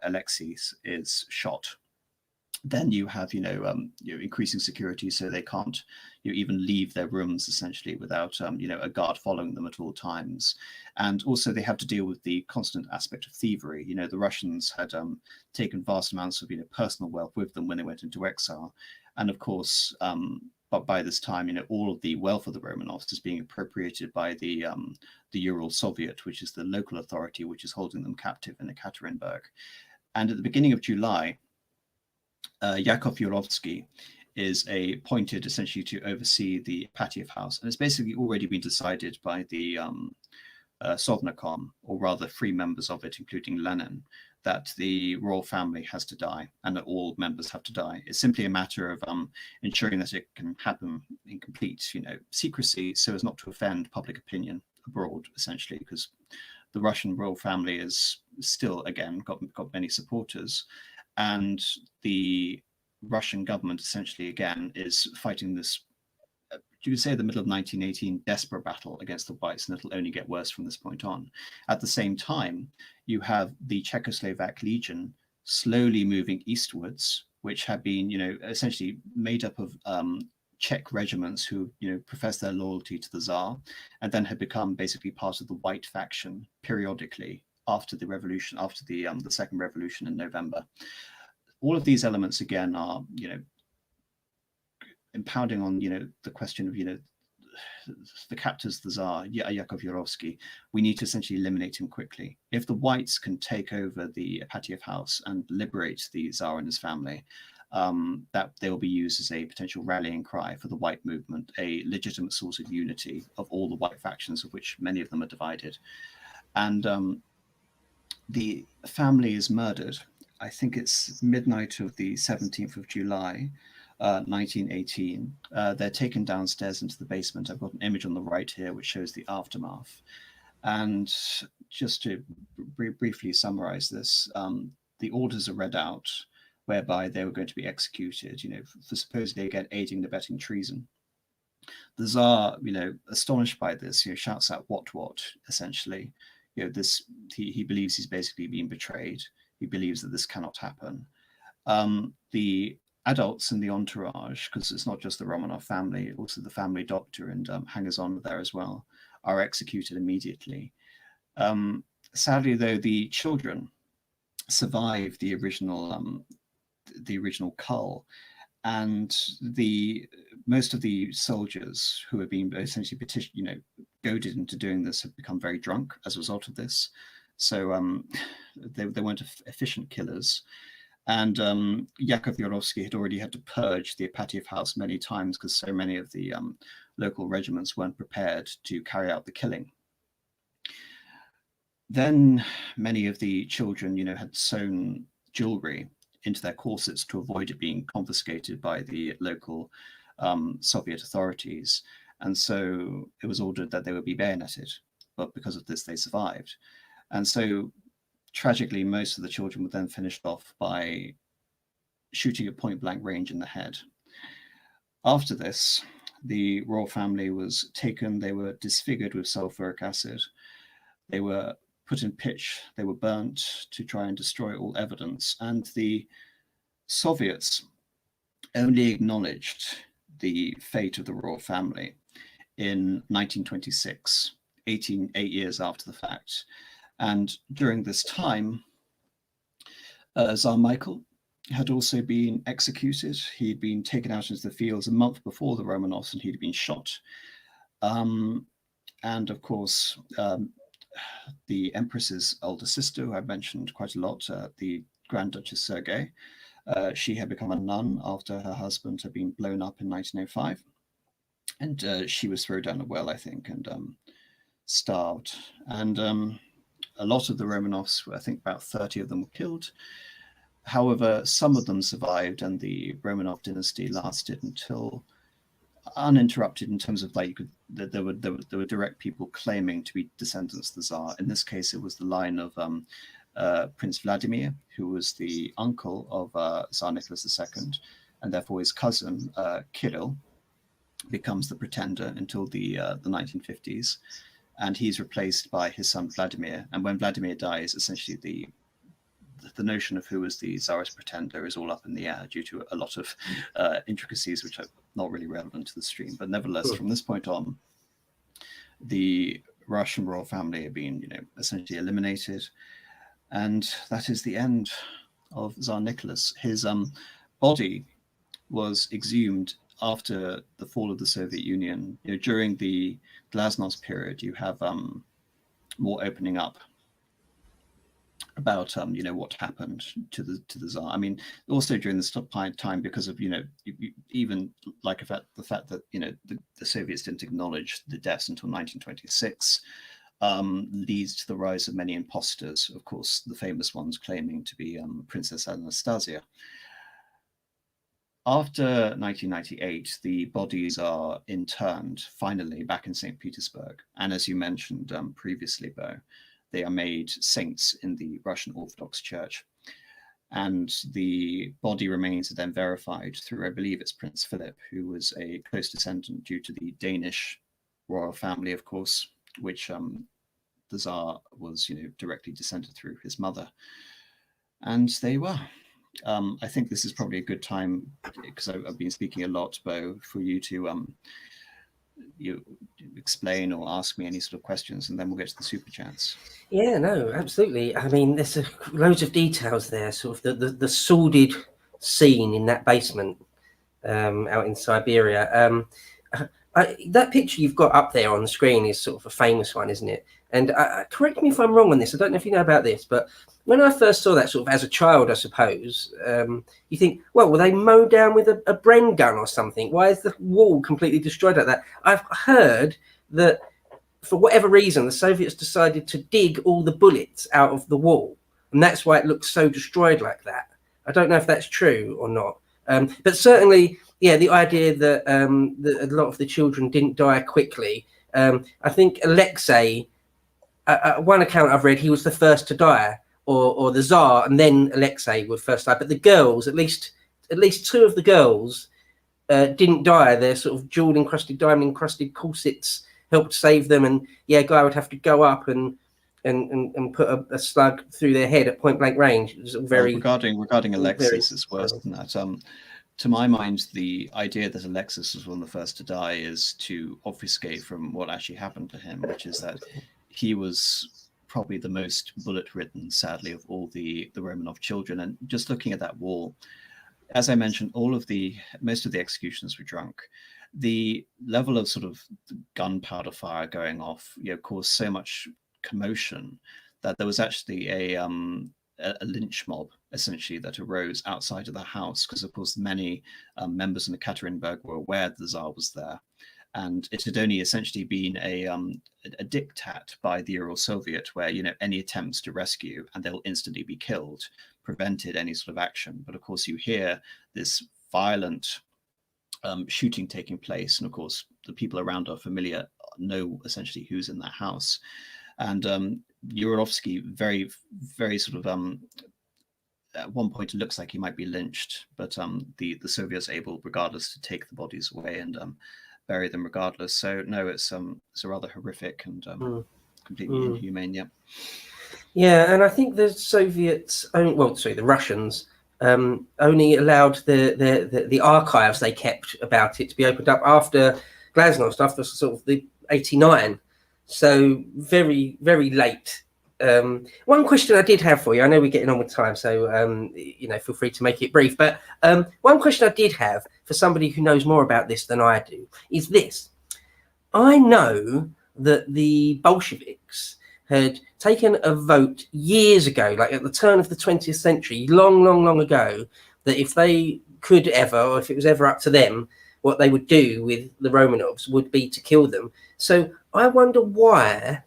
Alexis, is shot. Then you have, increasing security, so they can't, even leave their rooms essentially without, a guard following them at all times. And also they have to deal with the constant aspect of thievery. The Russians had taken vast amounts of, personal wealth with them when they went into exile. And of course, but by this time, all of the wealth of the Romanovs is being appropriated by the Ural Soviet, which is the local authority which is holding them captive in Ekaterinburg. And at the beginning of July, Yakov Yurovsky is appointed essentially to oversee the Ipatiev house. And it's basically already been decided by the Sovnarkom, or rather 3 members of it, including Lenin, that the royal family has to die and that all members have to die. It's simply a matter of ensuring that it can happen in complete, secrecy, so as not to offend public opinion abroad, essentially, because the Russian royal family is still, again, got many supporters. And the Russian government essentially, again, is fighting this, you could say, the middle of 1918 desperate battle against the whites, and it'll only get worse from this point on. At the same time, you have the Czechoslovak Legion slowly moving eastwards, which have been, essentially made up of Czech regiments who, profess their loyalty to the Tsar, and then had become basically part of the white faction periodically after the revolution, after the second revolution in November. All of these elements again are, impounding on, the question of, the captors the Tsar, Yakov Yurovsky. We need to essentially eliminate him quickly. If the whites can take over the Ipatiev house and liberate the Tsar and his family, that they will be used as a potential rallying cry for the white movement, a legitimate source of unity of all the white factions, of which many of them are divided. And the family is murdered. I think it's midnight of the 17th of July. 1918. They're taken downstairs into the basement. I've got an image on the right here which shows the aftermath. And just to briefly summarize this, the orders are read out whereby they were going to be executed, for supposedly, again, aiding and abetting treason. The Tsar, astonished by this, shouts out what, essentially. This he believes he's basically been betrayed. He believes that this cannot happen. The adults in the entourage, because it's not just the Romanov family, also the family doctor and hangers-on there as well, are executed immediately. Sadly, though, the children survive the original cull, and most of the soldiers who have been essentially goaded into doing this have become very drunk as a result of this. So they weren't efficient killers. And Yakov Yorovsky had already had to purge the Apatiev house many times because so many of the local regiments weren't prepared to carry out the killing. Then many of the children, had sewn jewelry into their corsets to avoid it being confiscated by the local Soviet authorities. And so it was ordered that they would be bayoneted. But because of this, they survived. And so tragically, most of the children were then finished off by shooting at point blank range in the head. After this, the royal family was taken. They were disfigured with sulfuric acid. They were put in pitch. They were burnt to try and destroy all evidence. And the Soviets only acknowledged the fate of the royal family in 1926, 8 years after the fact. And during this time, Tsar Michael had also been executed. He'd been taken out into the fields a month before the Romanovs, and he'd been shot. And of course, the Empress's older sister, who I've mentioned quite a lot, the Grand Duchess Sergei, she had become a nun after her husband had been blown up in 1905. And she was thrown down a well, I think, and starved. And a lot of the Romanovs, I think about 30 of them were killed. However, some of them survived, and the Romanov dynasty lasted until uninterrupted in terms of there were direct people claiming to be descendants of the Tsar. In this case, it was the line of Prince Vladimir, who was the uncle of Tsar Nicholas II, and therefore his cousin Kirill becomes the pretender until the 1950s. And he's replaced by his son Vladimir. And when Vladimir dies, essentially the notion of who was the Tsarist pretender is all up in the air due to a lot of intricacies which are not really relevant to the stream. But nevertheless, from this point on, the Russian royal family have been, essentially eliminated. And that is the end of Tsar Nicholas. His body was exhumed after the fall of the Soviet Union. During the Glasnost period, you have more opening up about what happened to the Tsar. I mean, also during this time, because of even like the fact that the Soviets didn't acknowledge the deaths until 1926, leads to the rise of many imposters. Of course, the famous ones claiming to be Princess Anastasia. After 1998, the bodies are interned finally back in St. Petersburg. And as you mentioned previously, Bo, they are made saints in the Russian Orthodox Church. And the body remains then verified through, I believe it's Prince Philip, who was a close descendant due to the Danish royal family, of course, which the Tsar was directly descended through his mother. And they were. I think this is probably a good time, because I've been speaking a lot, Bo, for you to you explain or ask me any sort of questions, and then we'll get to the super chats. Yeah, no, absolutely. I mean, there's loads of details there. Sort of the sordid scene in that basement out in Siberia. That picture you've got up there on the screen is sort of a famous one, isn't it? And correct me if I'm wrong on this. I don't know if you know about this, but when I first saw that, sort of as a child, I suppose, you think, well, were they mowed down with a Bren gun or something? Why is the wall completely destroyed like that? I've heard that for whatever reason, the Soviets decided to dig all the bullets out of the wall, and that's why it looks so destroyed like that. I don't know if that's true or not. But certainly, yeah, the idea that, that a lot of the children didn't die quickly. I think Alexei, one account I've read, he was the first to die, or the Tsar, and then Alexei would first die. But the girls, at least two of the girls, didn't die. Their sort of jewel encrusted, diamond encrusted corsets helped save them. And yeah, Guy would have to go up and put a slug through their head at point blank range. It was very regarding Alexis is worse than that. To my mind, the idea that Alexis was one of the first to die is to obfuscate from what actually happened to him, which is that he was probably the most bullet-ridden, sadly, of all the Romanov children. And just looking at that wall, as I mentioned, most of the executions were drunk. The level of sort of gunpowder fire going off, caused so much commotion that there was actually a lynch mob essentially that arose outside of the house, because of course many members in the Ekaterinburg were aware that the Tsar was there, and it had only essentially been a diktat by the Ural Soviet, where any attempts to rescue and they'll instantly be killed prevented any sort of action. But of course you hear this violent shooting taking place, and of course the people around are familiar, know essentially who's in that house. And Yurovsky very, very sort of at one point it looks like he might be lynched, but the Soviets are able, regardless, to take the bodies away and bury them regardless. So no, it's a rather horrific and completely inhumane. Yeah, and I think the Soviets, the Russians, only allowed the archives they kept about it to be opened up after Glasnost, after sort of the 89. So very, very late. One question I did have for you, I know we're getting on with time, so feel free to make it brief. But one question I did have for somebody who knows more about this than I do is this. I know that the Bolsheviks had taken a vote years ago, like at the turn of the 20th century, long ago, that if they could ever, or if it was ever up to them, what they would do with the Romanovs would be to kill them. So I wonder why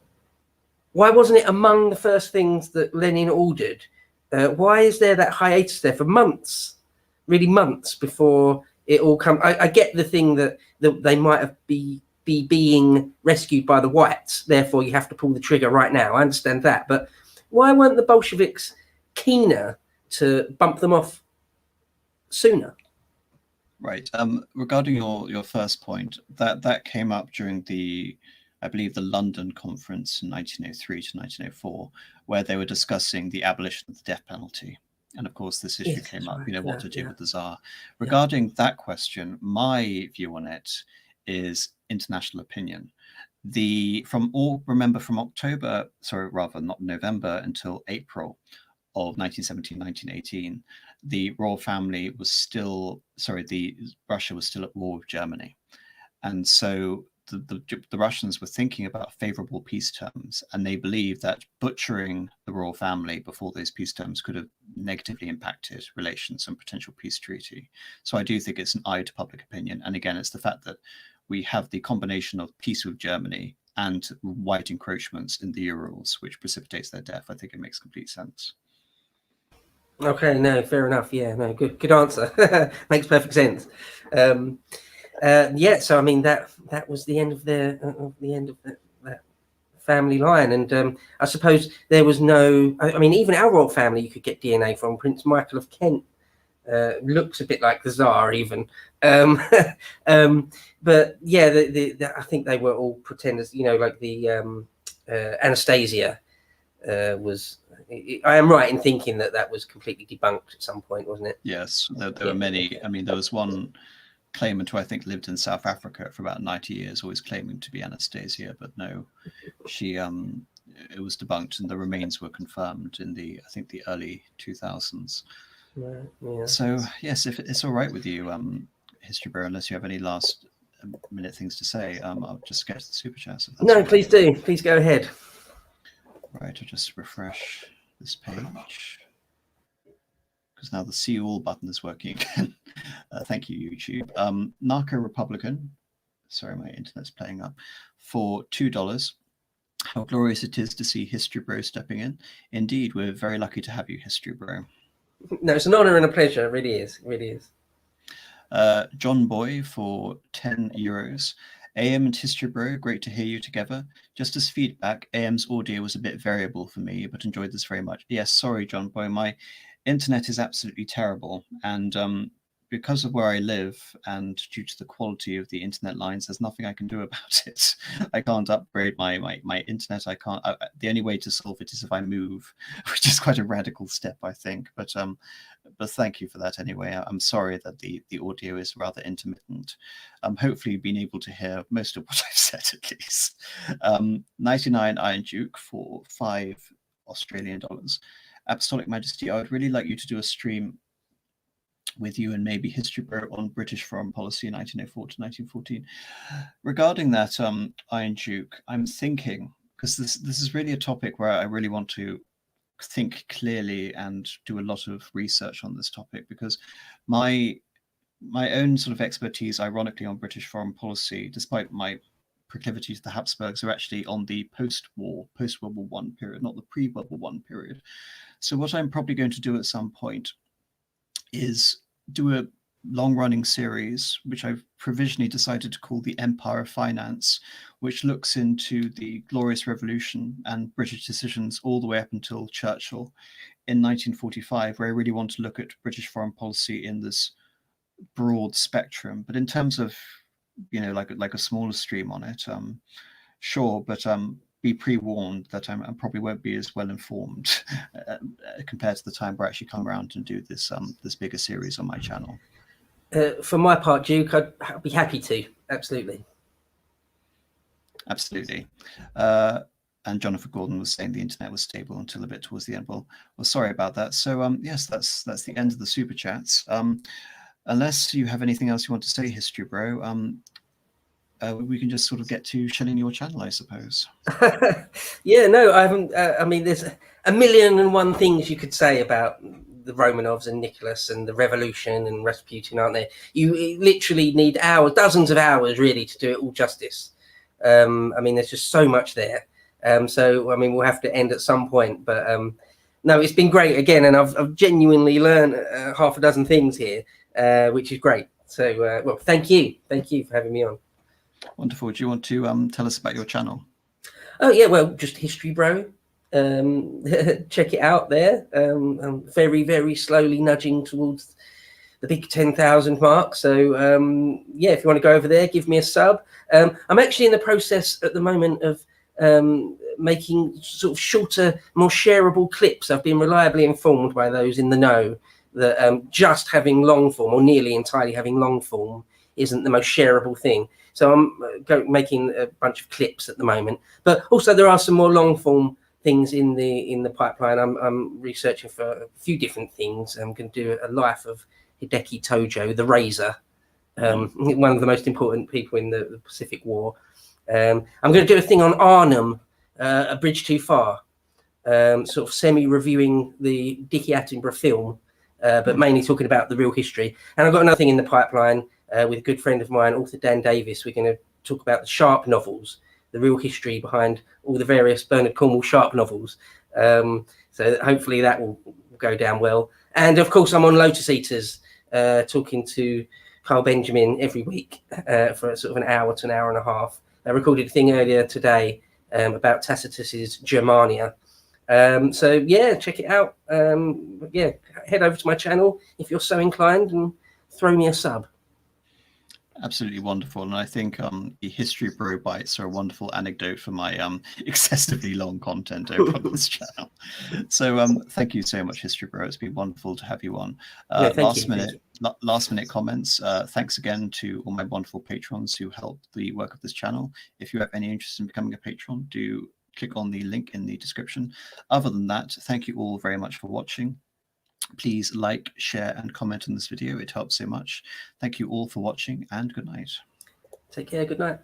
wasn't it among the first things that Lenin ordered? Why is there that hiatus there for months, really months, before it all come? I get the thing that they might have be being rescued by the whites, therefore you have to pull the trigger right now. I understand that, but why weren't the Bolsheviks keener to bump them off sooner? Right. Regarding your first point, that came up during I believe the London conference in 1903 to 1904, where they were discussing the abolition of the death penalty. And of course, this issue came up, what to do with the Tsar. Regarding that question, my view on it is international opinion. From October, not November until April of 1917, 1918, the royal family was still, Russia was still at war with Germany. And so the Russians were thinking about favorable peace terms, and they believed that butchering the royal family before those peace terms could have negatively impacted relations and potential peace treaty. So I do think it's an eye to public opinion. And again, it's the fact that we have the combination of peace with Germany and white encroachments in the Urals, which precipitates their death. I think it makes complete sense. Okay, no, fair enough. Yeah, no, good answer. Makes perfect sense. So I mean that was the end of that family line, and I suppose there was no. I mean, even our royal family, you could get DNA from. Prince Michael of Kent looks a bit like the Tsar, even. But yeah, I think they were all pretenders. Like the Anastasia was. I am right in thinking that was completely debunked at some point, wasn't it? Yes, there were many. I mean, there was one claimant who I think lived in South Africa for about 90 years, always claiming to be Anastasia, but no, she it was debunked, and the remains were confirmed in the early 2000s. Right, yeah. So yes, if it's all right with you, History Bro, unless you have any last minute things to say, I'll just get to the super chats. No, please do. Please go ahead. Right, I'll just refresh this page, because now the see all button is working again. Thank you, YouTube. Narco Republican, sorry, my internet's playing up, for $2. How glorious it is to see History Bro stepping in. Indeed, we're very lucky to have you, History Bro. No, it's an honor and a pleasure. It really is. It really is. John Boy for €10. AM and History Bro, great to hear you together. Just as feedback, AM's audio was a bit variable for me, but enjoyed this very much. Yes, sorry, John Boy, my internet is absolutely terrible, and because of where I live and due to the quality of the internet lines, there's nothing I can do about it. I can't upgrade my internet. I can't. The only way to solve it is if I move, which is quite a radical step, I think. But thank you for that anyway. I'm sorry that the audio is rather intermittent. Hopefully you've been able to hear most of what I've said at least. 99 Iron Duke for $5 Australian. Apostolic Majesty, I would really like you to do a stream with you and maybe History Bro on British foreign policy 1904 to 1914. Regarding that, Iron Duke, I'm thinking, because this is really a topic where I really want to think clearly and do a lot of research on this topic, because my own sort of expertise, ironically, on British foreign policy, despite my proclivity to the Habsburgs, are actually on the post-World War I period, not the pre-World War I period. So what I'm probably going to do at some point is do a long-running series, which I've provisionally decided to call The Empire of Finance, which looks into the Glorious Revolution and British decisions all the way up until Churchill in 1945, where I really want to look at British foreign policy in this broad spectrum. But in terms of, like a smaller stream on it, sure, but be pre-warned that I probably won't be as well informed compared to the time where I actually come around and do this bigger series on my channel. For my part, Duke, I'd be happy to. Absolutely. And Jonathan Gordon was saying the internet was stable until a bit towards the end. Well, sorry about that. So yes, that's the end of the super chats. Unless you have anything else you want to say, History Bro, we can just sort of get to shelling your channel, I suppose. Yeah, no, I haven't. I mean, there's a million and one things you could say about the Romanovs and Nicholas and the revolution and Rasputin, aren't there? You literally need hours, dozens of hours, really, to do it all justice. I mean, there's just so much there. So, I mean, we'll have to end at some point. But no, it's been great again, and I've genuinely learned half a dozen things here, which is great. So, well, thank you for having me on. Wonderful. Do you want to tell us about your channel? Oh yeah, well, just History Bro. Check it out there. I'm very, very slowly nudging towards the big 10,000 mark. So yeah, if you want to go over there, give me a sub. I'm actually in the process at the moment of making sort of shorter, more shareable clips. I've been reliably informed by those in the know that just having long form, or nearly entirely having long form, isn't the most shareable thing. So I'm making a bunch of clips at the moment, but also there are some more long form things in the pipeline. I'm researching for a few different things. I'm going to do a life of Hideki Tojo, the Razor, one of the most important people in the Pacific War. I'm going to do a thing on Arnhem, A Bridge Too Far, sort of semi-reviewing the Dickie Attenborough film, but mainly talking about the real history. And I've got another thing in the pipeline with a good friend of mine, author Dan Davis. We're going to talk about the Sharp novels, the real history behind all the various Bernard Cornwell Sharp novels. So hopefully that will go down well. And of course, I'm on Lotus Eaters, talking to Carl Benjamin every week for sort of an hour to an hour and a half. I recorded a thing earlier today about Tacitus's Germania. So yeah, check it out. Yeah, head over to my channel if you're so inclined and throw me a sub. Absolutely wonderful. And I think the History Bro bites are a wonderful anecdote for my excessively long content over on this channel. So thank you so much, History Bro. It's been wonderful to have you on. Yeah, last minute comments. Thanks again to all my wonderful patrons who helped the work of this channel. If you have any interest in becoming a patron, do click on the link in the description. Other than that, thank you all very much for watching. Please like, share, and comment on this video. It helps so much. Thank you all for watching, and good night. Take care. Good night.